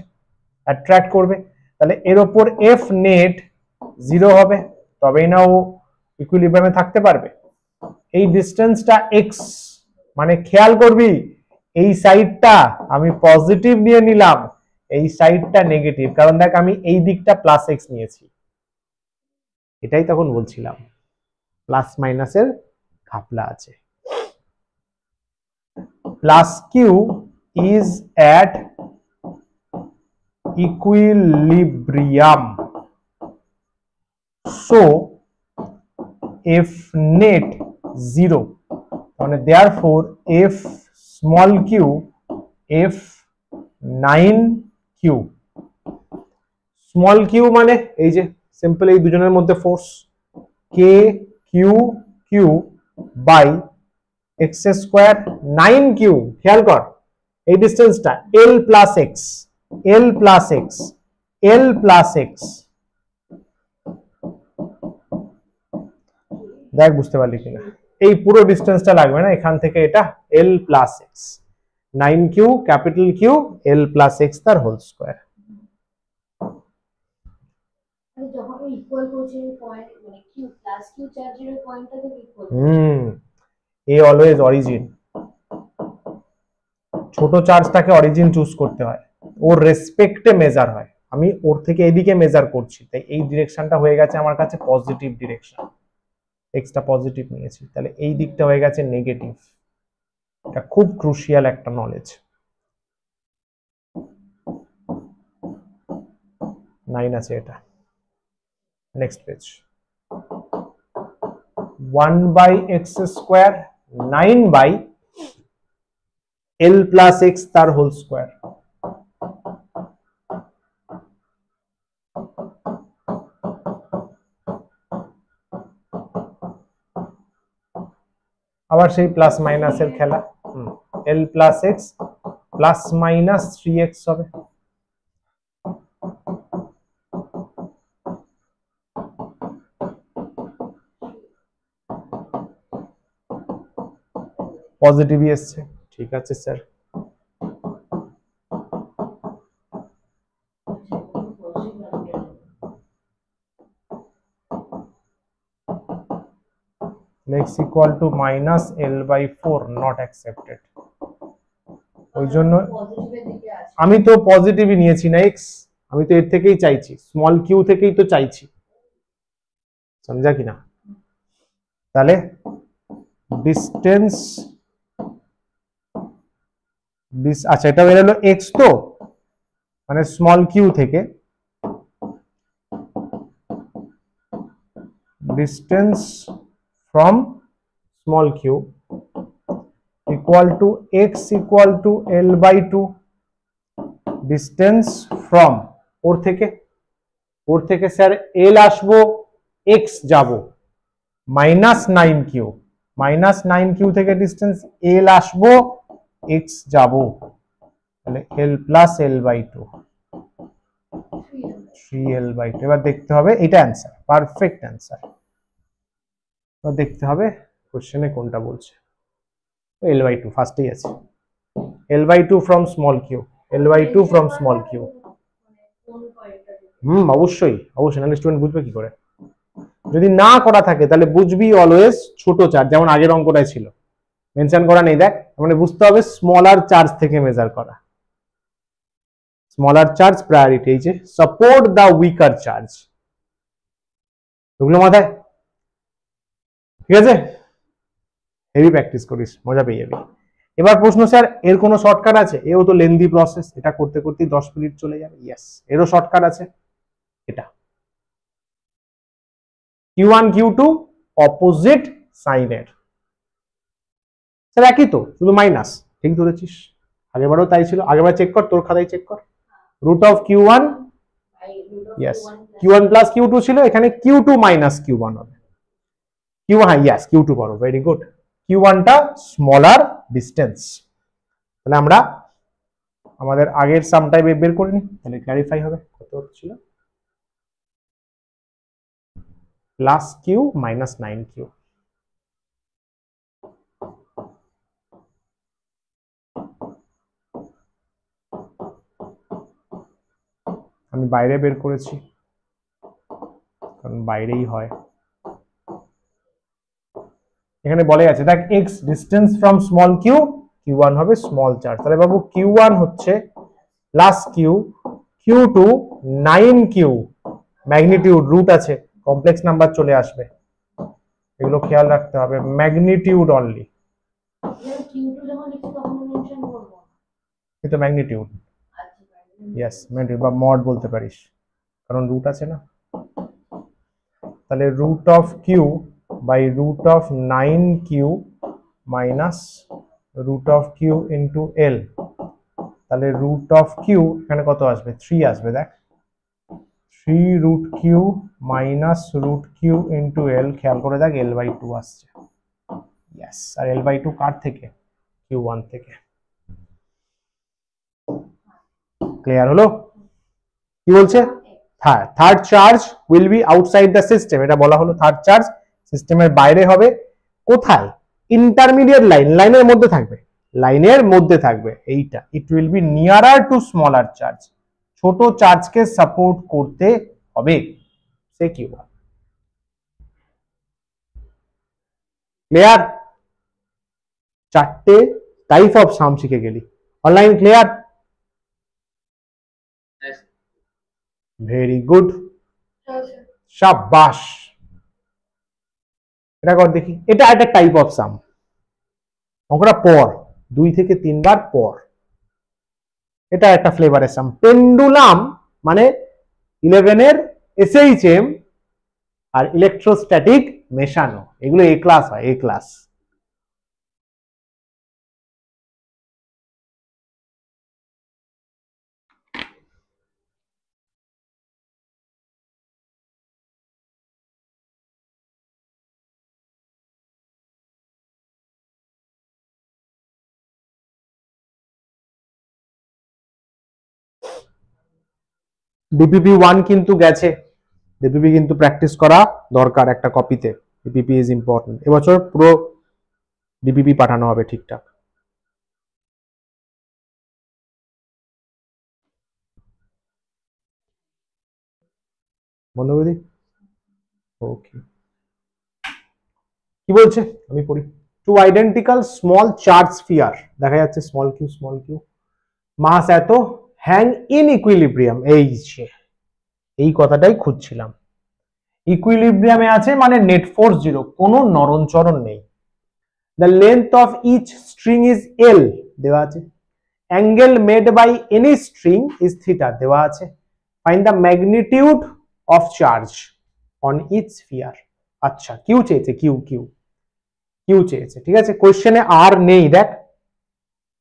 অ্যাট্রাক্ট করবে, তাহলে এর উপর এফ নেট 0 হবে, তবেই না ও ইকুইলিব্রিয়ামে থাকতে পারবে। এই ডিস্টেন্সটা এক্স, মানে খেয়াল করবি এই সাইডটা আমি পজিটিভ নিয়ে নিলাম, এই সাইডটা নেগেটিভ, কারণ দেখ আমি এই দিকটা প্লাস এক্স নিয়েছি, এটাই তখন বলছিলাম প্লাস মাইনাসের ঘাপলা আছে। Plus Q is at equilibrium, so F net 0, মানে therefore f small q f 9 q, small Q মানে এই যে সিম্পল এই দুজনের মধ্যে force k q q by x square 9 q, খেয়াল কর এই ডিসটেন্সটা l plus x, l plus x, l plus x, দেখ বুঝতে পারলি কিনা, এই পুরো ডিসটেন্সটা লাগবে না, এখান থেকে এটা l plus x, 9q capital Q l plus x তার হোল স্কয়ার। যখন ইকুয়াল করছি পয়েন্ট মানে কিউ প্লাস কিউ চার্জের পয়েন্টটা থেকে ইকুয়াল, এ অলওয়েজ অরিজিন, ছোট চার্জটাকে অরিজিন চুজ করতে হয়, ওর রেসপেক্টে মেজার হয়, আমি ওর থেকে এদিকে মেজার করছি, তাই এই ডিরেকশনটা হয়ে গেছে আমার কাছে পজিটিভ ডিরেকশন, এক্সটা পজিটিভ নিয়েছি, তাহলে এই দিকটা হয়ে গেছে নেগেটিভ, এটা খুব ক্রুশিয়াল একটা নলেজ। 9 আছে এটা, next page, 1/x square 9 l plus x তার হোল স্কয়ার, আবার সেই প্লাস মাইনাসের খেলা, l plus x plus minus 3x হবে, পজিটিভই এসছে, ঠিক আছে sir. x equal to minus L/4 not accepted। ওই জন্য আমি তো পজিটিভই নিয়েছি না x, আমি তো এর থেকেই চাইছি, স্মল কিউ থেকেই তো চাইছি, সমঝা কি না? তাহলে ডিস্টেন্স, আচ্ছা এটা বের হলো x, তো মানে স্মল কিউ থেকে distance from small q equal to x equal to L/2 distance from ওর থেকে স্যার L আসবো, x যাব, -9q থেকে ডিস্টেন্স L আসবো, x যাব, তাহলে L প্লাস L/2 3L/2। এবার দেখতে হবে, এটা অ্যান্সার, পারফেক্ট অ্যান্সার। এবার দেখতে হবে কোশ্চেনে কোনটা বলছে। L/2 ফার্স্টেই আছে, L/2 from small Q, L/2 from small Q. অবশ্যই নাহলে স্টুডেন্ট বুঝবে কি করে? যদি না করা থাকে তাহলে বুঝবি অলওয়েজ ছোট চার্জ, যেমন আগের অঙ্কটায় ছিল, মেনশন করা নেই দেখ, মানে বুঝতে হবে স্মলার চার্জ থেকে মেজার করা, স্মলার চার্জ প্রায়োরিটি, এই যে সাপোর্ট দ্য উইকার চার্জ, এগুলো মাথায়, ঠিক আছে? হেভি প্র্যাকটিস করিস, মজা পেয়ে যাবি। এবার প্রশ্ন, স্যার এর কোনো শর্টকাট আছে? এও তো লেন্দি প্রসেস, এটা করতে করতেই 10 মিনিট চলে যাবে। ইয়েস, এরও শর্টকাট আছে, এটা Q1 Q2 অপোজিট সাইনের, স্যার একই তো, শুধু মাইনাস, ঠিক ধরেছিস, আগেরবারও তাই ছিল, আগেরবার চেক কর, তোর খাতায় চেক কর, root of Q1, yes Q1 plus Q2 ছিল, এখানে Q2 মাইনাস Q1 হবে, হ্যাঁ ইয়েস Q2 করো, ভেরি গুড। Q1 টা স্মলার ডিস্টেন্স, তাহলে আমরা আমাদের আগের সামটাই বের করে নিই, তাহলে ক্ল্যারিফাই হবে। কত ছিল? Plus Q minus 9q। আমি বাইরে বের করেছি, কারণ বাইরেই হয়। এখানে বলে আছে দেখ, x distance from small q, Q1 হবে স্মল চার্জ, তাহলে বাবু Q1 হচ্ছে plus q, Q2 9q, magnitude root আছে, কমপ্লেক্স নাম্বার চলে আসবে, এগুলো খেয়াল রাখতে হবে, ম্যাগনিটিউড অনলি, এটা ম্যাগনিটিউড, ইয়েস ম্যাগনিটিউড বা মড বলতে পারিস, কারণ রুট আছে না। তাহলে root of q by root of 9q minus root of q into l, তাহলে রুট অফ কিউ এখানে কত আসবে? 3 আসবে, দেখ 3 root q minus root q into এল, খেয়াল করে দেখ L/2 আসছে, ইয়েস, আর L/2 কার থেকে? Q1 থেকে। ক্লিয়ার হলো? কি বলছে? হ্যাঁ, third charge will be outside the system, এটা বলা হলো, থার্ড চার্জ সিস্টেমের বাইরে হবে, কোথায়? ইন্টারমিডিয়েট লাইনের মধ্যে থাকবে, এইটা, it will be nearer to smaller charge, ছোট চার্জকে সাপোর্ট করতে হবে, সে কি বল? ক্লিয়ার? চারটে টাইপ অফ সাম শিখে গেলি, অনলাইন ক্লিয়ার? ভেরি গুড, শাবাশ। এটা কর দেখি, এটা একটা টাইপ অফ সাম, অঙ্কটা পর 2 থেকে 3 বার পর, এটা একটা ফ্লেভারের সাম। পেন্ডুলাম মানে 11 এর SHM আর ইলেকট্রোস্ট্যাটিক মেশানো, এগুলো এ ক্লাস হয়, এ ক্লাস। ডিপিপি 1 কিন্তু গেছে, ডিপিপি কিন্তু প্র্যাকটিস করা দরকার একটা কপিতে, ডিপিপি ইজ ইম্পর্টেন্ট, এবছর পুরো ডিপিপি পাঠানো হবে ঠিকঠাক। বন্ধ করে দিই। ওকে, কি বলছে আমি পড়ি। Two identical small charge sphere, দেখা যাচ্ছে স্মল কিউ, মাস এত, হ্যাং ইন ইকুইলিব্রিয়াম, এই কথাটাই খুঁজছিলাম। ইকুইলিব্রিয়ামে আছে মানে নেট ফোর্স 0, কোনো নড়নচড়ন নেই। The length of each string is L, দেওয়া আছে। Angle made by any string is theta, দেওয়া আছে। Find the magnitude of charge on each sphere. আচ্ছা, কিউ চেয়েছে, কিউ চেয়েছে, ঠিক আছে। কোশ্চেনে আর নেই, দেখ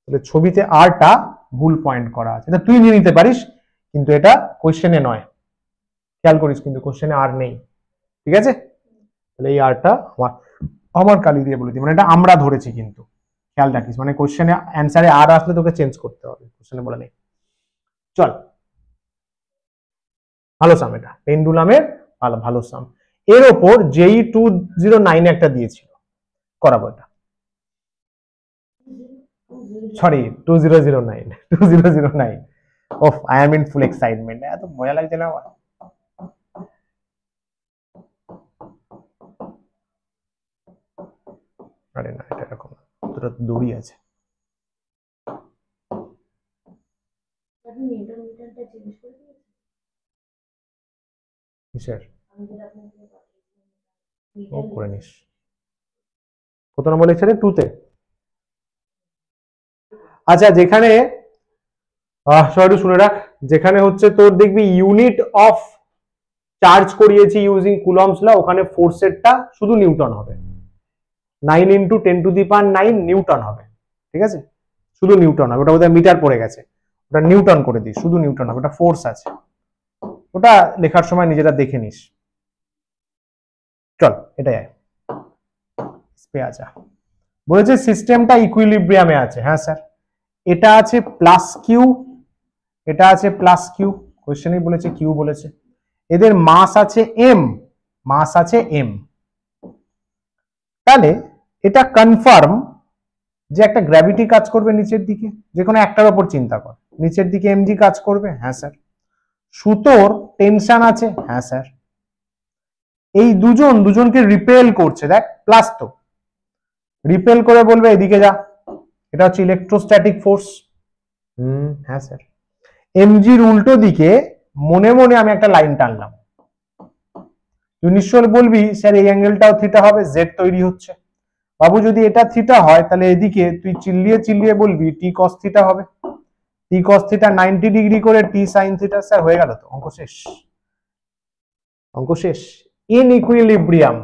তাহলে ছবিতে আরটা ভুল পয়েন্ট করা আছে, এটা তুই নিয়ে নিতে পারিস, কিন্তু এটা কোশ্চেনে নয়, খেয়াল করিস, কিন্তু কোশ্চেনে আর নেই, ঠিক আছে। তাহলে এই আরটা আমার কালি দিয়ে বলে দিই, মানে এটা আমরা ধরেছি, কিন্তু খেয়াল রাখিস, মানে কোশ্চেনে অ্যান্সারে আর আসলে তোকে চেঞ্জ করতে হবে, কোশ্চেনে বলে নেই। চল, ভালো সাম, এটা পেন্ডুলামের ভালো সাম। এর ওপর JEE 209 একটা দিয়েছিল, করাবো এটা, sorry 2009 of, I am in full excitement, এত মজা লাগছে না আমার। আরে না, এটা এরকম না, দড়ি আছে। কিসের? ও করে নিস, কত নম্বর লেকচারে? 2 তে। আচ্ছা, যেখানে সবাই শুনে রাখ, যেখানে হচ্ছে তোর দেখবি ইউনিট অফ চার্জ করিয়েছি ইউজিং কুলম্বস ল, ওখানে ফোর্সেরটা শুধু নিউটন হবে, 9 × 10⁹ নিউটন হবে, ঠিক আছে, শুধু নিউটন হবে। ওটা বোধহয় মিটার পড়ে গেছে, ওটা নিউটন করে দিই, শুধু নিউটন হবে, ওটা ফোর্স আছে, ওটা লেখার সময় নিজেরা দেখে নিস। চল, এটাই আচ্ছা, বলেছে সিস্টেমটা ইকুইলিব্রিয়ামে আছে। হ্যাঁ স্যার, এটা আছে প্লাস কিউ, এটা আছে প্লাস কিউ, কোশ্চেনেই বলেছে কিউ বলেছে। এদের মাস আছে এম, তাহলে এটা কনফার্ম যে একটা গ্র্যাভিটি কাজ করবে নিচের দিকে, যে কোনো একটার উপর চিন্তা কর, নিচের দিকে mg কাজ করবে। হ্যাঁ স্যার। সুতোর টেনশন আছে। হ্যাঁ স্যার। এই দুজনকে রিপেল করছে, দেখ প্লাস, তো রিপেল করে বলবে এদিকে যা, এটা হচ্ছে ইলেকট্রোস্ট্যাটিক ফোর্স। হ্যাঁ স্যার। এমজির উল্টো দিকে মনে মনে আমি একটা লাইন টানলাম, তুই নিশ্চয় বলবি স্যার এই অ্যাঙ্গেলটাও থিটা হবে, জেড তৈরি হচ্ছে। বাবু যদি এটা থিটা হয় তাহলে এদিকে তুই চিল্লিয়ে বলবি টি কস থিটা হবে, টি কস থিটা 90 ডিগ্রি করে টি সাইন থিটা। স্যার হয়ে গেল তো, অঙ্ক শেষ। ইন ইকুইলিব্রিয়াম,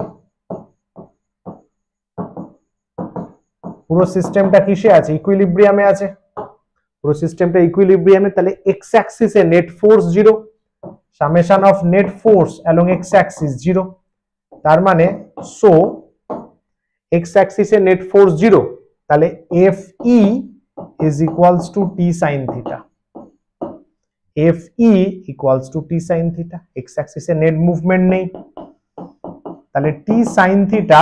পুরো সিস্টেমটা কিসে আছে? ইকুইলিব্রিয়ামে আছে, পুরো সিস্টেমটা ইকুইলিব্রিয়ামে। তাহলে এক্স অ্যাক্সিসে net force 0, summation of net force along x axis 0, তার মানে সো এক্স অ্যাক্সিসে নেট ফোর্স 0, তাহলে FE is equals to T sin theta, FE equals to T sin theta। X অ্যাক্সিসে নেট মুভমেন্ট নেই, তাহলে T sin theta,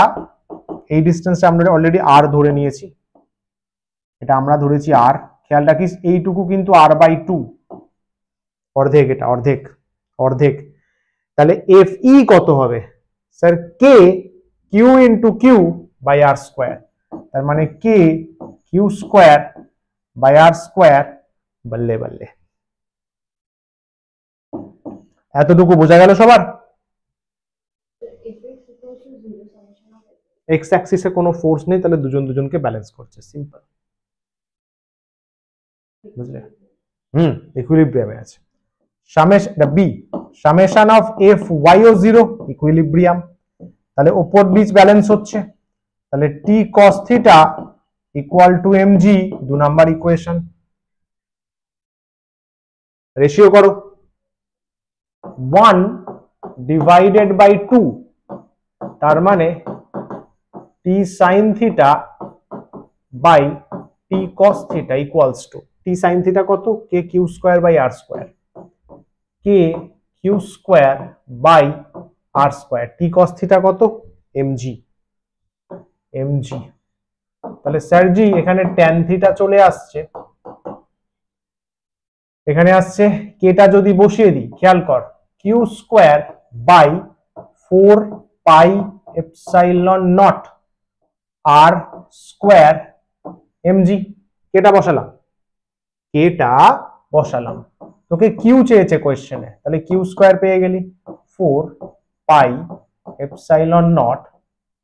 এই ডিসটেন্সটা আমরা already r ধরে নিয়েছি, এটা আমরা ধরেছি r, খেয়াল রাখিস এইটুকু কিন্তু r/2, অর্ধেক, এটা অর্ধেক। তাহলে FE কত হবে sir? K Q into Q by r square, তার মানে K Q square by r square। বললে এতটুকু বোঝা গেল সবার? এক্স অ্যাক্সিসে কোনো ফোর্স নেই, তাহলে দুজনকে ব্যালেন্স করছে, সিম্পল, বুঝলে? ইকুইলিব্রিয়ামে আছে। সামেশন অফ Fy ও 0, ইকুইলিব্রিয়াম, তাহলে ওপর নিচ ব্যালেন্স হচ্ছে, তাহলে T cos theta equal to mg, 2 number equation. Ratio করো 1/2, তার মানে T sin theta by T cos theta equals to, T sin theta কত? K Q square by r square, K Q square by r square. T cos theta কত? mg। তাহলে sir ji এখানে tan theta চলে আসছে, এখানে আসছে, কেটা যদি বসিয়ে দিই, খেয়াল কর, Q square by 4 pi epsilon naught R square MG. কেটা বসালাম, কেটা বসালাম। তোকে কিউ চেয়েছে কোয়েশ্চেনে, তাহলে কিউ স্কোয়ার পেয়ে গেলি 4 pi epsilon naught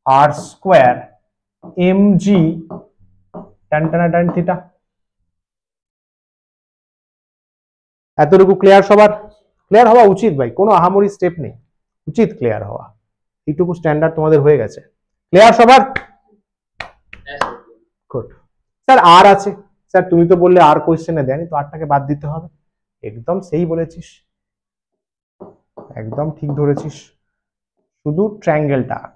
R square MG tan tan theta. এতটুকু ক্লিয়ার সবার? ক্লিয়ার হওয়া উচিত ভাই, কোনো আহামরি স্টেপ নেই, উচিত ক্লিয়ার হওয়া। এইটুকু স্ট্যান্ডার্ড তোমাদের হয়ে গেছে। ক্লিয়ার সবার? Good sir. আর আছে স্যার, তুমি তো বললে আর কোয়েশ্চেনে দেয়নি, তো আরটাকে বাদ দিতে হবে। একদম সেই বলেছিস, একদম ঠিক ধরেছিস, শুধু ট্রায়াঙ্গেলটা আঁক।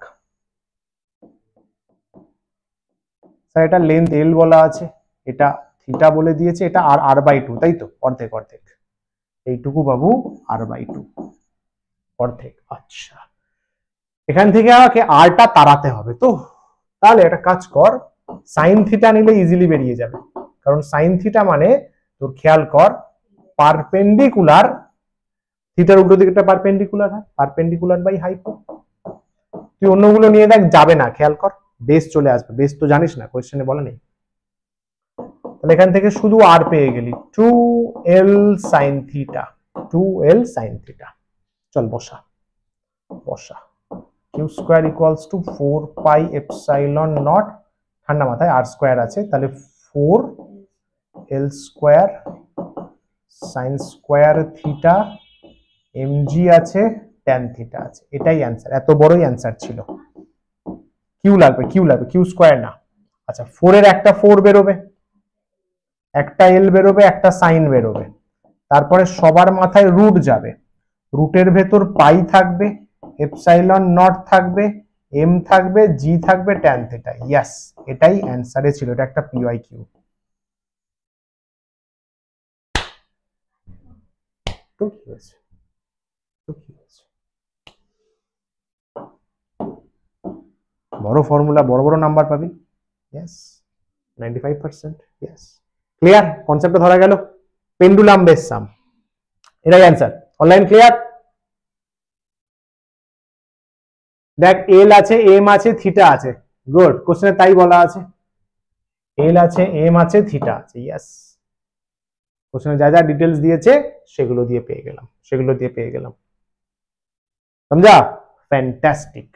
স্যার এটা লেন্থ এল বলা আছে, এটা থিটা বলে দিয়েছে, এটা আর আর বাই টু, তাই তো? অর্ধেক অর্ধেক, এইটুকু বাবু আর বাই টু, অর্ধেক। আচ্ছা, এখান থেকে আমাকে আরটা তাড়াতে হবে তো, তাহলে একটা কাজ কর, সাইন থিটা নিলে ইজিলি বেরিয়ে যাবে, কারণ সাইন থিটা মানে তোর খেয়াল কর পারপেন্ডিকুলার, থিটার উল্টো দিকটা পারপেন্ডিকুলার হয়, পারপেন্ডিকুলার বাই হাইপো। তুই অন্যগুলো নিয়ে দেখ, যাবে না, খেয়াল কর, বেস চলে আসবে, বেস তো জানিস না, কোয়েশ্চেনে বলা নেই। তাহলে এখান থেকে শুধু আর পেয়ে গেলি 2l sin theta, 2l sin theta. চল বসা, বসা। Q square equals to 4 pi epsilon naught, ঠান্ডা মাথায় আর স্কোয়ার আছে, তাহলে 4l square sine square theta MG আছে, ট্যান থিটা আছে। এটাই অ্যান্সার, এত বড়ই অ্যান্সার ছিল। কিউ লাগবে, কিউ লাগবে, কিউ স্কোয়ার না। আচ্ছা, 4 এর একটা 4 বেরোবে, একটা এল বেরোবে, একটা সাইন বেরোবে, তারপরে সবার মাথায় রুট যাবে, রুটের ভেতর পাই থাকবে, এপসাইলন নট থাকবে, এম থাকবে, জি থাকবে, ট্যান থিটা। ইয়েস, এটাই অ্যান্সারে ছিল, এটা একটা পিওয়াই কিউ। তো কি হয়েছে, তো কি হয়েছে? বড় ফর্মুলা, বড় বড় নাম্বার পাবি। ইয়েস, 95%। Yes, clear? কনসেপ্টটা ধরা গেল? পেন্ডুলাম বেস সাম, এটাই অ্যান্সার। Online clear? দেখ, এল আছে, এম আছে, থিটা আছে। গুড, কোশ্চেনে তাই বলা আছে, এল আছে, এম আছে, থিটা আছে। ইয়েস, কোশ্চেনে যা যা ডিটেলস দিয়েছে সেগুলো দিয়ে পেয়ে গেলাম, সেগুলো দিয়ে পেয়ে গেলাম। সমঝা? ফ্যান্টাস্টিক।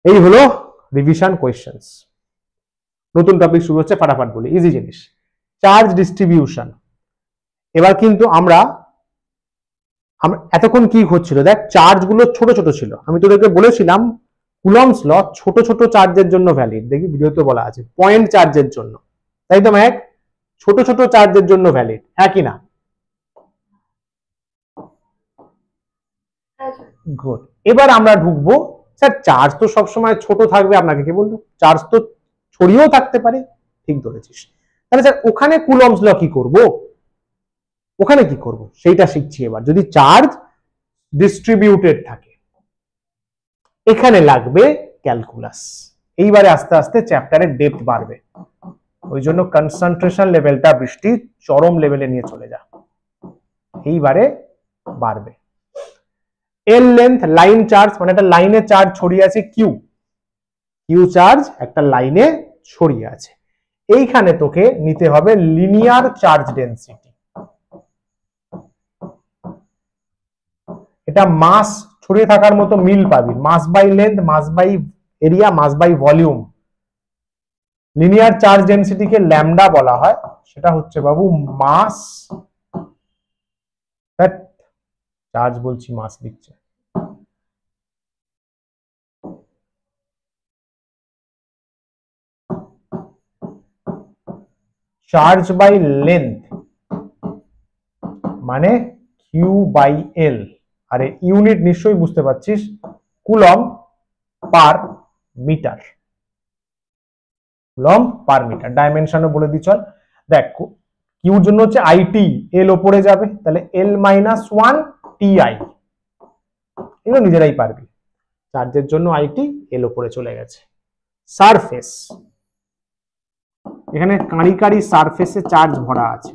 এই হলো রিভিশন কোয়েশ্চেন্স। নতুন টপিক শুরু হচ্ছে, ফাটাফাট বলি, ইজি জিনিস, চার্জ ডিস্ট্রিবিউশন। এবার কিন্তু আমরা এতক্ষণ কি হচ্ছিল, দেখ চার্জ গুলো ছোট ছোট ছিল, আমি তোদেরকে বলেছিলাম কুলম্বস ল ছোট ছোট চার্জের জন্য ভ্যালিড, দেখি ভিডিওতে বলা আছে, পয়েন্ট চার্জের জন্য, তাই তো ম্যাক? ছোট ছোট চার্জের জন্য ভ্যালিড, হ্যাঁ কি না? গুড। এবার আমরা ঢুকবো, স্যার চার্জ তো সবসময় ছোট থাকবে, আপনাকে কে বললো? চার্জ তো ছড়িয়েও থাকতে পারে, ঠিক ধরেছিস। তাহলে স্যার ওখানে কুলম্বস ল কি করব, ওখানে কি করব সেইটা শিখছি এবার। যদি চার্জ ডিস্ট্রিবিউটেড থাকে, এখানে লাগবে ক্যালকুলাস। এইবারে আস্তে আস্তে চ্যাপ্টারের ডেপথ বাড়বে, ওই জন্য কনসেন্ট্রেশন লেভেলটা বৃষ্টি চরম লেভেলে নিয়ে চলে যা, এইবারে বাড়বে। এল লেন্থ, লাইন চার্জ, মানে একটা লাইনে চার্জ ছড়িয়ে আছে কিউ, কিউ চার্জ একটা লাইনে ছড়িয়ে আছে, এইখানে তোকে নিতে হবে লিনিয়ার চার্জ ডেনসিটি। এটা মাস ছড়িয়ে থাকার মতো মিল পাবি, mass by length, mass by area, mass by volume. Linear charge ডেনসিটিকে ল্যামডা বলা হয়, সেটা হচ্ছে বাবু মাস, চার্জ বলছি মাস লিখছে, চার্জ বাই লেন্থ মানে কিউ বাই এল। আরে ইউনিট নিশ্চয়ই বুঝতে পারছিস, coulomb per metre, coulomb per metre. ডাইমেনশনও বলে দিই চল, দেখ কিউর জন্য হচ্ছে আইটি, এল ওপরে যাবে, তাহলে এল মাইনাস 1 টিআই, এগুলো নিজেরাই পারবি। চার্জের জন্য আইটি, এল ওপরে চলে গেছে। সারফেস, এখানে কাঁড়ি কাঁড়ি সারফেসে চার্জ ভরা আছে,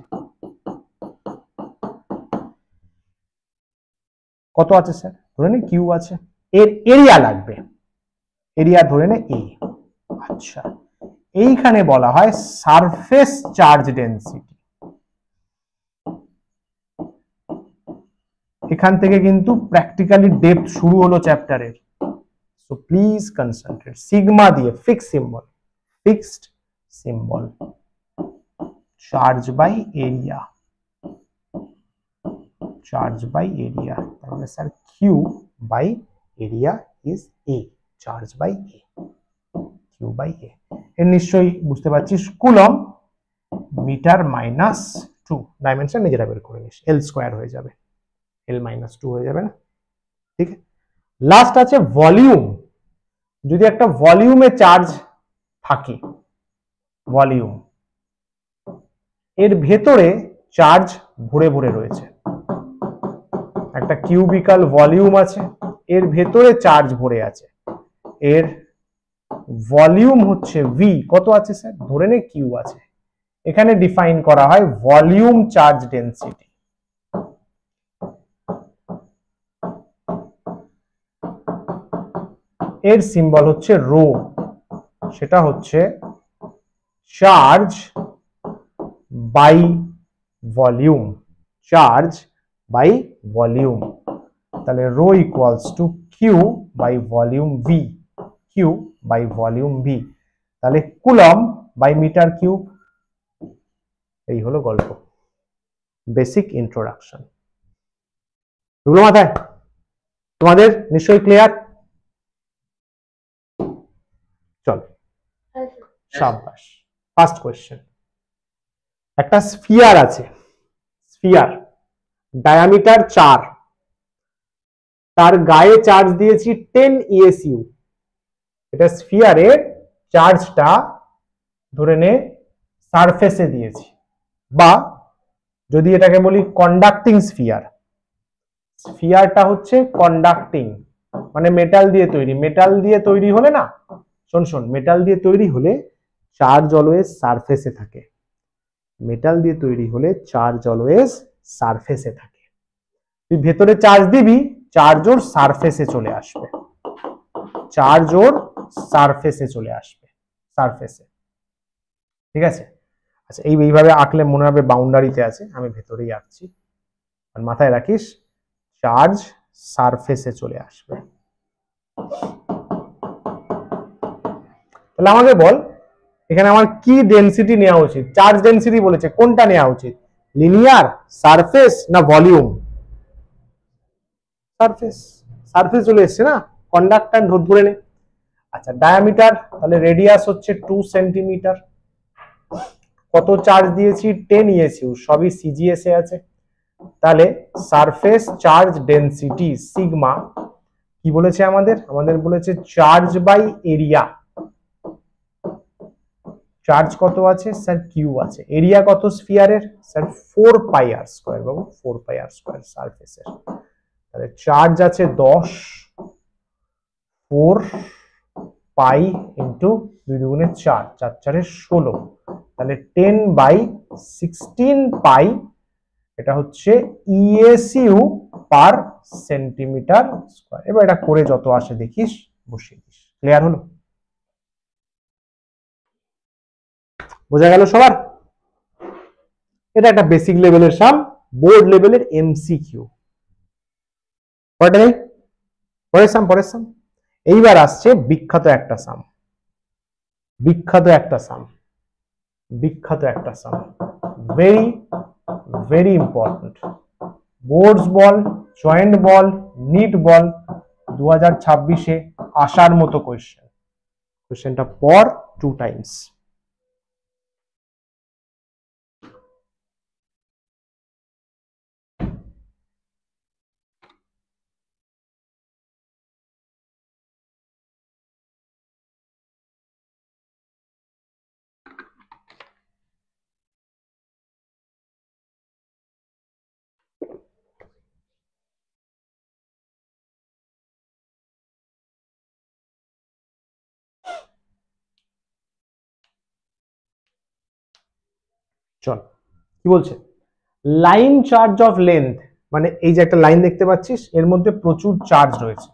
কত আছে স্যার? ধরে নে কিউ আছে, এর এরিয়া লাগবে, এরিয়া ধরে নে এ। আচ্ছা, এইখানে বলা হয় সারফেস চার্জ ডেনসিটি। এখান থেকে কিন্তু প্র্যাকটিক্যালি ডেপথ শুরু হলো চ্যাপ্টারের। So please concentrate. সিগমা দিয়ে fix symbol, fixed symbol, charge by area, charge by area, তাহলে sir q by area is a, charge by a, q by a. এর নিশ্চয়ই বুঝতে পারছিস কুলম মিটার মাইনাস 2, ডাইমেনশন নিজেরা বের করে নিস, এল স্কোয়ার হয়ে যাবে, এল মাইনাস 2 হয়ে যাবে না, ঠিক আছে। লাস্ট আছে ভলিউম। যদি একটা ভলিউমে চার্জ থাকে, ভলিউম এর ভেতরে চার্জ ভরে ভরে রয়েছে, একটা কিউবিক্যাল ভলিউম আছে, এর ভেতরে চার্জ ভরে আছে, এর ভলিউম হচ্ছে ভি, কত আছে স্যার, ধরে নে কিউ আছে, এখানে ডিফাইন করা হয় ভলিউম চার্জ ডেনসিটি। এর সিম্বল হচ্ছে রো, সেটা হচ্ছে charge by volume, charge by volume. তাহলে rho equals to q by volume V, q by volume V, তাহলে কুলম বাই মিটার কিউব। এই হলো গল্প, বেসিক ইন্ট্রোডাকশন। এগুলো মাথায় তোমাদের নিশ্চয়ই ক্লিয়ার? চল সাবাস। ফার্স্ট কোয়েশ্চেন, একটা স্ফিয়ার আছে, স্ফিয়ার ডায়ামিটার 4, তার গায়ে চার্জ দিয়েছি 10 ইএসইউ। এটা স্ফিয়ারের চার্জটা ধরে নে সারফেসে দিয়েছি, বা যদি এটাকে বলি কন্ডাক্টিং স্ফিয়ার, স্ফিয়ারটা হচ্ছে কন্ডাক্টিং, মানে মেটাল দিয়ে তৈরি, মেটাল দিয়ে তৈরি হলে না, শোন শোন, মেটাল দিয়ে তৈরি হলে চার্জ অলওয়েজ সারফেসে থাকে, মেটাল দিয়ে তৈরি হলে চার্জ অলওয়েজ সারফেসে থাকে। তুই ভেতরে চার্জ দিবি, চার্জ ওর সারফেসে চলে আসবে, চার্জ ওর সারফেসে চলে আসবে, সারফেসে, ঠিক আছে। আচ্ছা, এইভাবে আঁকলে মনে হবে বাউন্ডারিতে আছে, আমি ভেতরেই আঁকছি, আর মাথায় রাখিস চার্জ সারফেসে চলে আসবে। তাহলে আমাকে বল, এখানে আমার কি ডেনসিটি নেওয়া উচিত? চার্জ ডেনসিটি বলেছে, কোনটা নেওয়া উচিত, লিনিয়ার, সারফেস না ভলিউম? সারফেস, সারফেস চলে এসছে না, কন্ডাক্টর ধরে নে। আচ্ছা, ডায়ামিটার, তাহলে রেডিয়াস হচ্ছে 2 সেন্টিমিটার, কত চার্জ দিয়েছি 10 ইএসইউ, সবই সিজিএস এ আছে, তাহলে সারফেস চার্জ ডেনসিটি সিগমা কি বলেছে আমাদের, আমাদের বলেছে চার্জ বাই এরিয়া। চার্জ কত আছে স্যার, কিউ আছে, এরিয়া কত স্ফিয়ারের স্যার 4 পাই আর স্কয়ার, বাবু 4 পাই আর স্কয়ার সারফেসের, তাহলে চার্জ আছে 10, 4 পাই ইন্টু 2 দুগুণে 4, 4 4 16, তাহলে 10/16 পাই, এটা হচ্ছে ইএসইউ পার সেন্টিমিটার স্কয়ার। এবার এটা করে যত আসে দেখিস, বসিয়ে দিস। ক্লিয়ার হলো? বোঝা গেল সবার? এটা একটা বেসিক লেভেলের সাম, বোর্ড লেভেলের এমসিকিউ। পরেরটা নেই, পরের সাম, পরের সাম। এইবার আসছে বিখ্যাত একটা সাম, বিখ্যাত একটা সাম, বিখ্যাত একটা সাম, ভেরি ভেরি ইম্পর্টেন্ট। বোর্ডস বল, জয়েন্ট বল, নিট বল 2026-এ আসার মতো কোয়েশ্চেন। কোয়েশ্চেনটা পর 2 টাইমস। চল কি বলছে, লাইন চার্জ অফ লেন্থ মানে এই যে একটা লাইন দেখতে পাচ্ছিস, এর মধ্যে প্রচুর চার্জ রয়েছে।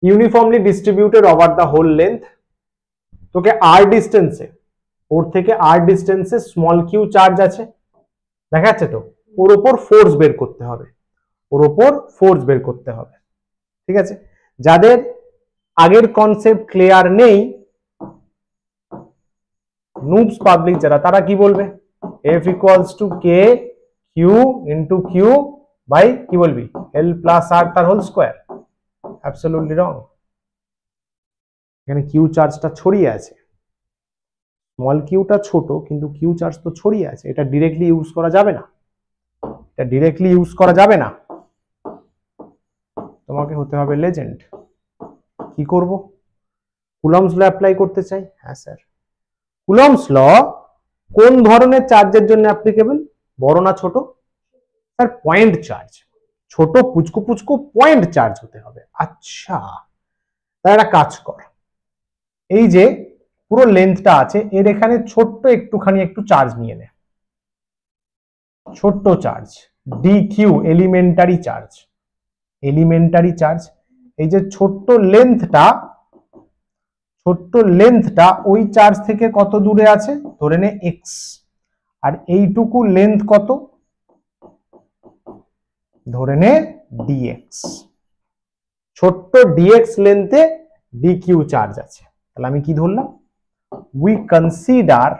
Uniformly distributed over the whole length. তোকে আর ডিস্টেন্সে, ওর থেকে আর ডিস্টেন্সে স্মল কিউ চার্জ আছে, দেখা যাচ্ছে তো, ওর ওপর ফোর্স বের করতে হবে, ওর ওপর ফোর্স বের করতে হবে। ঠিক আছে, যাদের আগের কনসেপ্ট ক্লিয়ার নেই, নুবস পাবলিক যারা, তারা কি বলবে? F equals to K Q into Q by কি বলবি, এল প্লাস আর তার হোল স্কোয়ার। অ্যাবসলিউটলি রং। এখানে কিউ চার্জটা ছড়িয়ে আছে, স্মল কিউটা ছোট, কিন্তু কিউ চার্জ তো ছড়িয়ে আছে, এটা ডিরেক্টলি ইউজ করা যাবে না, এটা ডিরেক্টলি ইউজ করা যাবে না। তোমাকে হতে হবে লেজেন্ড। কি করব? কুলম্বস ল অ্যাপ্লাই করতে চাই। হ্যাঁ স্যার, কুলম্বস ল কোন ধরনের চার্জের জন্য অ্যাপ্লিকেবল? বড় না ছোট? স্যার পয়েন্ট চার্জ, ছোট পুচকু পুচকু পয়েন্ট চার্জ হতে হবে। আচ্ছা, তাহলে একটা কাজ কর, এই যে পুরো লেন্থটা আছে, এর এখানে ছোট্ট একটুখানি একটু চার্জ নিয়ে নে, ছোট্ট charge, D Q, elementary charge, elementary charge. এই যে ছোট্ট লেন্থটা ওই চার্জ থেকে কত দূরে আছে? ধরে নে এক্স। আর এইটুকু লেন্থ কত? ধরে নে ডিএক্স। ছোট্ট ডিএক্স লেন্থে ডিকিউ চার্জ আছে। তাহলে আমি কি ধরলাম? উই কনসিডার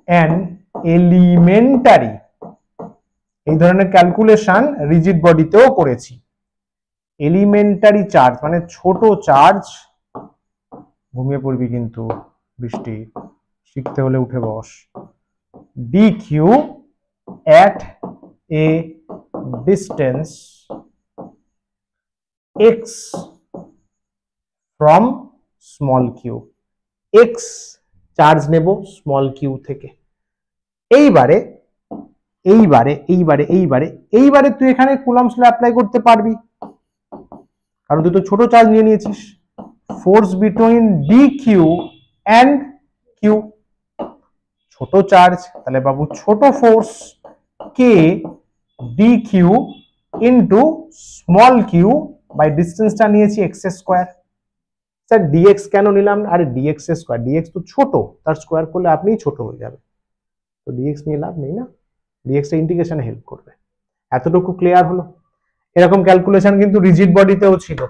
অ্যান এলিমেন্টারি, এই ধরনের ক্যালকুলেশন রিজিড বডিতেও করেছি। এলিমেন্টারি চার্জ মানে ছোট চার্জ, ঘুমিয়ে পড়বি কিন্তু বৃষ্টি, শিখতে হলে উঠে বস। Dq at a distance x from small q, x charge নেব স্মল কিউ থেকে। এইবারে তুই এখানে কুলম্বস ল অ্যাপ্লাই করতে পারবি, কারণ তুই তো ছোট চার্জ নিয়ে নিয়েছিস। Force between d q and q, ছোট চার্জ, তাহলে বাবু ছোট force k d q into small q by ডিস্টেন্সটা নিয়েছি এক্স স্কোয়ার। স্যার ডিএক্স কেন নিলাম? আরে ডিএক্স স্কোয়ার, ডিএক্স তো ছোট, তার স্কোয়ার করলে আপনিই ছোট হয়ে যাবে, তো ডিএক্স নিয়ে লাভ নেই না, ডিএক্স এর ইন্টিগ্রেশনে হেল্প করবে। এতটুকু ক্লিয়ার হলো? এরকম ক্যালকুলেশন কিন্তু রিজিড বডিতেও ছিল,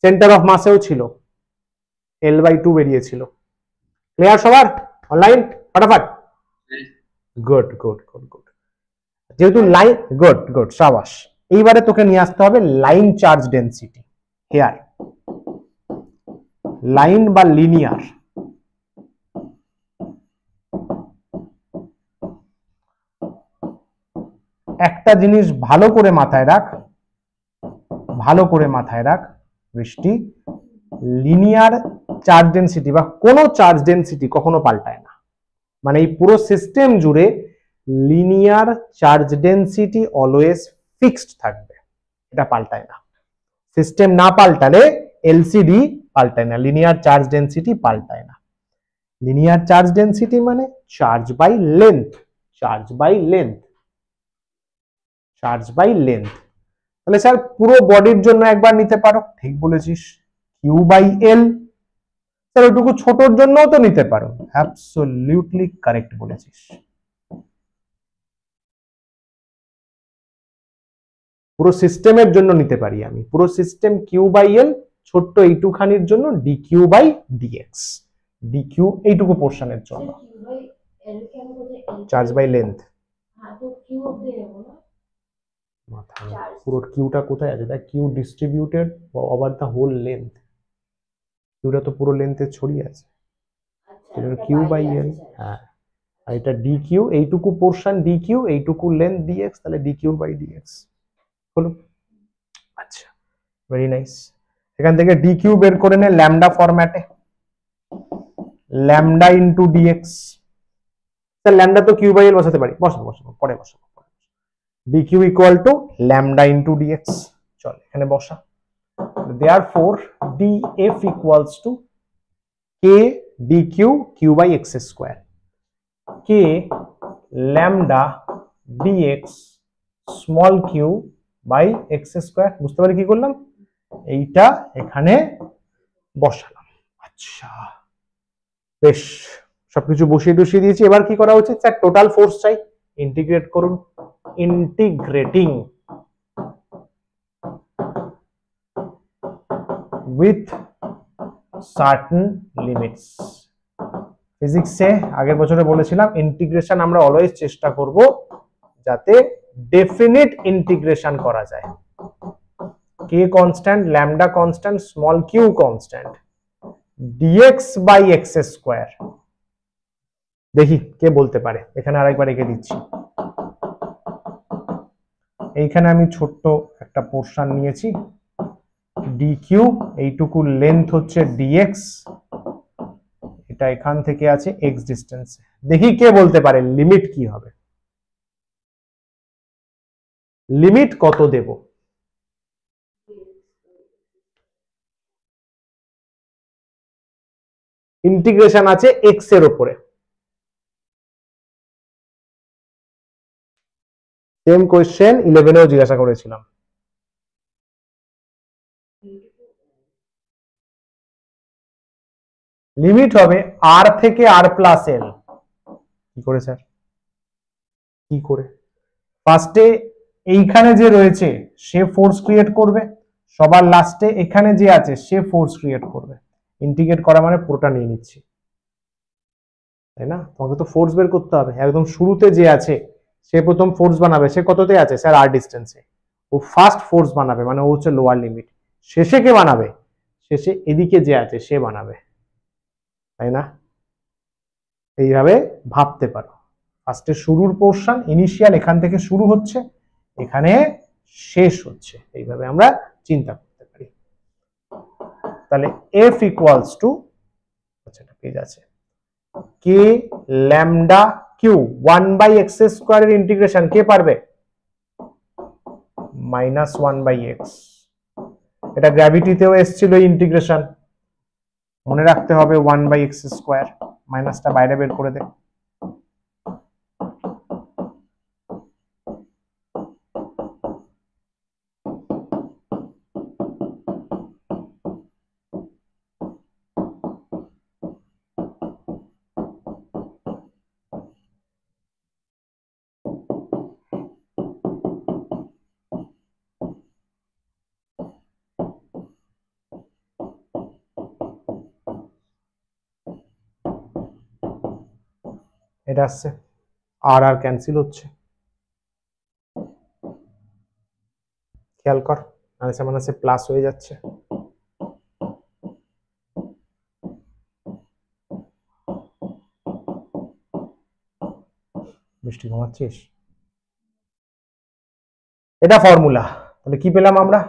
সেন্টার অফ মাসেও ছিল, L/2 বেরিয়েছিল। ক্লিয়ার সবার? অনলাইন ফটাফট? Good good good good. যেহেতু লাইন, গুড গুড, সাবাস। এইবারে তোকে নিয়ে আসতে হবে line charge density. Here line বা লিনিয়ার, একটা জিনিস ভালো করে মাথায় রাখ বৃষ্টি, লিনিয়ার চার্জ ডেন্সিটি বা কোনো চার্জ ডেন্সিটি কখনো পাল্টায় না। মানে এই পুরো সিস্টেম জুড়ে linear charge density always fixed থাকবে, এটা পাল্টায় না। সিস্টেম না পাল্টালে এলসিডি পাল্টায় না, লিনিয়ার চার্জ ডেন্সিটি পাল্টায় না। লিনিয়ার চার্জ ডেন্সিটি মানে charge by length, charge by length, charge by length. তাহলে স্যার পুরো বডির জন্য একবার নিতে পারো, ঠিক বলেছিস, কিউ বাই এল। স্যার ওইটুকু ছোটর জন্যও তো নিতে পারো, অ্যাবসলিউটলি কারেক্ট বলেছিস। পুরো সিস্টেমের জন্য নিতে পারি আমি, পুরো সিস্টেম কিউ বাই এল, ছোট্ট এইটুখানির জন্য d q by d x, d q এইটুকু পোর্শনের জন্য, চার্জ বাই লেন্থ। পুরো কিউটা কোথায় আছে? দেখ, q distributed over the whole length, কিউটা তো পুরো লেন্থে ছড়িয়ে আছে, কিউ বাই এল। হ্যাঁ, আর এটা ডি কিউ, এইটুকু পোর্শন ডি কিউ, এইটুকু লেন্থ ডিএক্স, তাহলে ডি কিউ বাই ডিএক্স হলো। আচ্ছা, ভেরি নাইস। এখান থেকে ডি কিউ বের করে নে ল্যামডা ফরম্যাটে, lambda into d x. Sir lambda তো কিউ বাই এল বসাতে পারি, বসাবো পরে বসাবো। dq equal to lambda into dx, চল এখানে বসা। therefore df equals to k dq q by x square, কে lambda d x small q by x square. বুঝতে পারি কি করলাম, এইটা এখানে বসালাম। আচ্ছা বেশ, সবকিছু বসিয়ে বসিয়ে দিয়েছি। এবার কি করা উচিত স্যার, টোটাল ফোর্স চাই, ইন্টিগ্রেট করুন। Integrating with certain limits. ফিজিক্সে আগের বছরে বলেছিলাম ইন্টিগ্রেশন আমরা অলওয়েজ চেষ্টা করব যাতে ডেফিনিট ইন্টিগ্রেশন করা যায়। K constant, lambda constant, small q constant, dx by x square. দেখি কে বলতে পারে, এখানে আরেকবার রেখে দিচ্ছি। এইখানে আমি ছোট্ট একটা পোর্শন নিয়েছি, dq, এইটুকু লেন্থ হচ্ছে dx, এটা এখান থেকে আছে x ডিস্টেন্স। দেখি কে বলতে পারে লিমিট কি হবে, লিমিট কত দেব। ইন্টিগ্রেশন আছে x এর উপরে। সেম কোশ্চেন 11এও জিজ্ঞাসা করেছিলাম। লিমিট হবে r থেকে r প্লাস l। কি করে স্যার, কি করে? ফার্স্টে এইখানে যে রয়েছে সে ফোর্স ক্রিয়েট করবে, সবার লাস্টে এখানে যে আছে সে ফোর্স ক্রিয়েট করবে। ইন্টিগ্রেট করা মানে পুরোটা নিয়ে নিচ্ছি, তাই না? তোমাকে তো ফোর্স বের করতে হবে। একদম শুরুতে যে আছে সে প্রথম ফোর্স বানাবে, সে কততে আছে স্যার, r ডিস্টেন্সে। ও ফার্স্ট ফোর্স বানাবে, মানে ও হচ্ছে লোয়ার লিমিট। শেষে কে বানাবে, শেষে এদিকে যে আছে সে বানাবে, তাই না? এইভাবে ভাবতে পারো। ফার্স্টে শুরুর পোর্শন ইনিশিয়াল এখান থেকে শুরু হচ্ছে, এখানে শেষ হচ্ছে, এইভাবে আমরা চিন্তা করতে পারি। তাহলে f ইকুয়ালস টু, আচ্ছা এটা পেজ আছে, কে ল্যামডা কিউ 1 বাই এক্স স্কোয়ারের ইন্টিগ্রেশন কে পারবে, -1 বাই এক্স। এটা গ্র্যাভিটিতেও এসেছিল ইন্টিগ্রেশন, মনে রাখতে হবে 1 বাই এক্স স্কোয়ার। মাইনাসটা বাইরে বের করে দে। এটা আসছে, আর আর ক্যান্সেল হচ্ছে, খেয়াল কর, মানসে মানসে প্লাস হয়ে যাচ্ছে। বৃষ্টি ঘুমাচ্ছিস? এটা ফর্মুলা। তাহলে কি পেলাম আমরা,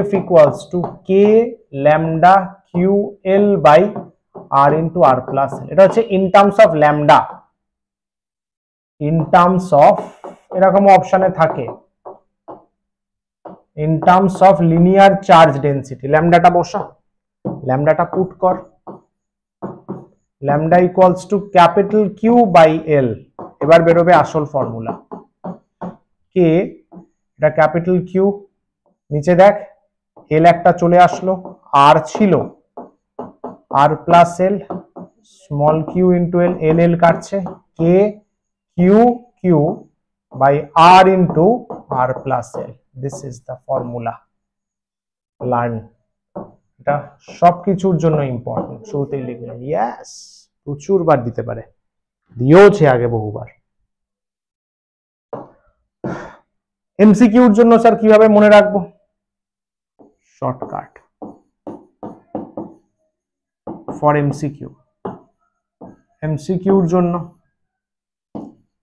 f equals to k lambda q l by r into r plus. এটা হচ্ছে in terms of lambda, in terms of, এরকম অপশনে থাকে in terms of linear charge density. ল্যামডাটা বসা, ল্যামডাটা পুট কর, lambda equals to capital Q by l. এবার বেরোবে আসল ফর্মুলা, কে, এটা ক্যাপিটাল কিউ, নিচে দেখ এল একটা চলে আসলো, আর ছিল r plus l, small q into l, l l কাটছে, k Q Q by r into r plus l. This is the formula, learn. এটা সবকিছুর জন্য ইম্পর্টেন্ট, শুরুতেই লিখলাম। ইয়েস, প্রচুর বার দিতে পারে, দিয়েওছে আগে বহুবার। এমসিকিউর জন্য স্যার কিভাবে মনে রাখবো, শর্টকাট ফর এমসিকিউ। এমসিকিউর জন্য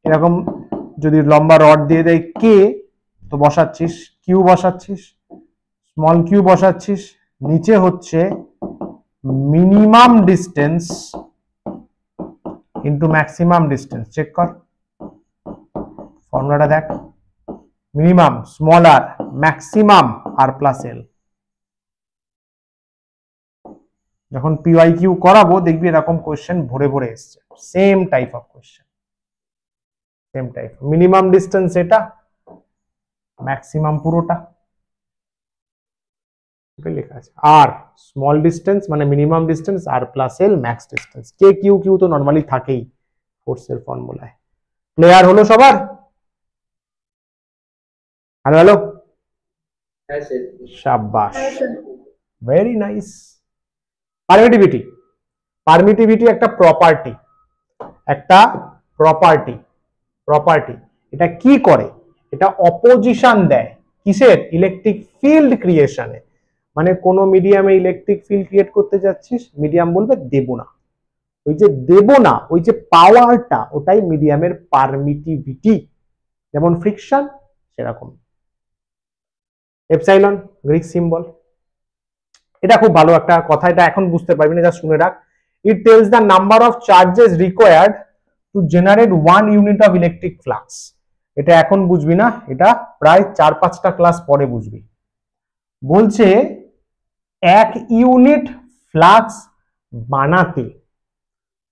এরকম যদি লম্বা রড দিয়ে দেয় কে, তো বসাচ্ছিস কিউ, বসাচ্ছিস স্মল কিউ, বসাচ্ছিস নিচে হচ্ছে minimum distance into maximum distance. Check কর ফর্মুলাটা, দেখ minimum small r, maximum r plus L. যখন পিওয়াই কিউ করাবো দেখবি এরকম কোয়েশ্চেন ভরে ভরে এসছে, same type of question. Same type. Minimum distance এটা, ম্যাক্সিমাম পুরোটা লেখা আছে। আর স্মল ডিস্টেন্স মানে minimum distance, r plus l max distance. K Q q তো নর্মালি থাকেই ফোর্সের ফর্মুলায়। ক্লিয়ার হলো সবার? হ্যালো হ্যালো, শাবাশ, ভেরি নাইস। পারমিটিভিটি, পারমিটিভিটি একটা প্রপার্টি, একটা প্রপার্টি, প্রপার্টি। এটা কি করে? এটা অপোজিশন দেয় কিসের? ইলেকট্রিক ফিল্ড ক্রিয়েশনে। মানে কোন মিডিয়ামে ইলেকট্রিক ফিল্ড ক্রিয়েট করতে যাচ্ছিস, মিডিয়াম বলবে দেব না। ওই যে দেব না, ওই যে পাওয়ারটা, ওটাই মিডিয়ামের পারমিটিভিটি। যেমন ফ্রিকশন সেরকম। এপসাইলন গ্রিক সিম্বল, এটা খুব ভালো একটা কথা, এটা এখন বুঝতে পারবি না, যা শুনে রাখ। It tells the number of charges required to generate 1 unit of electric flux. এটা এখন বুঝবি না, এটা প্রায় 4-5টা ক্লাস পরে বুঝবি। বলছে 1 ইউনিট ফ্লাক্স বানাতে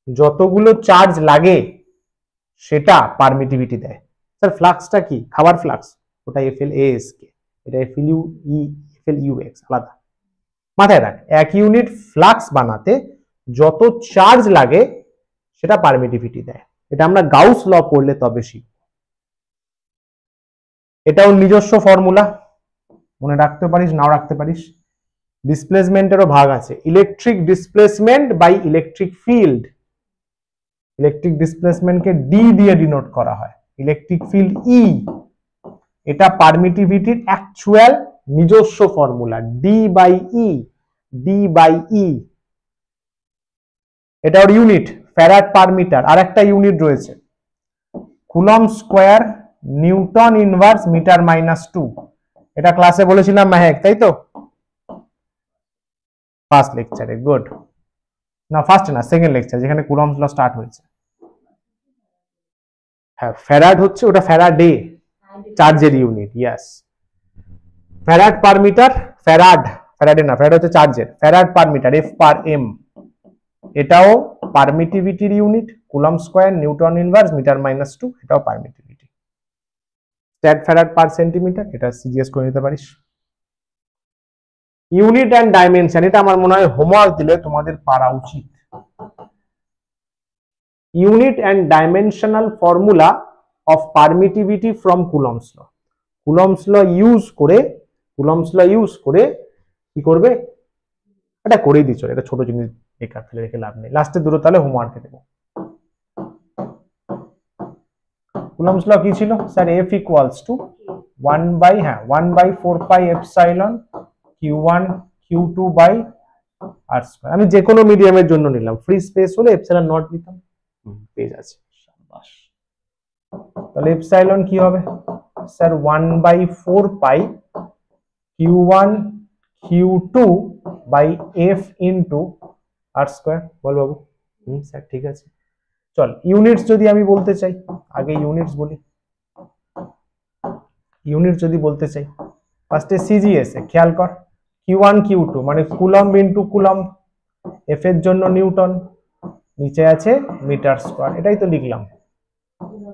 যতগুলো চার্জ লাগে সেটা পারমিটিভিটি দেয়। স্যার ফ্লাক্সটা কি? খাবার ফ্লাক্স, ওটা FLASK, এটা FLUX আলাদা। মাথায় রাখ, 1 ইউনিট ফ্লাক্স বানাতে যত চার্জ লাগে সেটা পারমিটিভিটি দেয়। এটা আমরা গাউস ল পড়লে তবে শিখব। এটাও নিজস্ব ফর্মুলা, মনে রাখতে পারিস নাও রাখতে পারিস। ডিসপ্লেসমেন্টেরও ভাগ আছে, electric displacement by electric field. Electric ডিসপ্লেসমেন্টকে ডি দিয়ে ডিনোট করা হয়, ইলেকট্রিক ফিল্ড ই। এটা পারমিটিভিটির অ্যাকচুয়াল নিজস্ব formula, D by E, D by E. এটা ওর ইউনিট ফ্যারাড পার মিটার। আর একটা ইউনিট রয়েছে coulomb square newton inverse metre -2। এটা ক্লাসে বলেছিলাম মেহেক, তাই তো? ফার্স্ট লেকচারে, গুড। না ফার্স্ট না, সেকেন্ড লেকচার, যেখানে কুলমস ল স্টার্ট হয়েছে। হ্যাঁ, ফ্যারাড হচ্ছে ওটা, ফ্যারাডে চার্জের unit, yes. Farad per metre, farad, Faraday না, ফ্যারাড হচ্ছে চার্জের, farad per metre, F per M। এটাও পারমিটিভিটির unit, coulomb square newton inverse metre -2, এটাও permittivity. Stat farad per centimetre, এটা সিজিএস করে নিতে পারিস। ইউনিট অ্যান্ড ডাইমেনশন, এটা আমার মনে হয় হোমওয়ার্ক দিলে তোমাদের পারা উচিত। Unit and dimensional formula of permittivity from Coulomb's law. Coulomb's law use করে, কুলমস ল ইউজ করে কি করবে? এটা করেই দিচ্ছ, এটা ছোট জিনিস বেকার ফেলে রেখে লাভ নেই। লাস্টে দুটো তাহলে হোমওয়ার্কে দেবো। কুলমস ল কি ছিল sir? F equals to 1/4 pi epsilon Q1 Q2 by r square. আমি যে কোনো মিডিয়ামের জন্য নিলাম, ফ্রি স্পেস হলে এপসাইলন নট নিতাম, পেজ আছে। শাবাশ। তাহলে এপসাইলন কি হবে sir? 1/4 pi Q1 Q2 by F into r square. বল বাবু। স্যার ঠিক আছে। চল ইউনিটস যদি আমি বলতে চাই, আগে ইউনিটস বলি। ইউনিট যদি বলতে চাই, ফার্স্টে সিজিএস এ খেয়াল কর, Q1 Q2 মানে কুলম ইনটু কুলম, এফ এর জন্য নিউটন, নিচে আছে মিটার স্কয়ার, এটাই তো লিখলাম।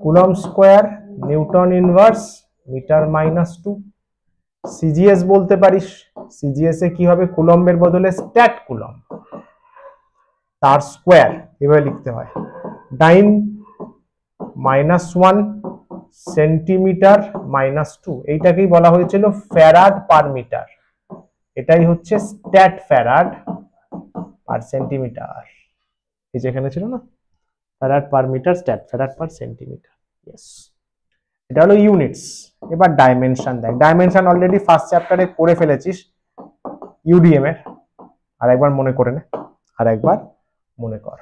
Coulomb square newton inverse metre -2। CGS বলতে পারিস, সিজিএস এ কি হবে? কুলম্বের বদলে স্ট্যাট কুলম, তার স্কয়ার, এভাবে লিখতে হয়। ডাইন -1 সেন্টিমিটার -2, এইটাকেই বলা হয়েছিল ফ্যারাড পার মিটার। এটাই হচ্ছে স্ট্যাট ফ্যারাড পার সেন্টিমিটার। এই যে এখানে ছিল না, farad per metre, stat farad per centimetre. Yes, এটা হলো ইউনিটস। এবার ডাইমেনশন দেখ, ডাইমেনশন অলরেডি ফার্স্ট চ্যাপ্টারে করে ফেলেছিস ইউডিএম এর। আর একবার মনে করে নে, আর একবার মনে কর।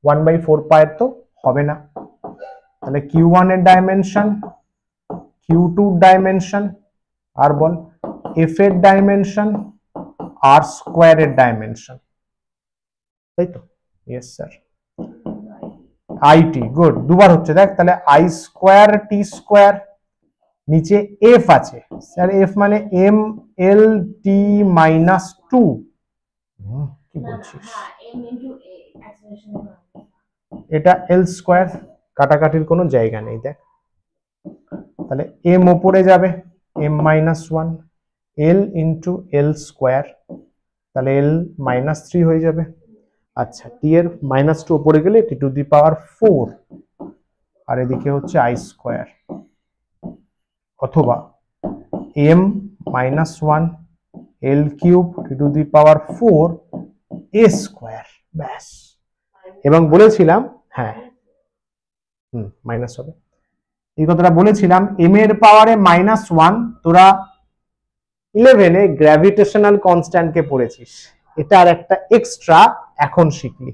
1/4 পায়ের তো হবে না, তাহলে Q1 এর ডাইমেনশন, Q2 ডাইমেনশন, আর বল F এর ডাইমেনশন, আর স্কয়ারের ডাইমেনশন, তাই তো? Yes sir. আইটি, গুড, দুবার হচ্ছে দেখ। তাহলে আই স্কয়ার টি স্কয়ার, নিচে এফ আছে স্যার, এফ মানে এম এল টি -2। কি বলছিস? এটা এল স্কোয়ার, কাটাকাটির কোনো জায়গা নেই দেখ, তাহলে এম ওপরে যাবে M minus one, L into L square, তাহলে এল মাইনাস থ্রি হয়ে যাবে। আচ্ছা, টি এর মাইনাস টু ওপরে গেলে টি টু দি পাওয়ার ফোর, আর এদিকে হচ্ছে আই স্কোয়ার, অথবা M minus one L cube T to the power four A square, ব্যাস। এবং বলেছিলাম, হ্যাঁ মাইনাস হবে, এই কথাটা বলেছিলাম, এম এর পাওয়ারে মাইনাস ওয়ান, তোরা 11-এ গ্র্যাভিটেশনাল কনস্ট্যান্টকে পড়েছিস, এটা আর একটা এক্সট্রা এখন শিখলি।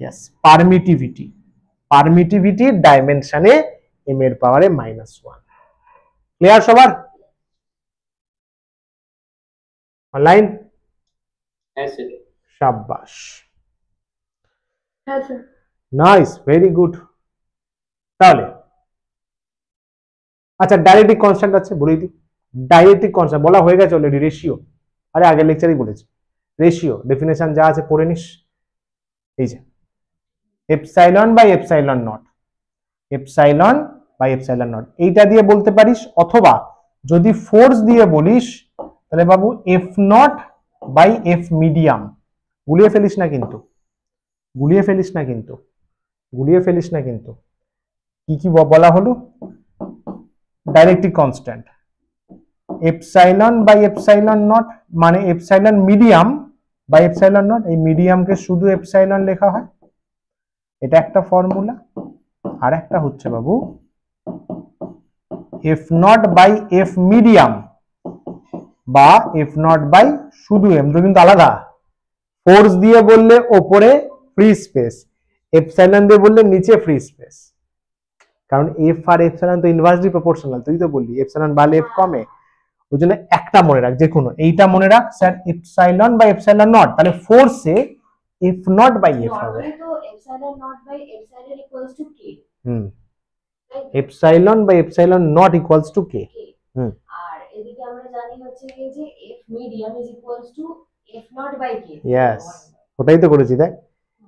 ইয়েস, পারমিটিভিটি, পারমিটিভিটির ডাইমেনশনে এম এর পাওয়ারে মাইনাস ওয়ান। ক্লিয়ার সবার? অনলাইন? হ্যাঁ স্যার। শাবাশ, হ্যাঁ স্যার। Nice, very good. তাহলে আচ্ছা, ডাইলেকট্রিক কনস্ট্যান্ট আছে বলেই দিই। ডাইলেকট্রিক কনস্ট্যান্ট বলা হয়ে গেছে অলরেডি, রেশিও। আরে আগের লেকচারেই বলেছি, রেশিও ডেফিনেশন যা আছে পড়ে নিস। এই যে epsilon by epsilon naught, epsilon by epsilon naught, এইটা দিয়ে বলতে পারিস, অথবা যদি ফোর্স দিয়ে বলিস তাহলে বাবু F not by F medium. গুলিয়ে ফেলিস না কিন্তু, গুলিয়ে ফেলিস না কিন্তু, গুলিয়ে ফেলিস না কিন্তু। কি কি বলা হলো? Dielectric constant epsilon by epsilon not, মানে epsilon medium by epsilon not, এই মিডিয়ামকে শুধু এপসাইলন লেখা হয়, এটা একটা ফর্মুলা। আর একটা হচ্ছে বাবু F not by F medium বা এফ নট বাই শুধু এম, তো কিন্তু আলাদা। ফোর্স দিয়ে বললে ওপরে ফ্রি স্পেস, এপসাইলন দিয়ে বললে নিচে ফ্রি স্পেস, কারণ এফ আর এপসাইলন তো ইনভার্সলি প্রপোর্শনাল, তুই তো বললি এপসাইলন বাড়লে এফ কমে, ওই জন্য একটা মনে রাখ, যে কোনো এইটা মনে রাখ sir, epsilon by epsilon not, তাহলে ফোর্সে এফ নট বাই এফ হবে। তো epsilon not by epsilon equals to k. Epsilon by epsilon not equals to k. আর এদিকে আমরা জানি হচ্ছে কি যে F medium is equals to F not by k. Yes, ওটাই তো করেছি দেখ,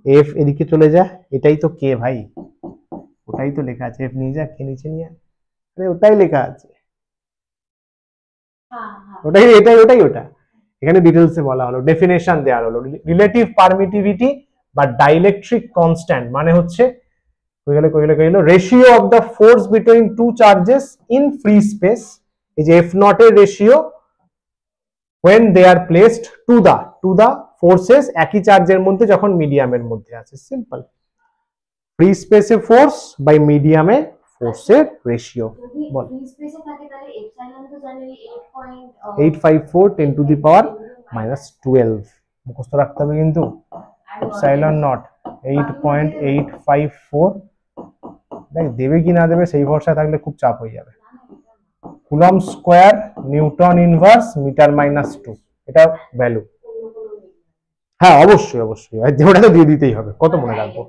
এফ এদিকে চলে যা, এটাই তো কে ভাই, ওটাই তো লেখা আছে, এফ নিয়ে যা, কে নিচে নিয়ে, আরে ওটাই লেখা আছে, ওটাই, এটাই ওটাই ওটা। এখানে ডিটেলসে বলা হলো, ডেফিনেশন দেওয়া হলো, রিলেটিভ পারমিটিভিটি বা ডাইলেকট্রিক কনস্ট্যান্ট মানে হচ্ছে ratio of the force between two charges in free space. এই যে এফ নট এর ratio when they are placed to the forces একই চার্জের মধ্যে যখন মিডিয়ামের মধ্যে আছে, সিম্পল। ফ্রি স্পেসে ফোর্স বাই মিডিয়ামে ফোর্সের রেশিও। বল, ফ্রি স্পেসে থাকে তাহলে এপসাইলন তো জানি 8.854 10 টু দি পাওয়ার -12 মুখস্থ রাখতে হবে কিন্তু। এপসাইলন নট 8.854, দেখ দেবে কি না দেবে সেই ভরসা থাকলে খুব চাপ হয়ে যাবে। Coulomb square newton inverse metre -2, এটা ভ্যালু। হ্যাঁ অবশ্যই অবশ্যই, ওটা তো দিয়ে দিতেই হবে, কত মনে রাখবো।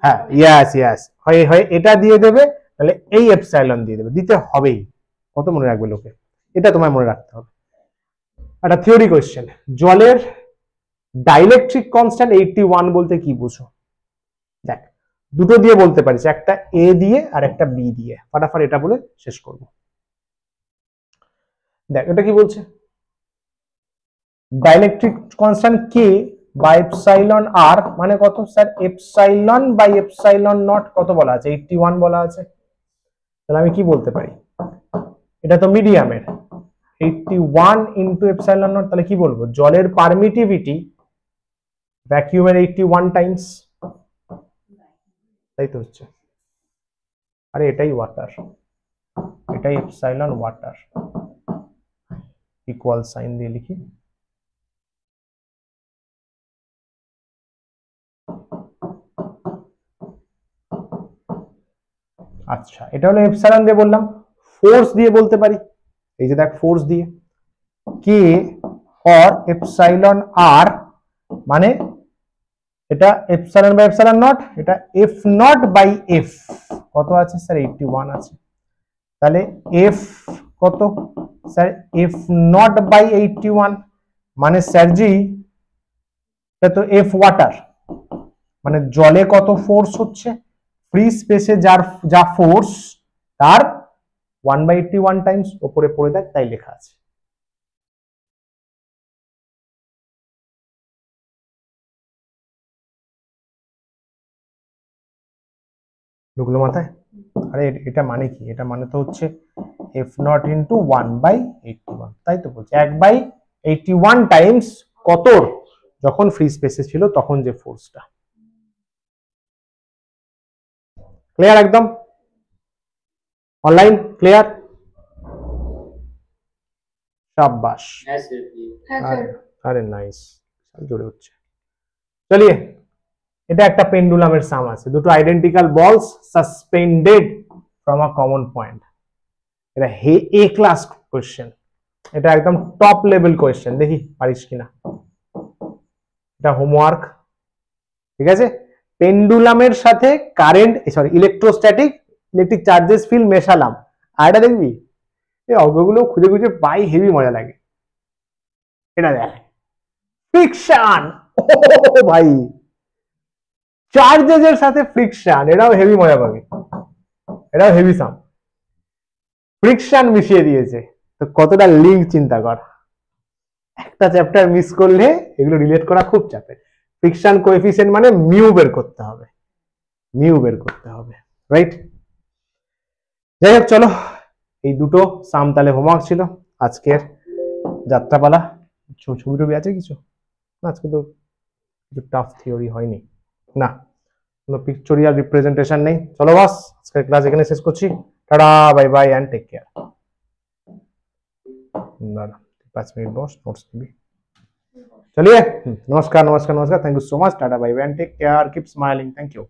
হ্যাঁ ইয়াস ইয়াস, হয় হয় এটা দিয়ে দেবে, তাহলে এই এপসাইলন দিয়ে দেবে, দিতে হবেই, কত মনে রাখবে লোকে, এটা তোমায় মনে রাখতে হবে। একটা থিওরি কোশ্চেন, জলের ডাইলেকট্রিক কনস্ট্যান্ট 81 বলতে কি বুঝো? দেখ দুটো দিয়ে বলতে পারিস, একটা এ দিয়ে আর একটা বি দিয়ে, ফাটাফাট এটা বলে শেষ করব। দেখ এটা কি বলছে, dielectric constant k by epsilon r মানে কত sir? Epsilon by epsilon not কত বলা আছে? 81 বলা আছে। তাহলে আমি কি বলতে পারি, এটা তো মিডিয়ামের, 81 ইন্টু এপসাইলন নট, তাহলে কি বলবো? জলের পারমিটিভিটি ভ্যাকিউমের 81 টাইমস, তাই তো হচ্ছে। আরে এটাই ওয়াটার, এটাই এপসাইলন ওয়াটার, ইকুয়াল সাইন দিয়ে লিখি। আচ্ছা এটা হলো এপসাইলন দিয়ে বললাম। ফোর্স দিয়ে বলতে পারি, এই যে দেখ ফোর্স দিয়ে কে অর এপসাইলন আর, মানে এটা এপসাইলন বাই এপসাইলন নট, এটা এফ নট বাই এফ কত আছে স্যার? 81 আছে। তাহলে এফ কত স্যার? এফ নট বাই 81, মানে স্যার জি এটা তো এফ ওয়াটার, মানে জলে কত ফোর্স হচ্ছে, ফ্রি স্পেসে যা ফোর্স তার 1/81 টাইমস, ওপরে পড়ে দেখ তাই লেখা আছে। ঢুকলো মাথায়? আরে এটা মানে কি, এটা মানে তো হচ্ছে F0 ইন্টু 1/81, তাই তো বলছি 1/81 টাইমস কত, যখন ফ্রি স্পেসে ছিল তখন যে ফোর্সটা। ক্লিয়ার একদম? Online clear? শাবাশ, है सर ये হ্যাঁ স্যার। আরে নাইস, জোরে হচ্ছে। চলিয়ে, এটা একটা পেন্ডুলামের সাম আছে, দুটো আইডেন্টিক্যাল বলস suspended from a common point. এটা এ ক্লাস কোয়েশ্চেন, এটা একদম টপ লেভেল কোয়েশ্চেন, দেখি পারিস কিনা। এটা হোমওয়ার্ক, ঠিক আছে? পেন্ডুলামের সাথে current, sorry electrostatic electric charges field মেশালাম, আর এটা দেখবি এই অঙ্কগুলো খুঁজে খুঁজে পাই, হেভি মজা লাগে। এটা দেখ, ফ্রিকশন, ও ভাই চার্জেস এর সাথে ফ্রিকশন, এটাও হেভি মজা পাবে, এটাও হেভি সাম। ফ্রিকশন মিশিয়ে দিয়েছে, তো কতটা লিঙ্ক চিন্তা কর। একটা চ্যাপ্টার মিস করলে এগুলো রিলেট করা খুব চাপের। ফ্রিকশন কোএফিসিয়েন্ট মানে মিউ বের করতে হবে, মিউ বের করতে হবে, রাইট? যাই হোক চলো, এই দুটো সাম তাহলে হোমওয়ার্ক ছিল আজকের যাত্রাপালা। ছবি টবি আছে কিছু? আজকে তো কিছু টাফ থিওরি হয়নি, না কোনো পিকচরিয়াল রিপ্রেজেন্টেশন নেই। চলো বাস, আজকের ক্লাস এখানে শেষ করছি। টাটা, bye bye and take care. দাঁড়া 5 মিনিট বস, নোটস দিবি। चलिए, नमस्कार नमस्कार नमस्कार, थैंक यू सो मच, टाटा bye bye and take care, keep smiling, thank you.